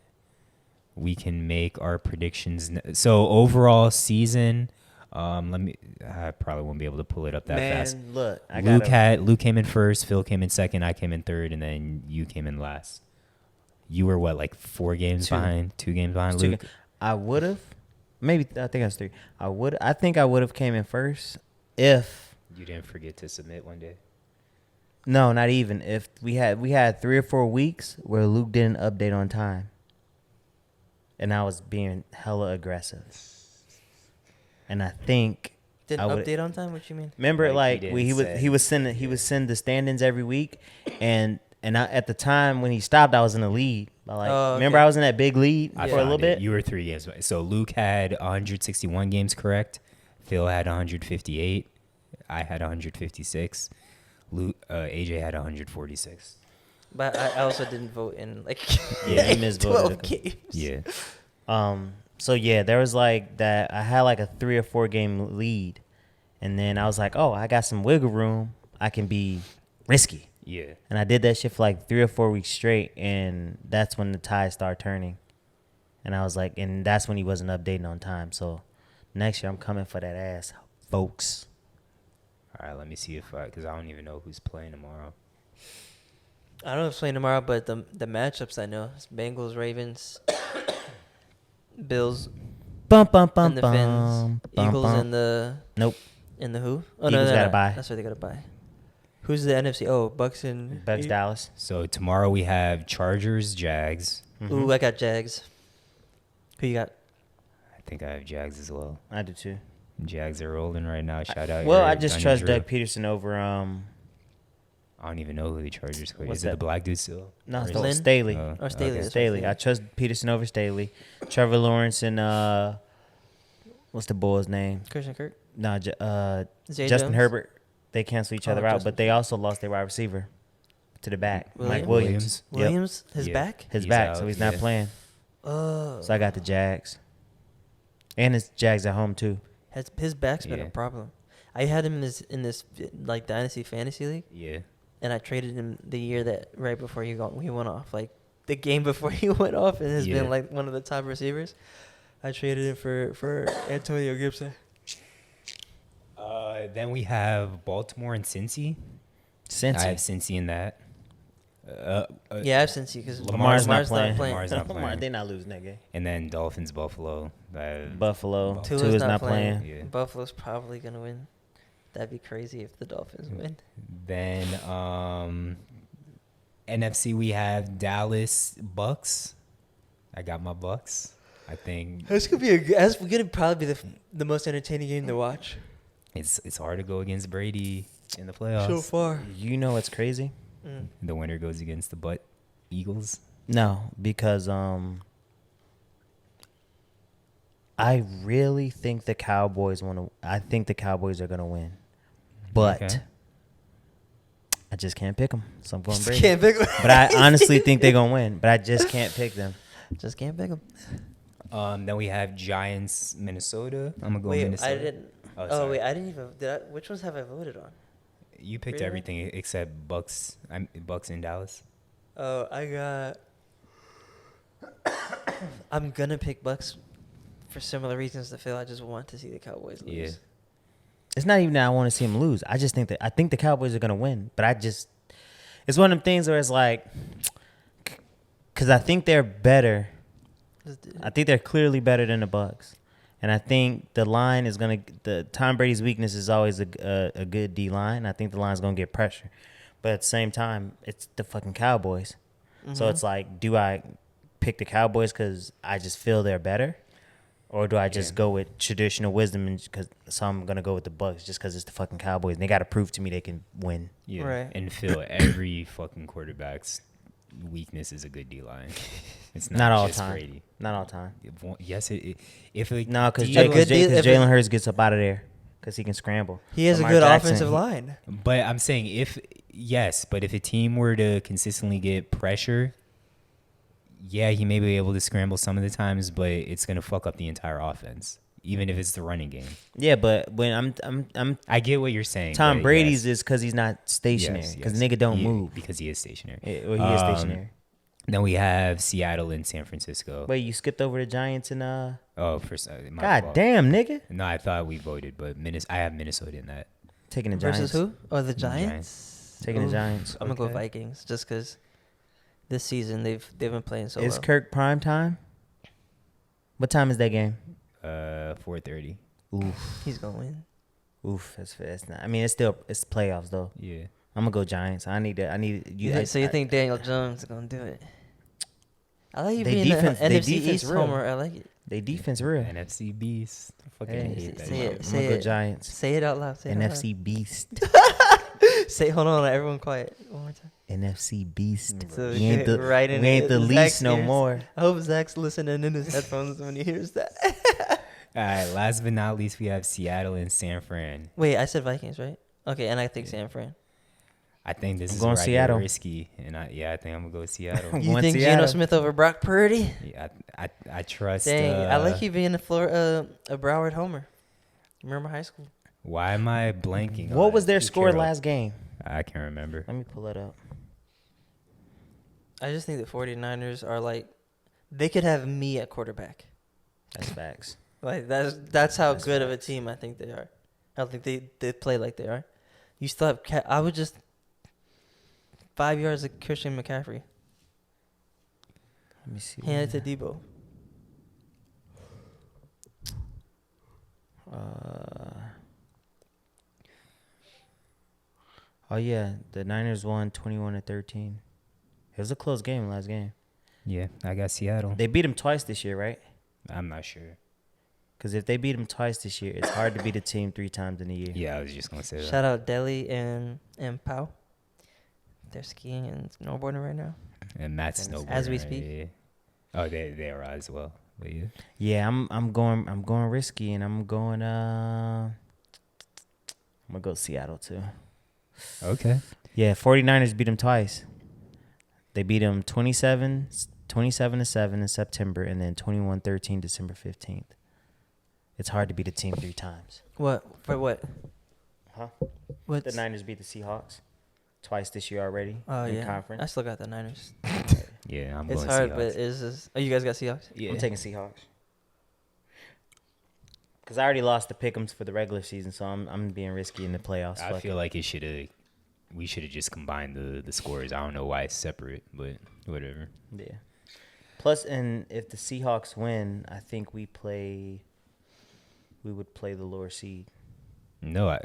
[SPEAKER 1] We can make our predictions. So overall season, I probably won't be able to pull it up that fast.
[SPEAKER 3] Man, look,
[SPEAKER 1] Luke came in first, Phil came in second, I came in third, and then you came in last. You were what, like 4 games behind, 2 games behind Luke?
[SPEAKER 3] I would have, I think that's 3. I think I would have came in first if.
[SPEAKER 1] You didn't forget to submit one day.
[SPEAKER 3] No, not even. If we had 3 or 4 weeks where Luke didn't update on time, and I was being hella aggressive, and I think
[SPEAKER 2] Didn't
[SPEAKER 3] I would-
[SPEAKER 2] update on time? What you mean?
[SPEAKER 3] remember
[SPEAKER 1] Like, he
[SPEAKER 3] like
[SPEAKER 1] didn't
[SPEAKER 3] he would
[SPEAKER 1] say-
[SPEAKER 3] send the standings every week, and at the time when he stopped, I was in the lead.
[SPEAKER 2] Oh,
[SPEAKER 3] Remember
[SPEAKER 2] okay.
[SPEAKER 3] I was in that big lead
[SPEAKER 1] I
[SPEAKER 3] for a little
[SPEAKER 1] found it.
[SPEAKER 3] bit.
[SPEAKER 1] You were 3 games behind. So Luke had 161 games correct. Phil had 158. I had 156. AJ had 146.
[SPEAKER 2] But I also didn't vote in like
[SPEAKER 3] Yeah, he misvoted
[SPEAKER 2] 12
[SPEAKER 3] a
[SPEAKER 2] games.
[SPEAKER 1] Yeah.
[SPEAKER 3] So yeah, there was like that. I had like a 3 or 4 game lead, and then I was like, oh, I got some wiggle room. I can be risky,
[SPEAKER 1] Yeah.
[SPEAKER 3] and I did that shit for like 3 or 4 weeks straight, and that's when the tide started turning. And I was like, and that's when he wasn't updating on time. So next year I'm coming for that ass, folks.
[SPEAKER 1] All right, let me see because I don't even know who's playing tomorrow.
[SPEAKER 2] I don't know if it's playing tomorrow, but the matchups I know it's Bengals, Ravens, Bills,
[SPEAKER 3] Bum bum bum
[SPEAKER 2] and the Fins,
[SPEAKER 3] bum.
[SPEAKER 2] Eagles,
[SPEAKER 3] bum.
[SPEAKER 2] and the
[SPEAKER 3] Nope.
[SPEAKER 2] who? Oh
[SPEAKER 3] Eagles gotta bye.
[SPEAKER 2] That's where they gotta bye. Who's the NFC? Oh, Bucks and
[SPEAKER 3] Bucks, Dallas.
[SPEAKER 1] So tomorrow we have Chargers, Jags.
[SPEAKER 2] Ooh, I got Jags. Who you got?
[SPEAKER 1] I think I have Jags as well.
[SPEAKER 3] I do too.
[SPEAKER 1] Jags are rolling right now. Shout out.
[SPEAKER 3] Well, I
[SPEAKER 1] Eric
[SPEAKER 3] just trust
[SPEAKER 1] Dunning-Drew.
[SPEAKER 3] Doug Peterson over
[SPEAKER 1] I don't even know who the Chargers coach
[SPEAKER 3] What's
[SPEAKER 1] is. It the
[SPEAKER 3] that?
[SPEAKER 1] black dude still?
[SPEAKER 3] No,
[SPEAKER 1] Or
[SPEAKER 3] it's
[SPEAKER 1] is it-
[SPEAKER 2] Lynn?
[SPEAKER 3] Staley.
[SPEAKER 1] Oh,
[SPEAKER 2] Or Staley,
[SPEAKER 1] okay.
[SPEAKER 2] that's
[SPEAKER 3] Staley. I trust Peterson over Staley. Trevor Lawrence and what's the boy's name?
[SPEAKER 2] Christian Kirk.
[SPEAKER 3] No,
[SPEAKER 2] Zay
[SPEAKER 3] Justin
[SPEAKER 2] Jones?
[SPEAKER 3] Herbert. They cancel each other out,
[SPEAKER 2] Justin.
[SPEAKER 3] but they also lost their wide receiver to the back, Mike
[SPEAKER 2] Williams?
[SPEAKER 3] Williams. Yep.
[SPEAKER 2] Williams, his
[SPEAKER 1] Yeah.
[SPEAKER 2] back.
[SPEAKER 3] His
[SPEAKER 1] He's
[SPEAKER 3] back,
[SPEAKER 1] out,
[SPEAKER 3] so he's not
[SPEAKER 1] yeah.
[SPEAKER 3] playing.
[SPEAKER 2] Oh,
[SPEAKER 3] So I got the Jags, and it's Jags at home too.
[SPEAKER 2] his back's been
[SPEAKER 1] Yeah.
[SPEAKER 2] a problem. I had him in this like dynasty fantasy league,
[SPEAKER 1] Yeah.
[SPEAKER 2] and I traded him the year that right before he went off, like the game before he went off, and has
[SPEAKER 1] Yeah.
[SPEAKER 2] been like one of the top receivers. I traded him for Antonio Gibson.
[SPEAKER 1] Then we have Baltimore and Cincy. I have Cincy in that.
[SPEAKER 2] Yeah, I have Cincy because
[SPEAKER 3] Lamar's not playing.
[SPEAKER 1] Lamar's not
[SPEAKER 3] Lamar,
[SPEAKER 1] playing.
[SPEAKER 3] they not losing that game.
[SPEAKER 1] And then Dolphins, Buffalo.
[SPEAKER 3] Buffalo.
[SPEAKER 2] Tua's
[SPEAKER 3] Tua's not playing.
[SPEAKER 1] Yeah.
[SPEAKER 2] Buffalo's probably gonna win. That'd be crazy if the Dolphins win.
[SPEAKER 1] Then NFC we have Dallas Bucks. I got my Bucks. I think
[SPEAKER 2] That's gonna probably be the most entertaining game to watch
[SPEAKER 1] it's hard to go against Brady in the playoffs.
[SPEAKER 2] so far.
[SPEAKER 3] You know what's crazy?
[SPEAKER 1] The winner goes against the Eagles.
[SPEAKER 3] No, because I really think the Cowboys want to. I think the Cowboys are gonna win, but
[SPEAKER 1] Okay.
[SPEAKER 3] I just can't pick them. So I'm going Brady.
[SPEAKER 2] Can't pick 'em.
[SPEAKER 3] But I honestly think they're gonna win. But I just can't pick them.
[SPEAKER 2] Just can't pick them.
[SPEAKER 1] Then we have Giants, Minnesota. I'm gonna go
[SPEAKER 2] Wait,
[SPEAKER 1] Minnesota.
[SPEAKER 2] I didn't.
[SPEAKER 1] Oh,
[SPEAKER 2] Oh,
[SPEAKER 1] sorry.
[SPEAKER 2] wait, I didn't even. Which ones have I voted on?
[SPEAKER 1] You picked
[SPEAKER 2] Really?
[SPEAKER 1] everything except Bucks. Bucks in Dallas.
[SPEAKER 2] Oh, I got. I'm gonna pick Bucks for similar reasons to Phil. I just want to see the Cowboys lose.
[SPEAKER 1] Yeah.
[SPEAKER 3] It's not even that I want to see them lose. I just think the Cowboys are gonna win. But it's one of them things where it's like, because I think they're better. I think they're clearly better than the Bucks, and I think the line is gonna. The Tom Brady's weakness is always a good D line. I think the line's gonna get pressure, but at the same time, it's the fucking Cowboys. So it's like, do I pick the Cowboys because I just feel they're better, or do I just go with traditional wisdom and so I'm gonna go with the Bucks just because it's the fucking Cowboys and they got to prove to me they can win.
[SPEAKER 1] Yeah.
[SPEAKER 2] Right.
[SPEAKER 1] And Phil, every fucking quarterback's weakness is a good D line. It's
[SPEAKER 3] Not all
[SPEAKER 1] just
[SPEAKER 3] time.
[SPEAKER 1] Brady.
[SPEAKER 3] Not all time.
[SPEAKER 1] Yes, if it,
[SPEAKER 3] No, because
[SPEAKER 2] A good D- if
[SPEAKER 3] Jalen
[SPEAKER 2] it-
[SPEAKER 3] Hurts gets up out of there because he can scramble.
[SPEAKER 2] He has
[SPEAKER 3] Lamar
[SPEAKER 2] a good
[SPEAKER 3] Jackson,
[SPEAKER 2] offensive
[SPEAKER 3] he-
[SPEAKER 2] line.
[SPEAKER 1] But I'm saying but if a team were to consistently get pressure, yeah, he may be able to scramble some of the times, but it's gonna fuck up the entire offense, even if it's the running game.
[SPEAKER 3] Yeah, but when I'm
[SPEAKER 1] I get what you're saying.
[SPEAKER 3] Tom
[SPEAKER 1] but
[SPEAKER 3] Brady's
[SPEAKER 1] yes,
[SPEAKER 3] is because he's not stationary
[SPEAKER 1] yes,
[SPEAKER 3] because
[SPEAKER 1] yes.
[SPEAKER 3] nigga don't
[SPEAKER 1] He-
[SPEAKER 3] move.
[SPEAKER 1] because he is stationary.
[SPEAKER 3] He is stationary.
[SPEAKER 1] Then we have Seattle and San Francisco.
[SPEAKER 3] Wait, you skipped over the Giants and
[SPEAKER 1] Oh, my
[SPEAKER 3] God
[SPEAKER 1] fault.
[SPEAKER 3] damn, nigga.
[SPEAKER 1] No, I thought we voted, but I have Minnesota in that.
[SPEAKER 3] Taking the Giants.
[SPEAKER 2] Versus who? Oh, the
[SPEAKER 1] Giants.
[SPEAKER 2] Giants.
[SPEAKER 3] Taking the
[SPEAKER 2] Oof.
[SPEAKER 3] Giants.
[SPEAKER 2] I'm gonna go
[SPEAKER 1] Okay.
[SPEAKER 2] Vikings just because this season they've been playing so
[SPEAKER 3] Is
[SPEAKER 2] well.
[SPEAKER 3] Kirk prime time? What time is that game?
[SPEAKER 1] 4:30.
[SPEAKER 3] Oof,
[SPEAKER 2] He's gonna win.
[SPEAKER 3] oof. That's not. I mean, it's playoffs though.
[SPEAKER 1] Yeah.
[SPEAKER 3] I'm gonna go Giants. I need you.
[SPEAKER 2] So you think Daniel Jones is gonna do it? I like you
[SPEAKER 3] They
[SPEAKER 2] being
[SPEAKER 3] defense-
[SPEAKER 2] the
[SPEAKER 3] they
[SPEAKER 2] NFC
[SPEAKER 3] defense
[SPEAKER 2] East
[SPEAKER 3] real.
[SPEAKER 2] homer. I like it.
[SPEAKER 3] they defense real?
[SPEAKER 1] NFC Beast. I fucking
[SPEAKER 3] Hey,
[SPEAKER 1] hate that
[SPEAKER 2] say
[SPEAKER 1] shit.
[SPEAKER 2] it.
[SPEAKER 3] I'm
[SPEAKER 2] Say
[SPEAKER 3] gonna go
[SPEAKER 2] it.
[SPEAKER 3] Giants.
[SPEAKER 2] Say it out loud. Say it out
[SPEAKER 3] NFC Beast.
[SPEAKER 2] loud. Say hold on, everyone quiet. One more time.
[SPEAKER 3] NFC Beast.
[SPEAKER 2] So
[SPEAKER 3] we ain't the
[SPEAKER 2] right in
[SPEAKER 3] we ain't the
[SPEAKER 2] Zach's
[SPEAKER 3] least no
[SPEAKER 2] ears.
[SPEAKER 3] more.
[SPEAKER 2] I hope Zach's listening in his headphones when he hears that.
[SPEAKER 1] All right. Last but not least, we have Seattle and San Fran.
[SPEAKER 2] Wait, I said Vikings, right? Okay, and I think San Fran.
[SPEAKER 1] I think this
[SPEAKER 3] I'm
[SPEAKER 1] is
[SPEAKER 3] going
[SPEAKER 1] where I get
[SPEAKER 3] Seattle.
[SPEAKER 1] risky, and I think I'm gonna go with Seattle.
[SPEAKER 3] I'm
[SPEAKER 2] You
[SPEAKER 3] going
[SPEAKER 2] think Geno
[SPEAKER 3] Seattle.
[SPEAKER 2] Smith over Brock Purdy?
[SPEAKER 1] Yeah, I trust.
[SPEAKER 2] Dang, I like you being a Broward homer. Remember high school?
[SPEAKER 1] Why am I blanking?
[SPEAKER 3] What
[SPEAKER 1] on
[SPEAKER 3] was their
[SPEAKER 1] Pete
[SPEAKER 3] score
[SPEAKER 1] Carroll?
[SPEAKER 3] last game?
[SPEAKER 1] I can't remember.
[SPEAKER 3] Let me pull it up.
[SPEAKER 2] I just think the 49ers are like, they could have me at quarterback.
[SPEAKER 3] That's facts.
[SPEAKER 2] Like that's how
[SPEAKER 3] That's
[SPEAKER 2] good of a
[SPEAKER 3] facts.
[SPEAKER 2] team I think they are. I don't think they play like they are. You still have I would just 5 yards of Christian McCaffrey.
[SPEAKER 3] Let me see.
[SPEAKER 2] Hand it to Debo.
[SPEAKER 3] Oh yeah, the Niners won 21-13. It was a close game last game.
[SPEAKER 1] Yeah, I got Seattle.
[SPEAKER 3] They beat them twice this year, right?
[SPEAKER 1] I'm not sure.
[SPEAKER 3] Because if they beat them twice this year, it's hard to beat a team 3 times in a year.
[SPEAKER 1] Yeah, I was just gonna say that.
[SPEAKER 2] Shout out Deli and Pau. They're skiing and snowboarding right now.
[SPEAKER 1] And Matt's snowboarding.
[SPEAKER 2] As we
[SPEAKER 1] right?
[SPEAKER 2] speak.
[SPEAKER 1] Yeah. Oh, they are as well. But yeah.
[SPEAKER 3] Yeah, I'm going risky, and I'm gonna go Seattle too.
[SPEAKER 1] Okay.
[SPEAKER 3] Yeah, 49ers beat them twice. They beat them 27-7 in September, and then 21-13 December 15th. It's hard to beat a team 3 times.
[SPEAKER 2] What? For what?
[SPEAKER 3] Huh?
[SPEAKER 2] What's
[SPEAKER 3] The Niners beat the Seahawks twice this year already
[SPEAKER 2] Oh
[SPEAKER 3] in
[SPEAKER 2] yeah, I
[SPEAKER 3] conference.
[SPEAKER 2] still got the Niners.
[SPEAKER 1] Yeah, I'm
[SPEAKER 2] It's
[SPEAKER 1] going
[SPEAKER 2] hard,
[SPEAKER 1] Seahawks.
[SPEAKER 2] but is oh, you guys got Seahawks?
[SPEAKER 1] Yeah.
[SPEAKER 3] I'm taking Seahawks. Because I already lost the pick'ems for the regular season, so I'm being risky in the playoffs.
[SPEAKER 1] I
[SPEAKER 3] Fuck
[SPEAKER 1] feel
[SPEAKER 3] it.
[SPEAKER 1] like we should have just combined the scores. I don't know why it's separate, but whatever.
[SPEAKER 3] Yeah. Plus, and if the Seahawks win, I think we would play the lower seed.
[SPEAKER 1] No, I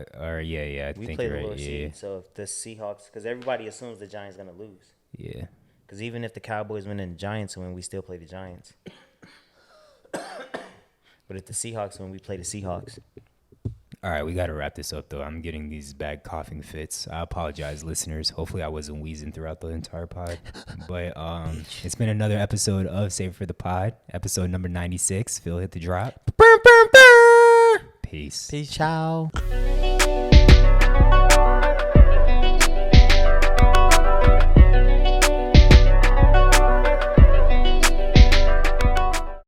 [SPEAKER 3] We
[SPEAKER 1] think
[SPEAKER 3] play
[SPEAKER 1] you're
[SPEAKER 3] the lower
[SPEAKER 1] right. Yeah,
[SPEAKER 3] seed. So if the Seahawks, because everybody assumes the Giants going to lose.
[SPEAKER 1] yeah.
[SPEAKER 3] Because even if the Cowboys win and the Giants win, we still play the Giants. But if the Seahawks win, we play the Seahawks.
[SPEAKER 1] All right, we got to wrap this up, though. I'm getting these bad coughing fits. I apologize, listeners. Hopefully I wasn't wheezing throughout the entire pod. But it's been another episode of Save for the Pod, episode number 96. Phil, hit the drop. Peace.
[SPEAKER 2] Peace.
[SPEAKER 3] Ciao.